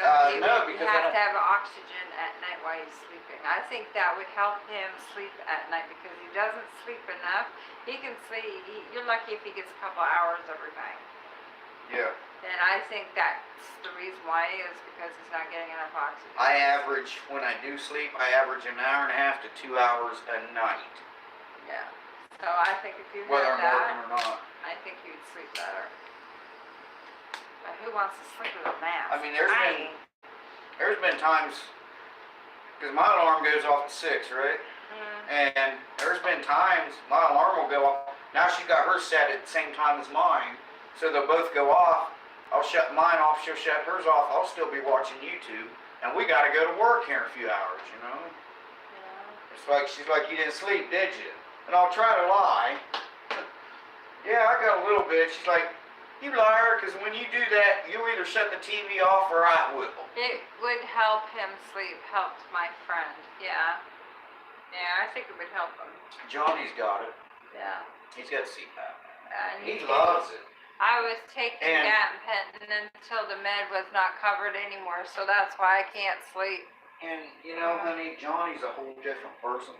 So he no, would because have to have oxygen at night while he's sleeping. I think that would help him sleep at night because he doesn't sleep enough. He can sleep. You're lucky if he gets a couple hours every night. Yeah. And I think that's the reason why is because he's not getting enough oxygen. I average, when I do sleep, I average an hour and a half to 2 hours a night. Yeah. So I think if you Whether had I'm working that, or not. I think you'd sleep better. But who wants to sleep with a mask? I mean, there's been times, because my alarm goes off at 6, right? And there's been times my alarm will go off. Now she's got hers set at the same time as mine, so they'll both go off. I'll shut mine off, she'll shut hers off, I'll still be watching YouTube, and we gotta go to work here in a few hours, you know? Yeah. It's like, she's like, you didn't sleep, did you? And I'll try to lie. Yeah, I got a little bit. She's like, you liar, because when you do that, you'll either shut the TV off or I will. It would help him sleep, helped my friend, yeah. Yeah, I think it would help him. Johnny's got it. Yeah. He's got CPAP. And He loves it. I was taking Gatton until the med was not covered anymore, so that's why I can't sleep. And, you know, honey, Johnny's a whole different person.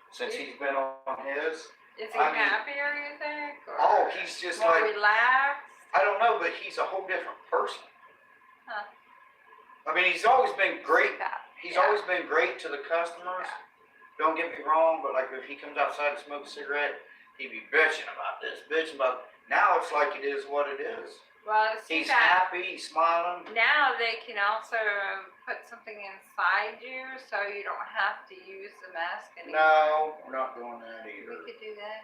Since he's been on his. Is he happier, you think? Or Oh, he's just more like, relaxed? I don't know, but he's a whole different person. Huh. I mean, he's always been great. He's Yeah. always been great to the customers. Don't get me wrong, but like if he comes outside to smoke a cigarette, he'd be bitching about this, bitching about. Now it's like it is what it is. Well, He's happy, he's smiling. now they can also put something inside you so you don't have to use the mask anymore. No, we're not doing that either. We could do that.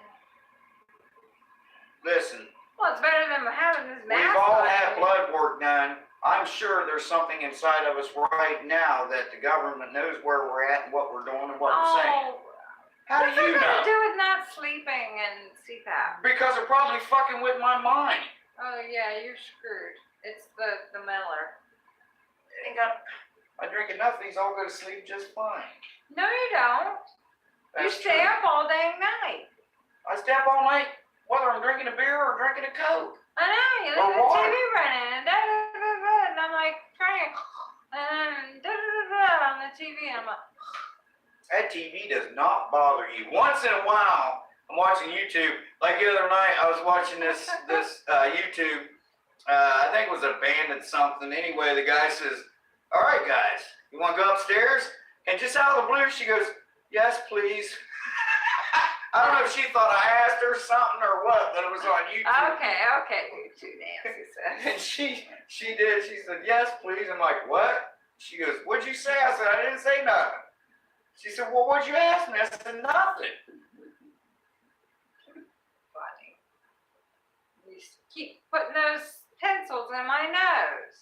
Listen, Well, it's better than having this mask we've all on. had blood work done. I'm sure there's something inside of us right now that the government knows where we're at and what we're doing and what we're saying. How do What's you that got know? to do with not sleeping and CPAP? Because they're probably fucking with my mind. Oh yeah, you're screwed. It's the Miller. I drink enough of these, I'll go to sleep just fine. No, you don't. You That's stay true. up all day and night. I stay up all night, whether I'm drinking a beer or drinking a Coke. I know, you Or leave the water. TV running and da da da da, and I'm like trying and da da da da on the TV, and I'm like, That TV does not bother you. Once in a while, I'm watching YouTube. Like the other night, I was watching this YouTube. I think it was a bandit something. Anyway, the guy says, "All right, guys, you want to go upstairs?" And just out of the blue, she goes, "Yes, please." I don't know if she thought I asked her something or what, but it was on YouTube. okay, you too, Nancy said. And she did. She said, "Yes, please." I'm like, "What?" She goes, "What'd you say?" I said, "I didn't say nothing." She said, "Well, what'd you ask me?" I said, "Nothing." keep putting those pencils in my nose.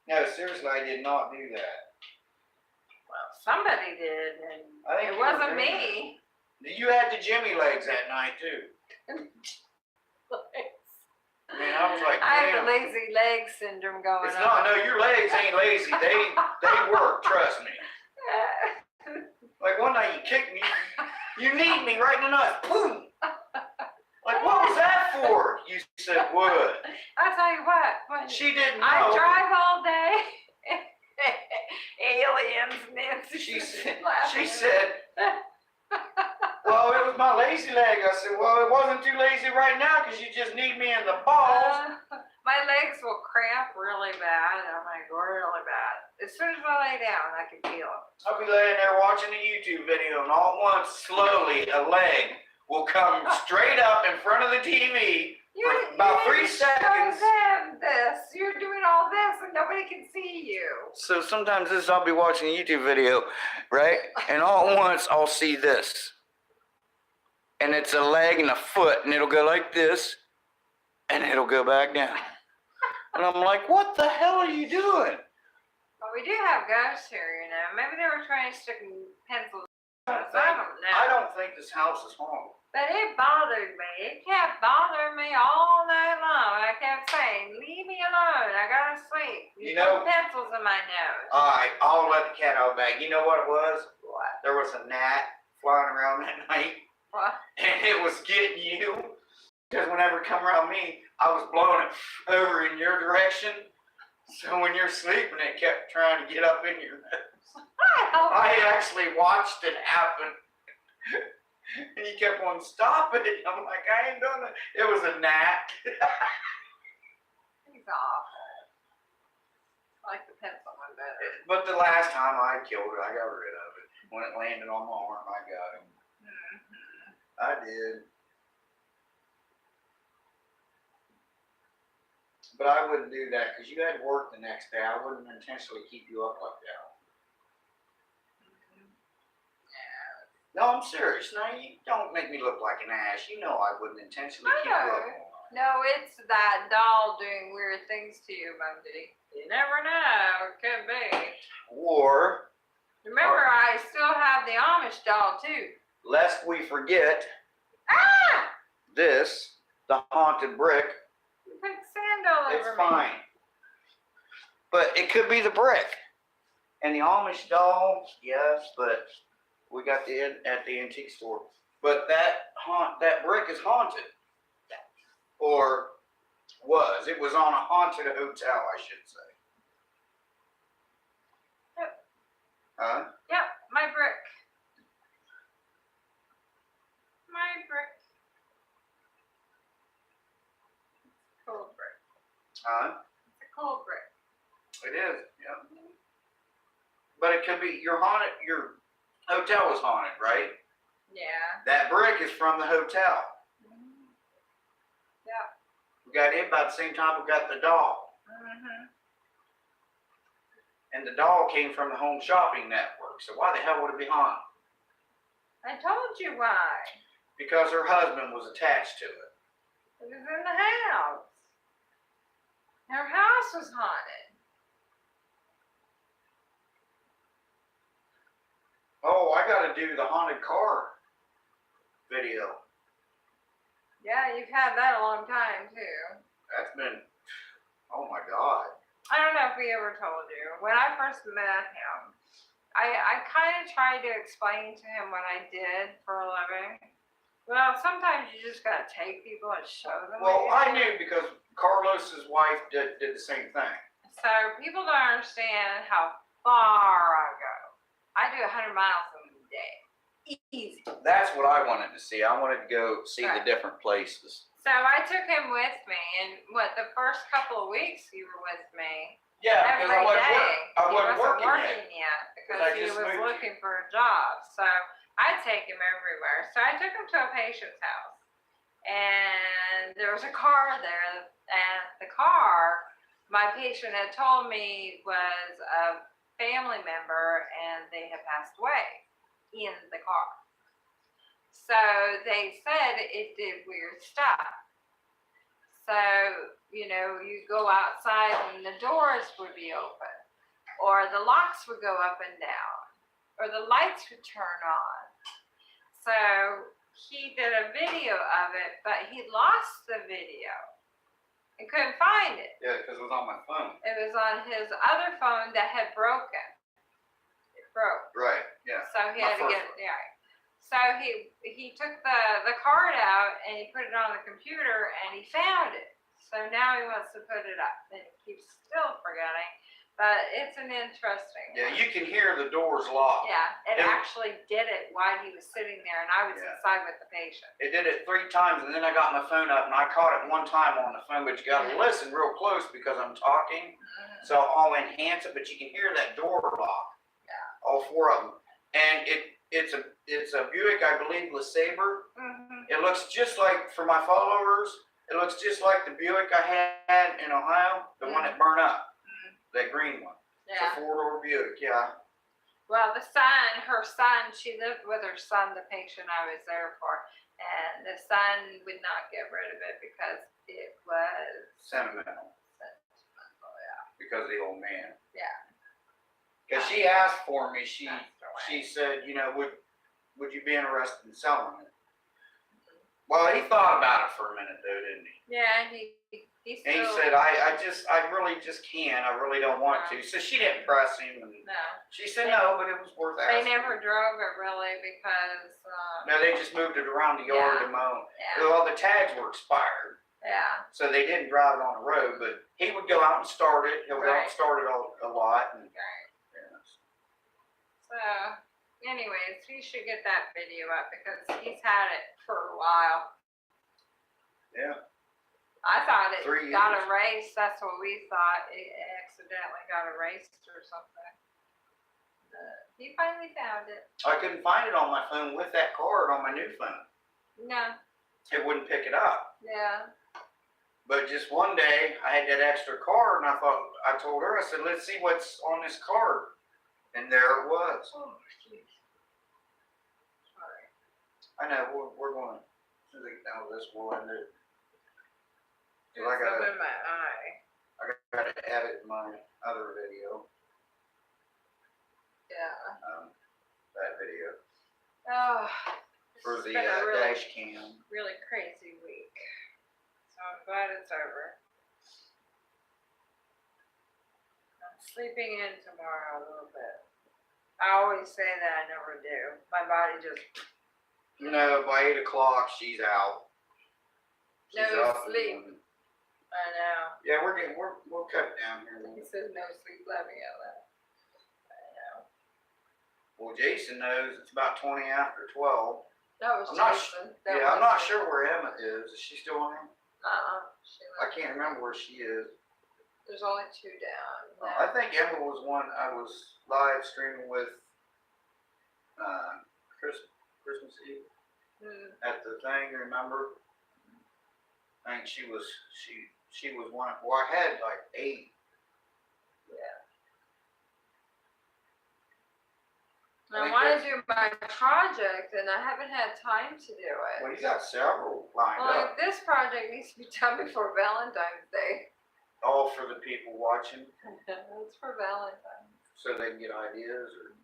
No, seriously, I did not do that. Well, somebody did, and I think it you were wasn't doing me. You had the Jimmy legs that night too. I mean, I was like, I have damn. the lazy leg syndrome going It's on. not. No, your legs ain't lazy. They work. Trust me. Like one night you kicked me. You need me right in the nuts. Boom. Like, what was that for? You said what? I'll tell you what. When She didn't know. I drive all day. Aliens, Nancy. She said. laughing. She said. Well, it was my lazy leg. I said, well, it wasn't too lazy right now because you just need me in the balls. My legs will cramp really bad. I'm like, really bad. As soon as I lay down, I can feel it. I'll be laying there watching a YouTube video, and all at once, slowly, a leg will come straight up in front of the TV for about 3 seconds. Show them this. You're doing all this, and nobody can see you. So sometimes I'll be watching a YouTube video, right? And all at once, I'll see this. And it's a leg and a foot, and it'll go like this, and it'll go back down. And I'm like, what the hell are you doing? Well, we do have ghosts here, you know. Maybe they were trying to stick pencils in us. I don't know. I don't think this house is haunted. But it bothered me. It kept bothering me all night long. I kept saying, leave me alone. I gotta sleep. You know- put pencils in my nose. All right, I'll let the cat out of the bag. You know what it was? What? There was a gnat flying around that night, What? and it was getting you. Because whenever it come around me, I was blowing it over in your direction. So when you're sleeping, it kept trying to get up in your nose. I actually watched it happen. And he kept on stopping it. I'm like, I ain't doing it. It was a gnat. He's awful. I like the pencil one better. But the last time I killed it, I got rid of it. When it landed on my arm, I got him. Mm-hmm. I did. But I wouldn't do that because you had work the next day. I wouldn't intentionally keep you up like that. No, I'm serious. No, you don't make me look like an ass. You know I wouldn't intentionally keep you up all night. No, it's that doll doing weird things to you, Bundy. You never know. It could be. Or, Remember, I still have the Amish doll, too. lest we forget, Ah! this, the haunted brick, You put sand all it's over me. fine. But it could be the brick. And the Amish doll, yes, but we got the at the antique store. But that brick is haunted. Or was. It was on a haunted hotel, I should say. Yep. Huh? Yep, my brick. My brick. Cool brick. Huh? It's a cool brick. It is, yeah. But it could be your hotel was haunted, right? Yeah. That brick is from the hotel. Yeah. We got it about the same time we got the doll. Mm-hmm. And the doll came from the Home Shopping Network. So why the hell would it be haunted? I told you why. Because her husband was attached to it. It was in the house. Her house was haunted. Oh, I gotta do the haunted car video. Yeah, you've had that a long time, too. That's been, oh my God. I don't know if we ever told you. When I first met him, I kind of tried to explain to him what I did for a living. Well, sometimes you just gotta take people and show them. Well, what I you do. knew because Carlos's wife did the same thing. So people don't understand how far I go. I do 100 miles in a day. Easy. That's what I wanted to see. I wanted to go see the Right. different places. So I took him with me, and the first couple of weeks you were with me, Yeah, every because I wasn't, day, I he wasn't wasn't working yet. yet because I he just was moved looking for a job. So I take him everywhere. So I took him to a patient's house, and there was a car there, and the car my patient had told me was a family member, and they had passed away in the car. So they said it did weird stuff. So, you know, you go outside and the doors would be open, or the locks would go up and down, or the lights would turn on. So he did a video of it, but he lost the video and couldn't find it. Yeah, because it was on my phone. It was on his other phone that had broken. It broke. Right, yeah. So he My had to first get one. it, yeah. So he took the card out and he put it on the computer and he found it. So now he wants to put it up and he keeps still forgetting, but it's an interesting Yeah, one. you can hear the doors locked. Yeah, it Yeah. actually did it while he was sitting there and I was Yeah. inside with the patient. It did it 3 times, and then I got my phone up, and I caught it one time on the phone, but you gotta listen real close because I'm talking. So I'll enhance it, but you can hear that door lock. Yeah. All 4 of them. And it's a Buick, I believe, LeSabre. Mm-hmm. It looks just like, for my followers, it looks just like the Buick I had in Ohio, the one that burned up, that green one. Yeah. It's a 4-door Buick, yeah. Well, her son, she lived with her son, the patient I was there for, and the son would not get rid of it because it was Sentimental, yeah. because of the old man. Yeah. Because she asked for me, she Passed away. said, you know, would you be interested in selling it? Well, he thought about it for a minute though, didn't he? Yeah, he And he still, said, I really just can't. I really don't want to. So she didn't press him. And no, she said no, but it was worth they asking. never drove it really because, No, they just moved it around the yard Yeah. to mow. yeah, Well, the tags were expired, yeah, so they didn't drive it on the road. But he would go out and start it. He'll go out and Right. start it a lot. And, right. yeah. So, anyways, he should get that video up because he's had it for a while. Yeah. I thought it 3 got years. erased, that's what we thought, it accidentally got erased or something. He finally found it. I couldn't find it on my phone with that card on my new phone. No, It wouldn't pick it up. yeah, But just one day, I had that extra card, and I told her, I said, let's see what's on this card. And there it was. oh, jeez. Sorry. I know, we're going to, as soon as I get down with this, we'll end it. There's I gotta- some in my eye, I got to edit my other video, yeah. that video, Oh, for it's the been a really, dash cam. really crazy week. So I'm glad it's over. I'm sleeping in tomorrow a little bit. I always say that, I never do. My body just, No, by 8 o'clock, she's out. She's No up in the sleep. morning. I know. Yeah, we'll cut down here. He says no sleep, let me out that. I know. Well, Jason knows it's about 20 after 12. That was I'm not Jason. That Yeah, I'm was not Jason. sure where Emma is. Is she still on there? She I left. can't remember where she is. There's only 2 down. I think Emma was one I was live streaming with Christmas Eve at the thing, remember? I think she was one. Well, I had like 8. Yeah. I I think want to that's- do my project and I haven't had time to do it. Well, you got several lined Well, up. this project needs to be done before Valentine's Day. All for the people watching, It's for Valentine's. so they can get ideas. Or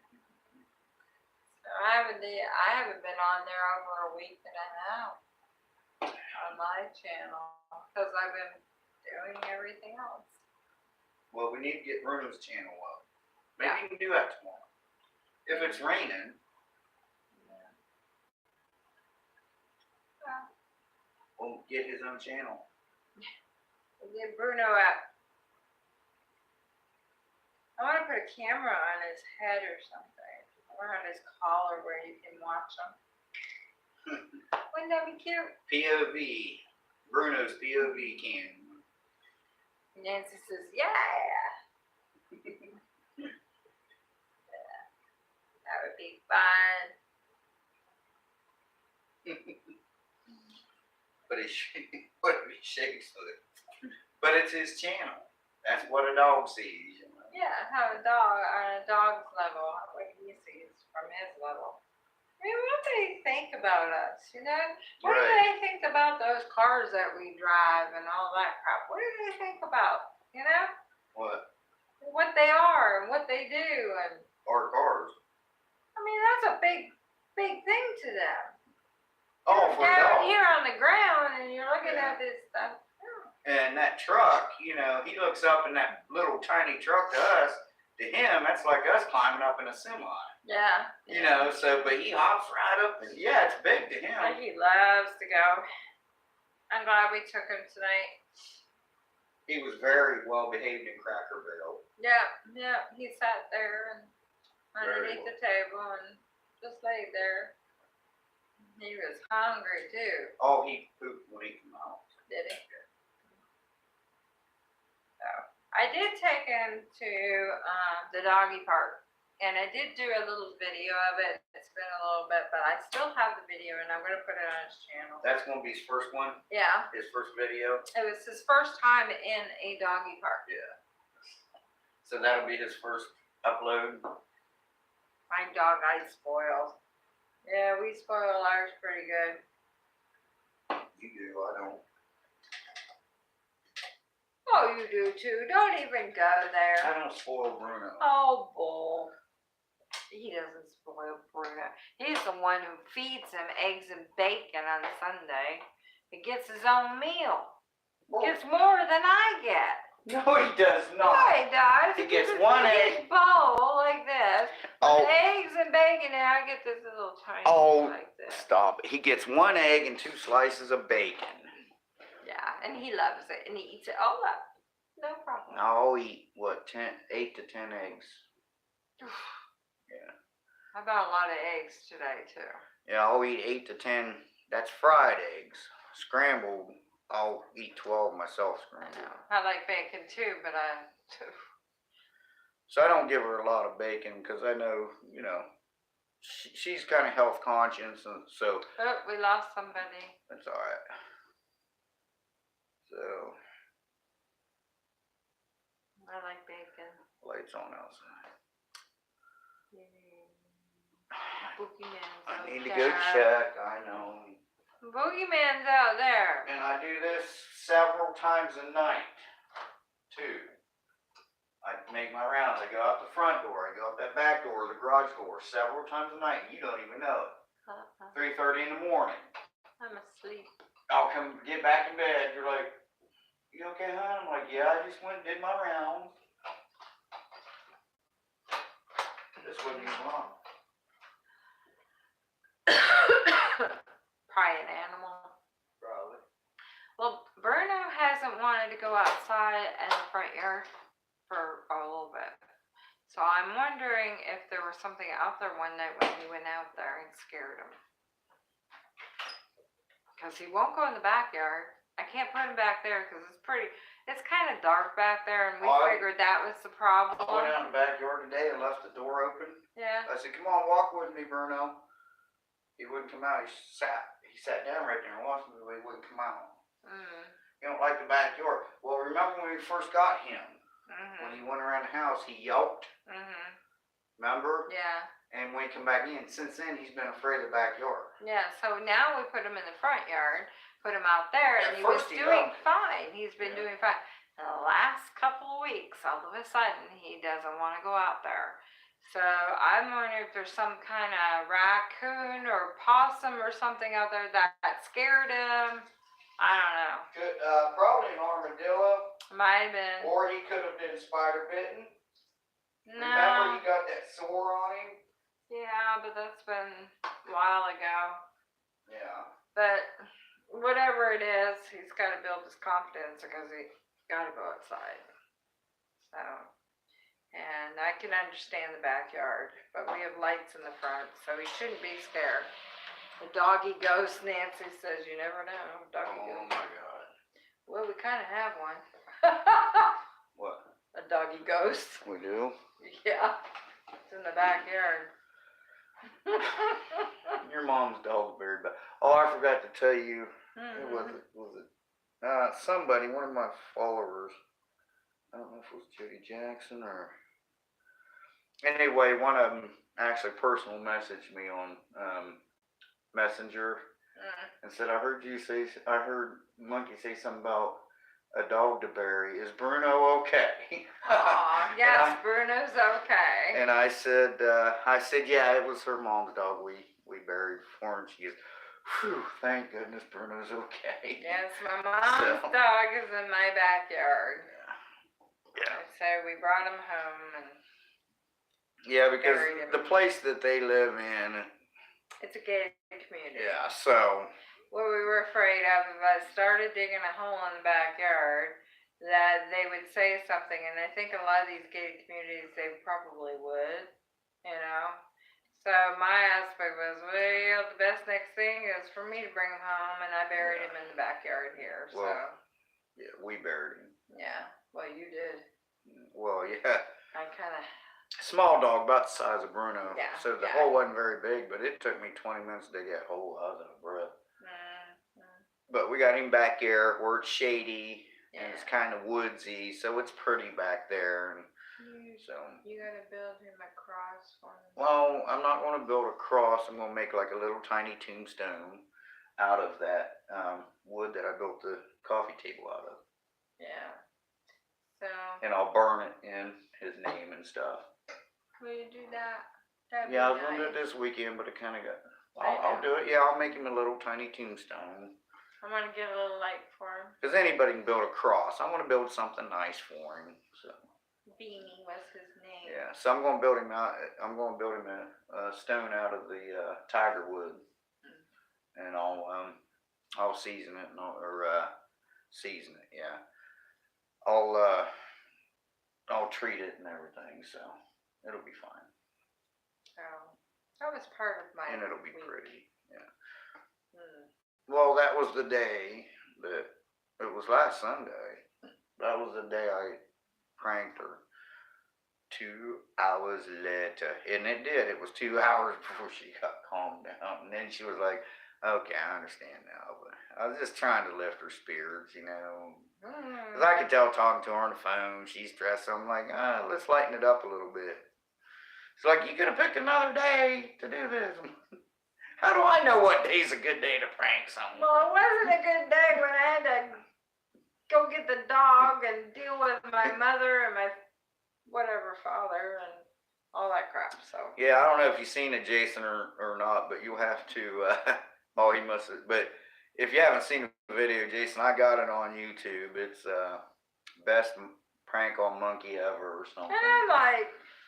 I haven't been on there over a week and a half on my channel because I've been doing everything else. well, we need to get Bruno's channel up. Maybe we can do that tomorrow. If it's raining, Yeah. we'll get his own channel. We'll get Bruno up. I want to put a camera on his head or something, or on his collar where you can watch him. Wouldn't that be cute? POV, Bruno's POV cam. Nancy says, yeah. That would be fun. But he shakes with it. But it's his channel. That's what a dog sees. You know? Yeah, have a dog on a dog's level, what he sees from his level. mean, what do they think about us, you know? What do Right. they think about those cars that we drive and all that crap? What do they think about, you know? What? What they are and what they do, and Our cars. I mean, that's a big thing to them. Oh, for You're down y'all. here on the ground and you're looking Yeah. at this stuff. And that truck, you know, he looks up in that little tiny truck to us. To him, that's like us climbing up in a semi. Yeah. You know, so, but he hops right up and, yeah, it's big to him. Like he loves to go. I'm glad we took him tonight. He was very well behaved in Cracker Barrel. Yeah, he sat there and Very underneath the table and just laid there. He was hungry too, Oh, he pooped when he came out. did he? So I did take him to the doggy park, and I did do a little video of it. It's been a little bit, but I still have the video, and I'm gonna put it on his channel. That's going to be his first one, Yeah, his first video. it was his first time in a doggy park. So that'll be his first upload. My dog I spoil. Yeah, we spoil ours pretty good. You do, I don't. Oh, you do too. Don't even go there. I don't spoil Bruno. Oh, bull. He doesn't spoil Bruno. He's the one who feeds him eggs and bacon on Sunday. He gets his own meal. Gets more than I get. No, he does Oh, not. he does. He gets puts one in egg. his bowl like this. Oh. With eggs and bacon, and I get this little tiny Oh, like this. Stop. He gets one egg and 2 slices of bacon. Yeah, and he loves it, and he eats it all up. No problem. I'll eat, what, 8 to 10 eggs. Yeah. I bought a lot of eggs today too. Yeah, I'll eat 8 to 10. That's fried eggs. Scrambled, I'll eat 12 myself I scrambled. know. I like bacon too, but So I don't give her a lot of bacon because I know, you know, she's kind of health conscious, and so oh, we lost somebody. that's all right. So I like bacon. lights on outside. Boogeyman's I out need to there. go check. I know. Boogeyman's out there. And I do this several times a night, too. I make my rounds. I go out the front door. I go out that back door, the garage door, several times a night. You don't even know it. 3:30 in the morning. I'm asleep. I'll come get back in bed. You're like, you okay, hon? I'm like, yeah, I just went and did my rounds. This wouldn't be wrong. Probably an animal. Probably. Well, Bruno hasn't wanted to go outside in the front yard for a little bit. So I'm wondering if there was something out there one night when he went out there and scared him. Because he won't go in the backyard. I can't put him back there because it's kind of dark back there, and we figured that was the problem. I went out in the backyard today and left the door open. Yeah. I said, come on, walk with me, Bruno. He wouldn't come out. He sat down right there and watched me, but he wouldn't come out. You don't like the backyard. Well, remember when we first got him? When he went around the house, he yelped. Remember? Yeah. And when he come back in, since then, he's been afraid of the backyard. Yeah, so now we put him in the front yard, put him out there, and At he was first he doing loved it. fine. He's been doing fine. The last couple of weeks, all of a sudden, he doesn't want to go out there. So I'm wondering if there's some kind of raccoon or possum or something out there that scared him. I don't know. Could, probably an armadillo, Might have been. or he could have been spider bitten. Remember No. he got that sore on him? Yeah, but that's been a while ago. Yeah. But whatever it is, he's got to build his confidence because he got to go outside. So, and I can understand the backyard, but we have lights in the front, so he shouldn't be scared. The doggy ghost, Nancy says, you never know. Doggy Oh ghost. my God. Well, we kind of have one. What? A doggy ghost. We do? Yeah. It's in the backyard. Your mom's dog's very bad. Oh, I forgot to tell you. Who was it? Somebody, one of my followers. I don't know if it was Judy Jackson or Anyway, one of them actually personal messaged me on Messenger and said, I heard Monkey say something about a dog to bury. Is Bruno okay? Aw, yes, Bruno's okay. And I said, yeah, it was her mom's dog we buried before, and she goes, whew, thank goodness Bruno's okay. Yes, my mom's dog is in my backyard. Yeah. So we brought him home and yeah, because buried him. the place that they live in, It's a gated community. yeah, so What we were afraid of, if I started digging a hole in the backyard, that they would say something, and I think a lot of these gated communities, they probably would, you know. So my aspect was, well, the best next thing is for me to bring him home, and I buried him in the backyard here. So well, yeah, we buried him. yeah, well you did. Well, yeah. I kind of. Small dog, about the size of Bruno. Yeah, So the yeah. hole wasn't very big, but it took me 20 minutes to dig that hole. I was out of breath. But we got him back here where it's shady and it's kind of woodsy, so it's pretty back there. And so You gotta build him a cross for him. well, I'm not going to build a cross. I'm going to make like a little tiny tombstone out of that wood that I built the coffee table out of. Yeah. So. And I'll burn it in his name and stuff. Will you do that? That'd Yeah, I be was going to do it nice. this weekend, but it kind of got... I I'll know. do it. Yeah, I'll make him a little tiny tombstone. I'm gonna get a little light for him. Because anybody can build a cross. I want to build something nice for him. So Beanie was his name. yeah, so I'm going to build him out. I'm going to build him a stone out of the tiger wood, and I'll season it season it. Yeah, I'll treat it and everything. So it'll be fine. So that was part of my. And it'll be week. pretty. Yeah. Hmm. Well, that was the day that it was last Sunday. That was the day I pranked her. 2 hours later, and it did. It was 2 hours before she got calmed down, and then she was like, "Okay, I understand now." But I was just trying to lift her spirits, you know. Cause I could tell talking to her on the phone, she's stressed. So I'm like, let's lighten it up a little bit. She's like, "You could have picked another day to do this." How do I know what day's a good day to prank someone? Well, it wasn't a good day when I had to go get the dog and deal with my mother and my whatever father and all that crap. So Yeah, I don't know if you've seen it, Jason, or not, but you'll have to. Oh, he must have. But if you haven't seen the video, Jason, I got it on YouTube. It's best prank on monkey ever or something. and I'm like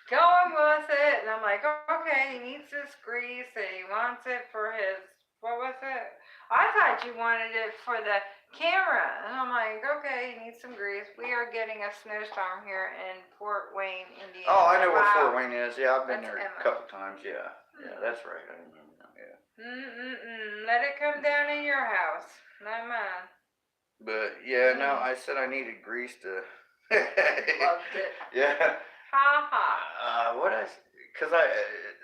going with it, and I'm like, okay, he needs this grease and he wants it for his, what was it? I thought you wanted it for the camera, and I'm like, okay, he needs some grease. We are getting a snowstorm here in Fort Wayne, Indiana. Oh, I know where Wow. Fort Wayne is. Yeah, I've been That's there Emma. a couple times. Yeah, that's right. I remember now. Yeah. Let it come down in your house, not mine. But yeah, no, I said I needed grease to. Loved it. Yeah. Ha ha. Cause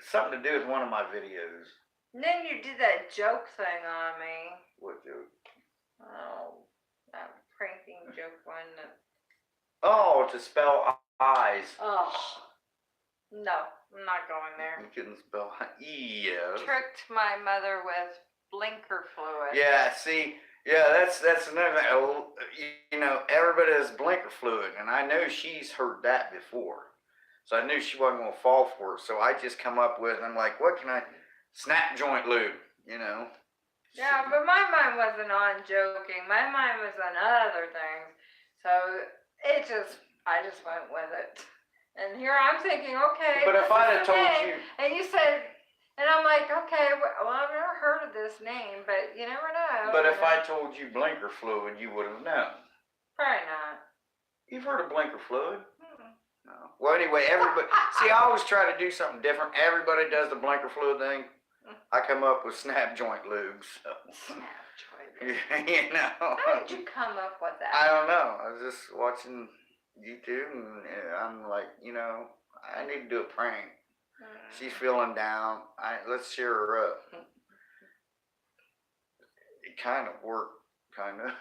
something to do with one of my videos. And then you did that joke thing on me. What joke? Oh, that pranking joke one. Oh, to spell eyes. Oh, no, I'm not going there. You couldn't spell yes. Tricked my mother with blinker fluid. Yeah, see, yeah, that's another thing. You know, everybody has blinker fluid, and I know she's heard that before. So I knew she wasn't going to fall for it. So I just come up with, I'm like, what can I, snap joint lube, you know? Yeah, but my mind wasn't on joking. My mind was on other things. So I just went with it. And here I'm thinking, okay, But if this I'd is have the told name. you, And you said, and I'm like, okay, well, I've never heard of this name, but you never know. but you if know. I told you blinker fluid, you would have known. Probably not. You've heard of blinker fluid? Mm-mm. No. Well, anyway, everybody, see, I always try to do something different. Everybody does the blinker fluid thing. I come up with snap joint lubes. So. Snap joint. You know. How did you come up with that? I don't know. I was just watching YouTube, and I'm like, you know, I need to do a prank. She's feeling down. Let's cheer her up. It kind of worked, kind of.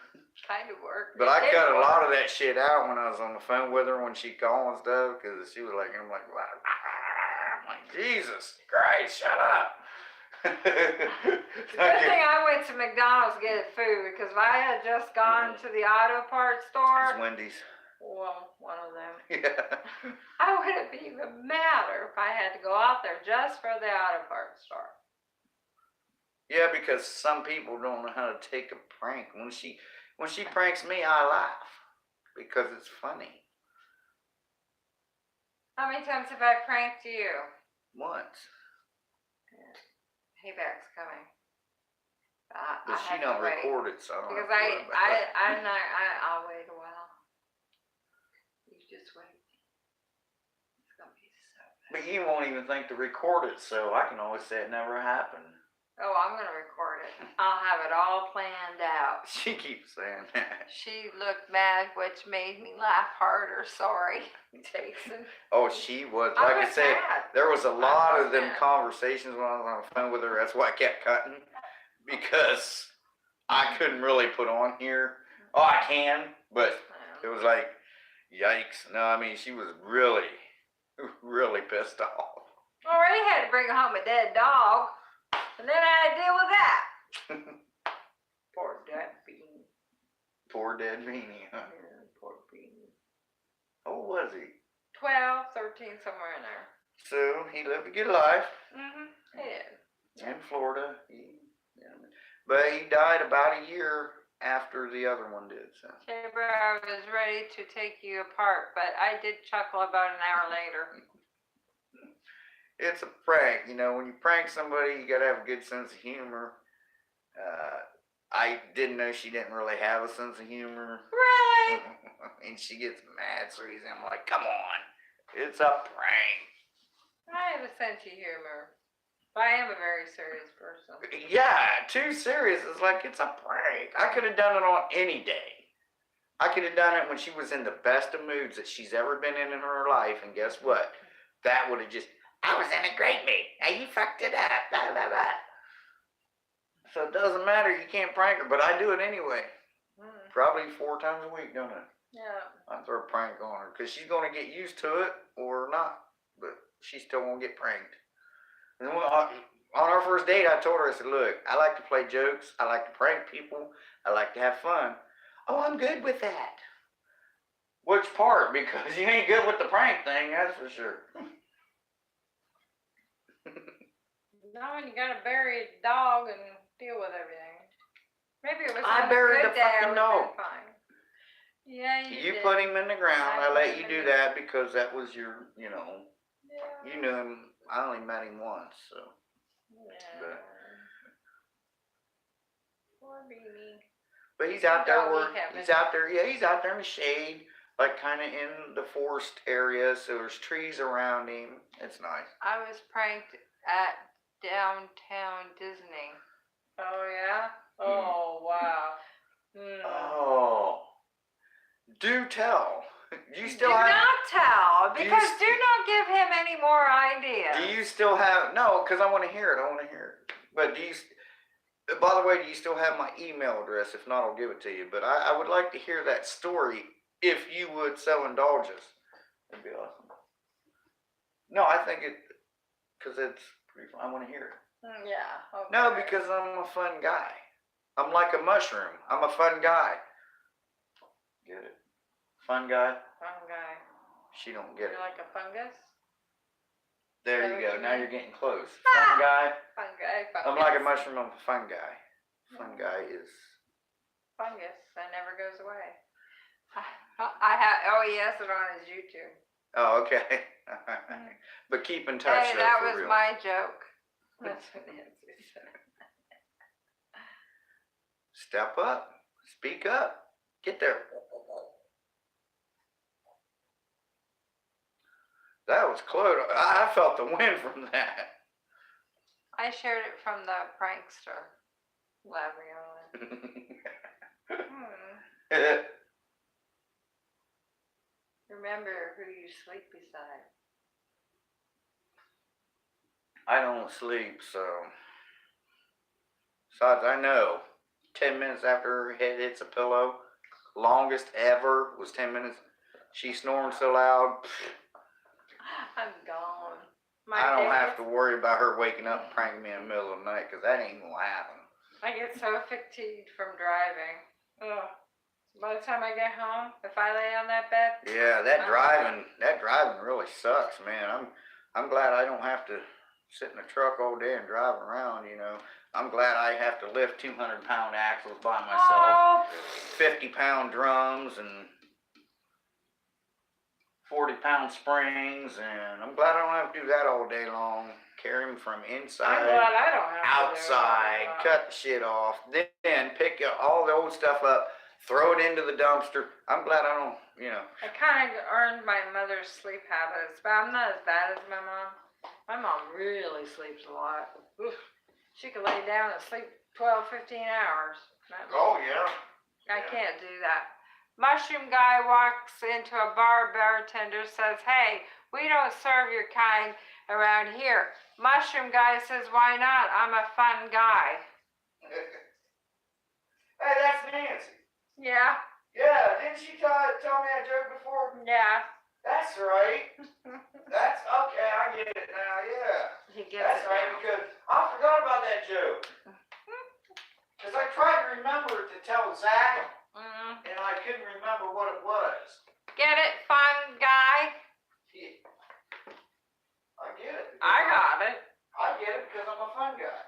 Kind of worked. But I It cut a worked. lot of that shit out when I was on the phone with her when she called and stuff, because she was like, I'm like, like, Jesus Christ, shut up. Good thing I went to McDonald's to get food, because if I had just gone to the auto parts store, It's Wendy's. well, one of them, Yeah. I wouldn't be even madder if I had to go out there just for the auto parts store. Yeah, because some people don't know how to take a prank. When she pranks me, I laugh because it's funny. How many times have I pranked you? Once. Payback's coming. But I she have to don't wait. record it, so I don't Because have to worry about it. I'll wait a while. You just wait. It's gonna be so bad. But you won't even think to record it, so I can always say it never happened. Oh, I'm gonna record it. I'll have it all planned out. She keeps saying that. She looked mad, which made me laugh harder. Sorry, Jason. Oh, she was, like I was said, mad. there was a lot was of them mad. conversations when I was on the phone with her. That's why I kept cutting, because I couldn't really put on here. Oh, I can, but it was like, yikes. No, I mean, she was really, really pissed off. Already had to bring home a dead dog, and then I had to deal with that. Poor dead bean. Poor dead Beanie, huh? Yeah, poor bean. How old was he? 12, 13, somewhere in there. So, he lived a good life He did. in Florida. But he died about a year after the other one did. So. Chamber, I was ready to take you apart, but I did chuckle about an hour later. It's a prank, you know. When you prank somebody, you gotta have a good sense of humor. I didn't know she didn't really have a sense of humor. Really? And she gets mad, so I'm like, come on, it's a prank. I have a sense of humor. But I am a very serious person. Yeah, too serious. It's like, it's a prank. I could have done it on any day. I could have done it when she was in the best of moods that she's ever been in her life, and guess what? That would have just, I was in a great mood. Now you fucked it up. Blah, blah, blah. So it doesn't matter. You can't prank her, but I do it anyway. Probably 4 times a week, don't I? Yeah. I throw a prank on her because she's going to get used to it or not, but she still won't get pranked. And then on our first date, I told her, I said, look, I like to play jokes. I like to prank people. I like to have fun. Oh, I'm good with that. Which part? Because you ain't good with the prank thing, that's for sure. Not when you gotta bury a dog and deal with everything. Maybe it was I on a buried good the day, I fucking would've been dog. fine. Yeah, You did. put him in the ground. I let you do Yeah. that because that was your, you know, Yeah. you knew him. I only met him once, so. Yeah. But- Poor Beanie. But he's out there Doggy where, heaven. he's out there, yeah, he's out there in the shade, like kind of in the forest area, so there's trees around him. It's nice. I was pranked at downtown Disney. Oh yeah? Oh wow. Oh. Do tell. Do you still do have, not tell, do you because st- do not give him any more ideas. do you still have, no, because I want to hear it, But do you, by the way, do you still have my email address? If not, I'll give it to you. But I would like to hear that story, if you would so indulge us. That'd be awesome. No, I think it, because it's pretty fun. I want to hear it. Yeah. Okay. No, because I'm a fun guy. I'm like a mushroom. I'm a fun guy. Get it? Fun guy? Fun guy. She don't get You're it. like a fungus? There Is you that go. what you Now mean? you're getting close. Ah! Fun guy. Fun guy. Fungus. I'm like a mushroom. I'm a fun guy. Fun guy is. Fungus that never goes away. I have. Oh, he has it on his YouTube. Oh, okay. But keep in touch. Hey, though, that for was real. my joke. That's what Nancy said. Step up. Speak up. Get there. That was close. I felt the wind from that. I shared it from the prankster. Labrion. Remember who you sleep beside. I don't sleep, so. Besides, I know 10 minutes after her head hits a pillow, longest ever was 10 minutes. She snoring so loud. I'm gone. I don't have to days, worry about her waking up and pranking me in the middle of the night, cause that ain't gonna happen. I get so fatigued from driving. Ugh. By the time I get home, if I lay on that bed, Yeah, that driving really sucks, man. I'm glad I don't have to sit in the truck all day and drive around, you know. I'm glad I have to lift 200-pound axles by myself, oh, 50-pound drums, and 40-pound springs, and I'm glad I don't have to do that all day long. Carry them from I'm inside, glad I don't have outside, to do it. cut the shit off, then pick all the old stuff up, throw it into the dumpster. I'm glad I don't, you know. I kind of earned my mother's sleep habits, but I'm not as bad as my mom. My mom really sleeps a lot. Oof. She could lay down and sleep 12, 15 hours. Oh, yeah. I can't do that. Mushroom guy walks into a bar, bartender says, "Hey, we don't serve your kind around here." Mushroom guy says, "Why not? I'm a fun guy." Hey, that's Nancy. Yeah, Yeah, didn't she tell me that joke before? yeah. That's right. That's okay, I get it now, yeah. He gets That's it right, now. because I forgot about that joke. Because I tried to remember to tell Zach, and I couldn't remember what it was. Get it, fun guy? Yeah. I get it. I got it. I get it because I'm a fun guy.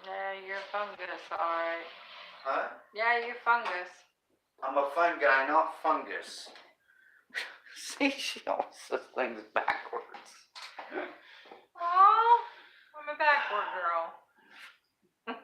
Yeah, you're fungus, alright. Huh? Yeah, you're fungus. I'm a fun guy, not fungus. See, she always says things backwards. Oh, I'm a backward girl.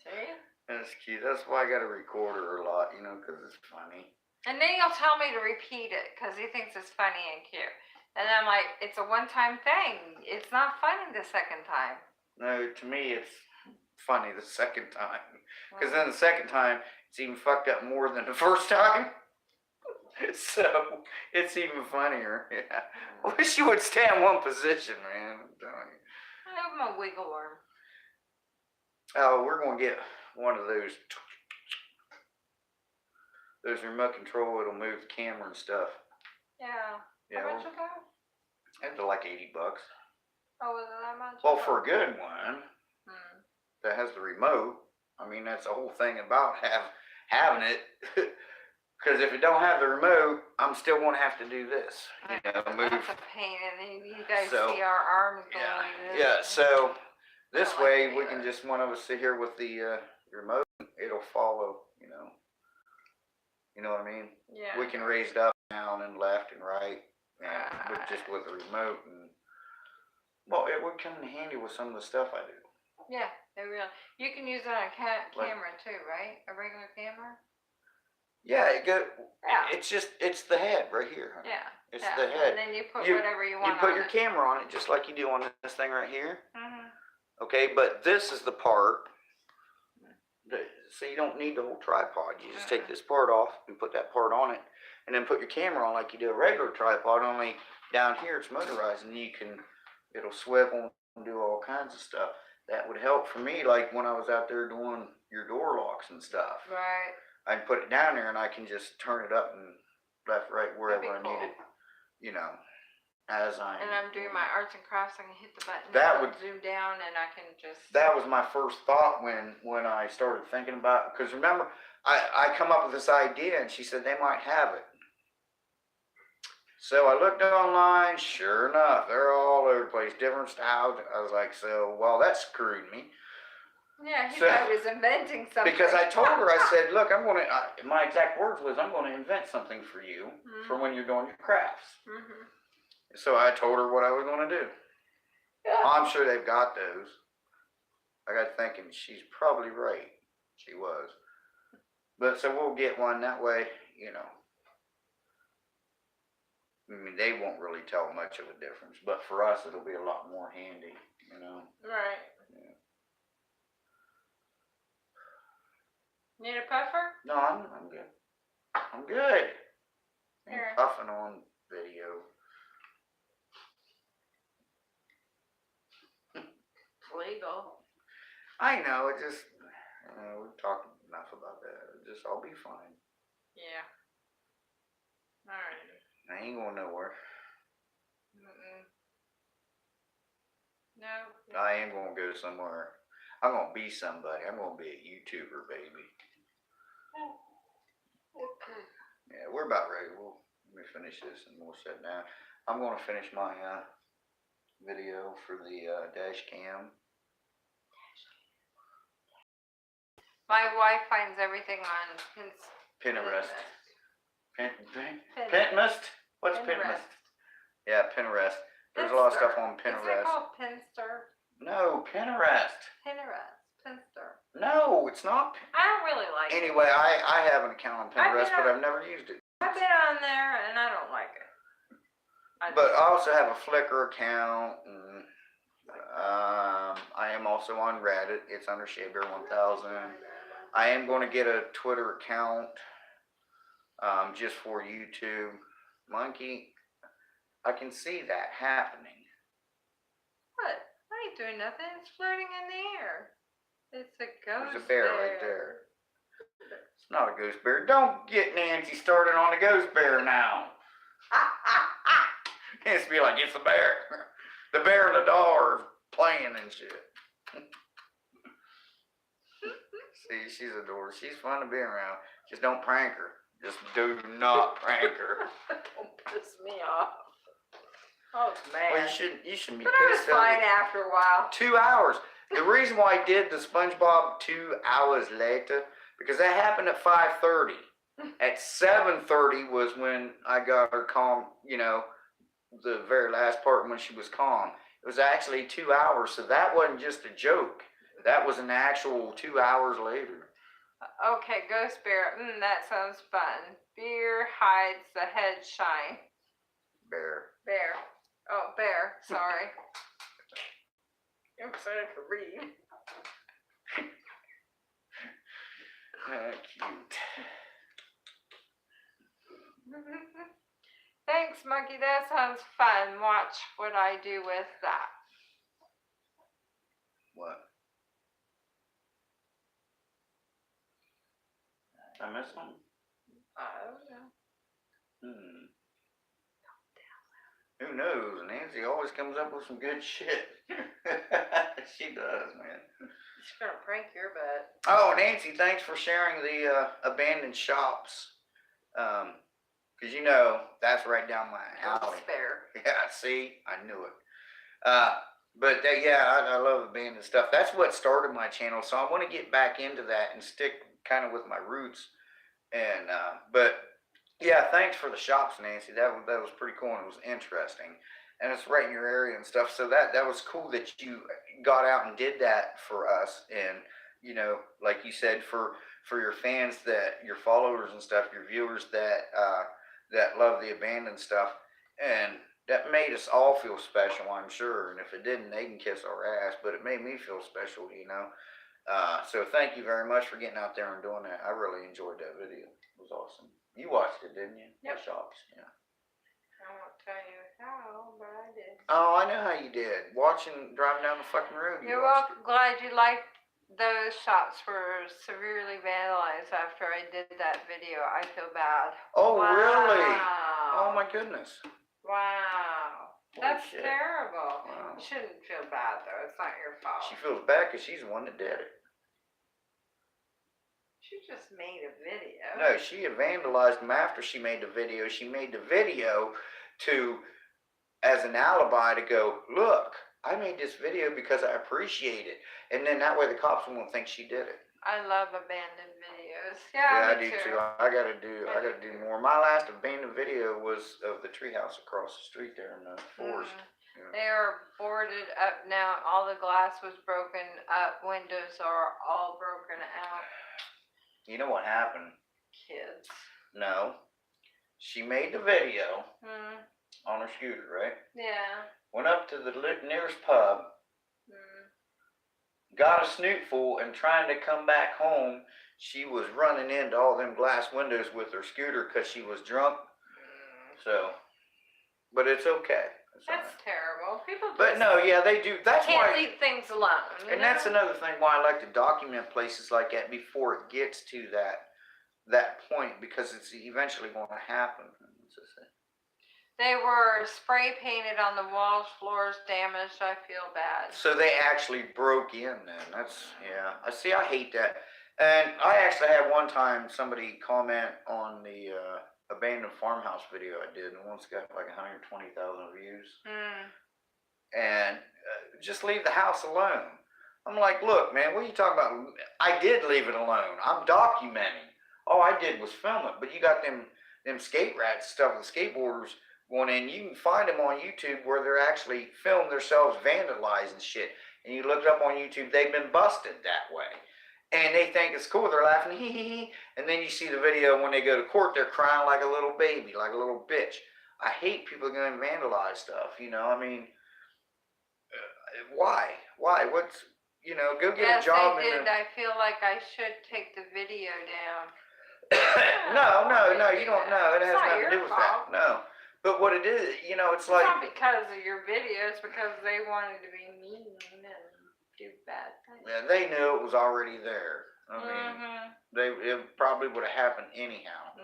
See? That's cute. That's why I got to record her a lot, you know, because it's funny. And then he'll tell me to repeat it because he thinks it's funny and cute. And I'm like, it's a one-time thing. It's not funny the second time. No, to me, it's funny the second time. Because then the second time, it's even fucked up more than the first time. So, it's even funnier. Yeah. I wish you would stay in one position, man. I'm telling you. I'm a wiggle worm. Oh, we're going to get one of those remote control. It'll move the camera and stuff. Yeah. Yeah, How much was that? it's like $80. Oh, was it that much? Well, for a good one Hmm. that has the remote, I mean, that's the whole thing about having it. Because if it don't have the remote, I'm still going to have to do this. You know, move. That's a pain, and then you guys So, see our arms going Yeah, like this. yeah. So this I like way to we do can it. just one of us sit here with the remote. It'll follow. You know what I mean? Yeah. We can raise it up, down, and left and right, and just with the remote. And well, it would come in handy with some of the stuff I do. Yeah, they really. You can use it on a camera too, right? A regular camera. Yeah, Yeah. It's the head right here. Honey. Yeah. It's yeah. the head. And then you put You- whatever you want. You put on your it. camera on it just like you do on this thing right here. Mhm. Okay, but this is the part. So you don't need the whole tripod. You just take this part off and put that part on it, and then put your camera on like you do a regular tripod. Only down here it's motorized, and it'll swivel and do all kinds of stuff. That would help for me, like when I was out there doing your door locks and stuff. Right. I can put it down there, and I can just turn it up and left, right, wherever I That'd be need it. You know, as I. And I'm doing my arts and crafts. I can hit the button. That and would- zoom down, and I can just. That was my first thought when I started thinking about, because remember, I come up with this idea, and she said they might have it. So I looked online, sure enough, they're all over the place, different styles. I was like, well, that screwed me. Yeah, he So- thought he was inventing something. Because I told her, I said, look, my exact words was, I'm going to invent something for you for when you're doing your crafts. Mm-hmm. So I told her what I was going to do. Yeah. I'm sure they've got those. I got thinking, she's probably right. She was. But so we'll get one that way, you know. I mean, they won't really tell much of a difference, but for us, it'll be a lot more handy, you know. Right. Yeah. Need a puffer? No, I'm good. I'm good. I Here. ain't puffing on video. It's legal. I know, it just, we've talked enough about that. I'll be fine. Yeah. Alright. I ain't going nowhere. No. I am gonna go somewhere. I'm gonna be somebody. I'm gonna be a YouTuber, baby. Okay. Yeah, we're about ready. Let me finish this and we'll sit down. I'm gonna finish my video for the dash cam. My wife finds everything on Pinterest. Pinterest. Pinterest? What's Pinterest? Yeah, Pinterest. There's a lot of stuff on Isn't it Pinterest. called Pinster? No, Pinterest. Pinster. No, it's not. I don't really like it. Anyway, I have an account on Pinterest, but I've never used it. I've been on there and I don't like it. But I also have a Flickr account, and I am also on Reddit. It's under ShadeBear1000. I am going to get a Twitter account, just for YouTube. Monkey, I can see that happening. What? I ain't doing nothing. It's floating in the air. It's a ghost There's a bear right there. It's not a ghost bear. Don't get Nancy started on the ghost bear now. It's be like, it's a bear. The bear and the dog are playing and shit. See, she's adorable. She's fun to be around. Just don't prank her. Just do not prank her. Don't piss me off. Oh man. Well, you shouldn't be But I was pissed fine off. after a while. 2 hours. The reason why I did the SpongeBob 2 hours later, because that happened at 5:30. At 7:30 was when I got her calm, the very last part when she was calm. It was actually 2 hours, so that wasn't just a joke. That was an actual 2 hours later. Okay, ghost bear. That sounds fun. Beer hides the head shine. Bear. Bear. Oh, bear. Sorry. I'm excited to read. Cute. Thanks, Monkey. That sounds fun. Watch what I do with that. What? I missed one? I don't know. Who knows? Nancy always comes up with some good shit. She does, man. She's gonna prank your butt. Oh, Nancy, thanks for sharing the abandoned shops. Because that's right down my alley. Bear. Yeah, see, I knew it. But I love abandoned stuff. That's what started my channel, so I want to get back into that and stick kind of with my roots. And but yeah, thanks for the shops, Nancy. That was pretty cool and it was interesting. And it's right in your area and stuff. So that was cool that you got out and did that for us. And like you said, for your fans, that your followers and stuff, your viewers that love the abandoned stuff, and that made us all feel special, I'm sure. And if it didn't, they can kiss our ass. But it made me feel special, So thank you very much for getting out there and doing that. I really enjoyed that video. It was awesome. You watched it, didn't you? Yep. The shops, yeah. I won't tell you how, but I did. Oh, I know how you did. Driving down the fucking road. You're welcome. Glad you liked. Those shops were severely vandalized after I did that video. I feel bad. Oh, wow. Really? Oh, my goodness. Wow. Holy That's shit. terrible. Wow. You shouldn't feel bad, though. It's not your fault. She feels bad because she's the one that did it. She just made a video. No, she had vandalized them after she made the video. She made the video as an alibi to go, look, I made this video because I appreciate it. And then that way the cops won't think she did it. I love abandoned videos. Yeah, I me do too. I gotta do more. My last abandoned video was of the treehouse across the street there in the forest. Yeah. They are boarded up now. All the glass was broken up. Windows are all broken out. You know what happened? Kids. No. She made the video Hmm. on her scooter, right? Yeah. Went up to the nearest pub, got a snootful, and trying to come back home, she was running into all them glass windows with her scooter because she was drunk. So, but it's okay. That's terrible. People just But no, yeah, they do. That's can't why. leave things alone. And that's another thing why I like to document places like that before it gets to that point, because it's eventually going to happen. They were spray painted on the walls, floors, damaged. I feel bad. So they actually broke in then. That's, yeah. I see, I hate that. And I actually had one time somebody comment on the abandoned farmhouse video I did, and once got like 120,000 views. And just leave the house alone. I'm like, look, man, what are you talking about? I did leave it alone. I'm documenting. All I did was film it. But you got them skate rats stuff with skateboarders going in. You can find them on YouTube where they're actually filmed themselves vandalizing shit. And you look it up on YouTube, they've been busted that way. And they think it's cool. They're laughing, hee hee hee. And then you see the video when they go to court, they're crying like a little baby, like a little bitch. I hate people going to vandalize stuff, you know. I mean, why? What's, you know, go get a job. Yes, they did. I feel like I should take the video down. No, you don't know. It has nothing to do with that. No. But what it is, you know, it's like... It's not because of your video. It's because they wanted to be mean and do bad things. Yeah, they knew it was already there. I mean, it probably would have happened anyhow.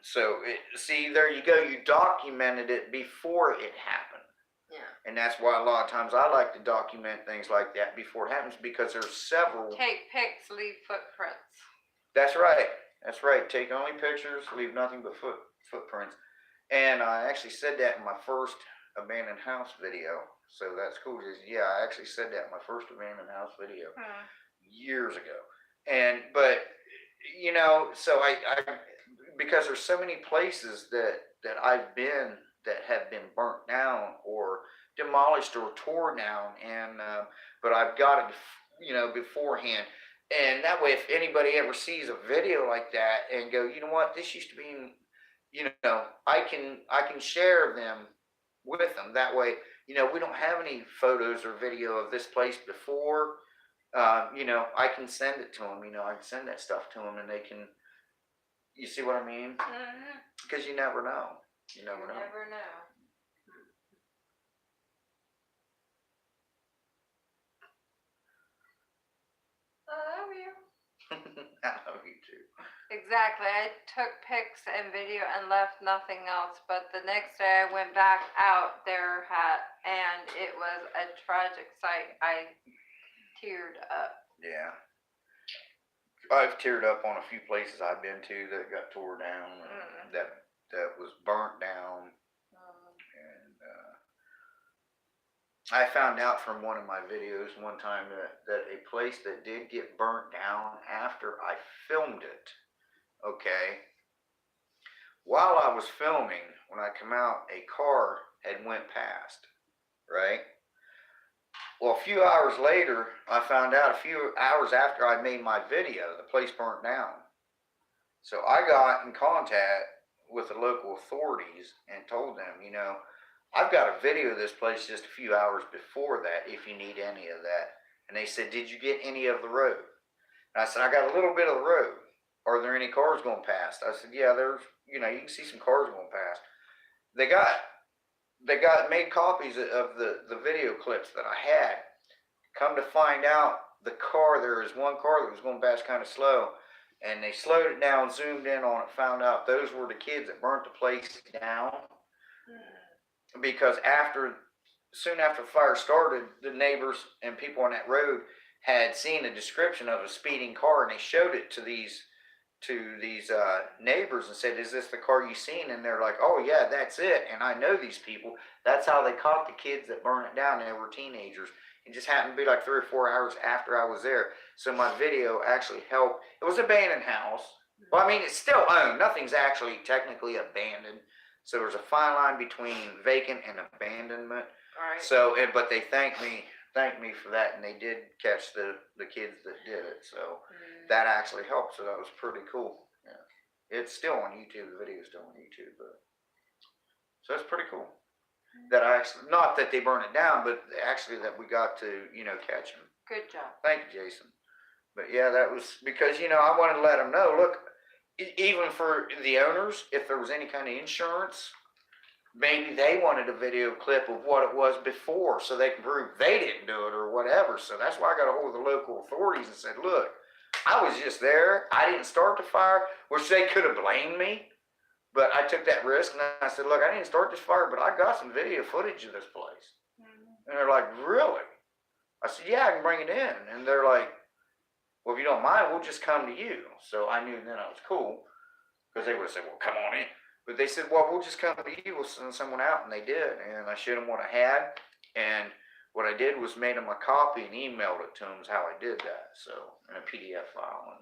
So, see, there you go. You documented it before it happened. Yeah. And that's why a lot of times I like to document things like that before it happens, because there's several... Take pics, leave footprints. That's right. That's right. Take only pictures, leave nothing but footprints. And I actually said that in my first abandoned house video. So that's cool. Yeah, I actually said that in my first abandoned house video years ago. But you know, so I because there's so many places that I've been that have been burnt down or demolished or torn down, and but I've got it, you know, beforehand. And that way, if anybody ever sees a video like that and go, you know what, this used to be, you know, I can share them with them. That way, you know, we don't have any photos or video of this place before. You know, I can send it to them. You know, I can send that stuff to them, and they can. You see what I mean? Because you never know. You never know. Never know. I love you. I love you too. Exactly. I took pics and video and left nothing else. But the next day I went back out there, and it was a tragic sight. I teared up. Yeah. I've teared up on a few places I've been to that got tore down, that was burnt down. And I found out from one of my videos one time that a place that did get burnt down after I filmed it, okay, while I was filming, when I come out, a car had went past, right? Well, a few hours later, I found out, a few hours after I made my video, the place burnt down. So I got in contact with the local authorities and told them, you know, I've got a video of this place just a few hours before that, if you need any of that. And they said, did you get any of the road? And I said, I got a little bit of the road. Are there any cars going past? I said, yeah, there's, you know, you can see some cars going past. They made copies of the video clips that I had. Come to find out, there was one car that was going past kind of slow, and they slowed it down, zoomed in on it, found out those were the kids that burnt the place down. Because soon after the fire started, the neighbors and people on that road had seen a description of a speeding car, and they showed it to these neighbors and said, is this the car you seen? And they're like, oh yeah, that's it. And I know these people. That's how they caught the kids that burned it down. They were teenagers. It just happened to be like 3 or 4 hours after I was there. So my video actually helped. It was an abandoned house. Well, I mean, it's still owned. Nothing's actually technically abandoned. So there's a fine line between vacant and abandonment. Right. So, but they thanked me for that, and they did catch the kids that did it. So that actually helped. So that was pretty cool. Yeah. It's still on YouTube. The video is still on YouTube, so that's pretty cool. That I actually, not that they burned it down, but actually that we got to, you know, catch them. Good job. Thank you, Jason. But yeah, that was because, you know, I wanted to let them know, look, even for the owners, if there was any kind of insurance, maybe they wanted a video clip of what it was before so they can prove they didn't do it or whatever. So that's why I got a hold of the local authorities and said, look, I was just there. I didn't start the fire, which they could have blamed me. But I took that risk, and I said, look, I didn't start this fire, but I got some video footage of this place. And they're like, really? I said, yeah, I can bring it in. And they're like, well, if you don't mind, we'll just come to you. So I knew then I was cool, because they would have said, well, come on in. But they said, well, we'll just come to you. We'll send someone out. And they did. And I showed them what I had. And what I did was made them a copy and emailed it to them is how I did that. So, in a PDF file.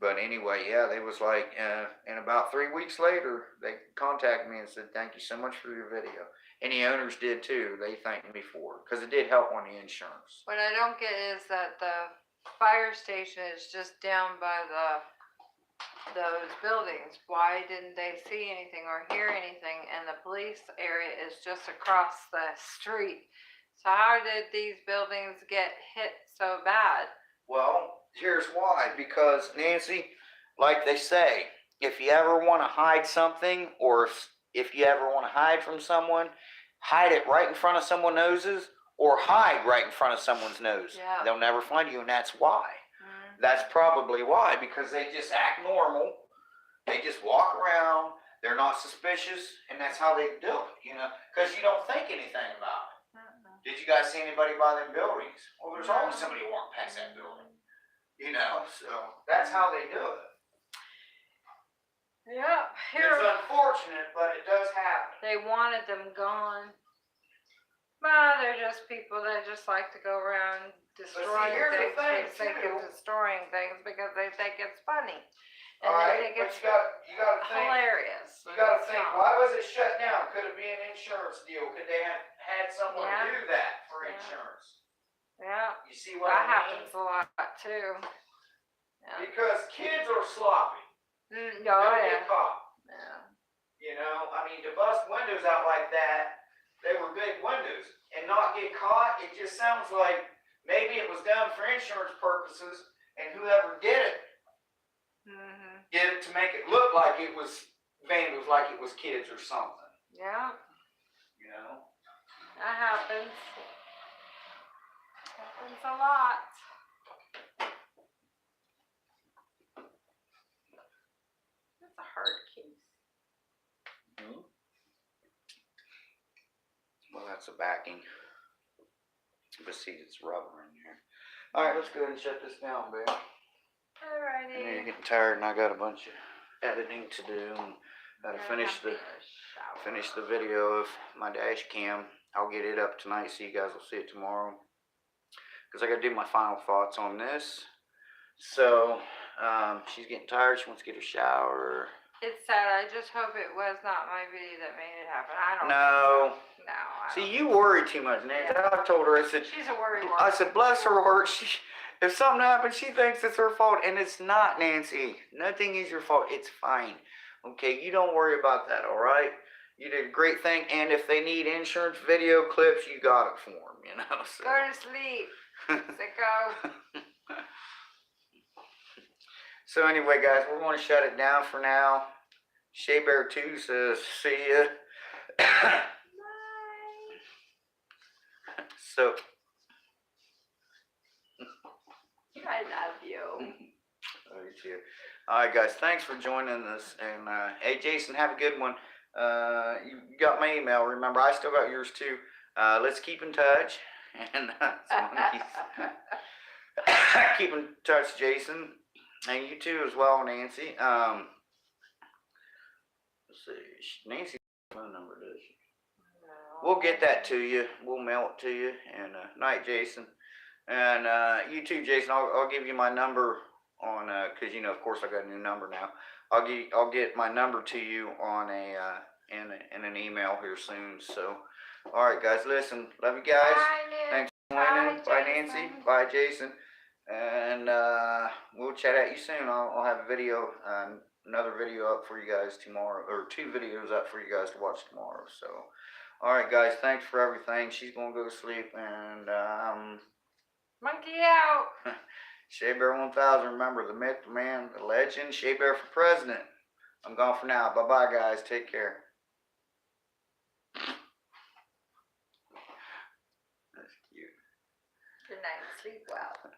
But anyway, yeah, they was like, and about 3 weeks later, they contacted me and said, thank you so much for your video. And the owners did too. They thanked me for it, because it did help on the insurance. What I don't get is that the fire station is just down by those buildings. Why didn't they see anything or hear anything? And the police area is just across the street. So how did these buildings get hit so bad? Well, here's why. Because, Nancy, like they say, if you ever want to hide something, or if you ever want to hide from someone, hide it right in front of someone's noses, or hide right in front of someone's nose. Yeah. They'll never find you, and that's why. That's probably why, because they just act normal. They just walk around. They're not suspicious, and that's how they do it, you know, because you don't think anything about it. Did you guys see anybody by them buildings? Well, there's always somebody walking past that building, you know, so that's how they do it. Yeah, It's unfortunate, but it does happen. they wanted them gone. Well, they're just people that just like to go around destroying here's the things. thing, They think too. it's destroying things because they think it's funny. And All right, they think but it's you gotta think. hilarious. You gotta It's think, not. why was it shut down? Could it be an insurance deal? Could they have had someone Yeah. do that for Yeah. insurance? Yeah, You see what that I mean? happens a lot too. Yeah. Because kids are sloppy. Oh, They'll yeah. get caught. Yeah. You know, I mean, to bust windows out like that, they were big windows, and not get caught, it just sounds like maybe it was done for insurance purposes, and whoever did it, did it to make it look like it was vandals, like it was kids or something. Yeah, You know? that happens. Happens a lot. That's a hard case. Well, that's a backing. But see, it's rubber in here. Alright, let's go ahead and shut this down, babe. Alrighty. I know you're getting tired, and I got a bunch of editing to do, and gotta finish the video of my dash cam. I'll get it up tonight, so you guys will see it tomorrow. Because I gotta do my final thoughts on this. So, she's getting tired. She wants to get her shower. It's sad. I just hope it was not my video that made it happen. I don't No. think so. No. I See, don't. you worry too much, Nancy. Yeah. I told her, I said, She's a worry I wart. said, bless her heart. If something happens, she thinks it's her fault, and it's not, Nancy. Nothing is your fault. It's fine. Okay, you don't worry about that, all right? You did a great thing, and if they need insurance video clips, you got it for them, you know? So. Go to sleep, sicko. So anyway, guys, we're going to shut it down for now. Shea Bear 2 says, see ya. Bye. So, I love you. oh, you too. All right, guys, thanks for joining us. And hey, Jason, have a good one. You got my email. Remember, I still got yours too. Let's keep in touch. And keep in touch, Jason, and you too as well, Nancy. Let's see, Nancy's phone number, does she? No. We'll get that to you. We'll mail it to you. And night, Jason. And you too, Jason. I'll give you my number on because you know, of course, I got a new number now. I'll get my number to you on in an email here soon. So, all right, guys. Listen, love you guys. Bye, Nick. Thanks for joining. Bye, Jason. Nancy. Bye, Jason. And we'll chat at you soon. I'll have a video, another video up for you guys tomorrow, or 2 videos up for you guys to watch tomorrow. So, all right, guys. Thanks for everything. She's gonna go to sleep, and Monkey out. Shea Bear 1000. Remember the myth, the man, the legend. Shea Bear for president. I'm gone for now. Bye, bye, guys. Take care. That's cute. Good night. Sleep well.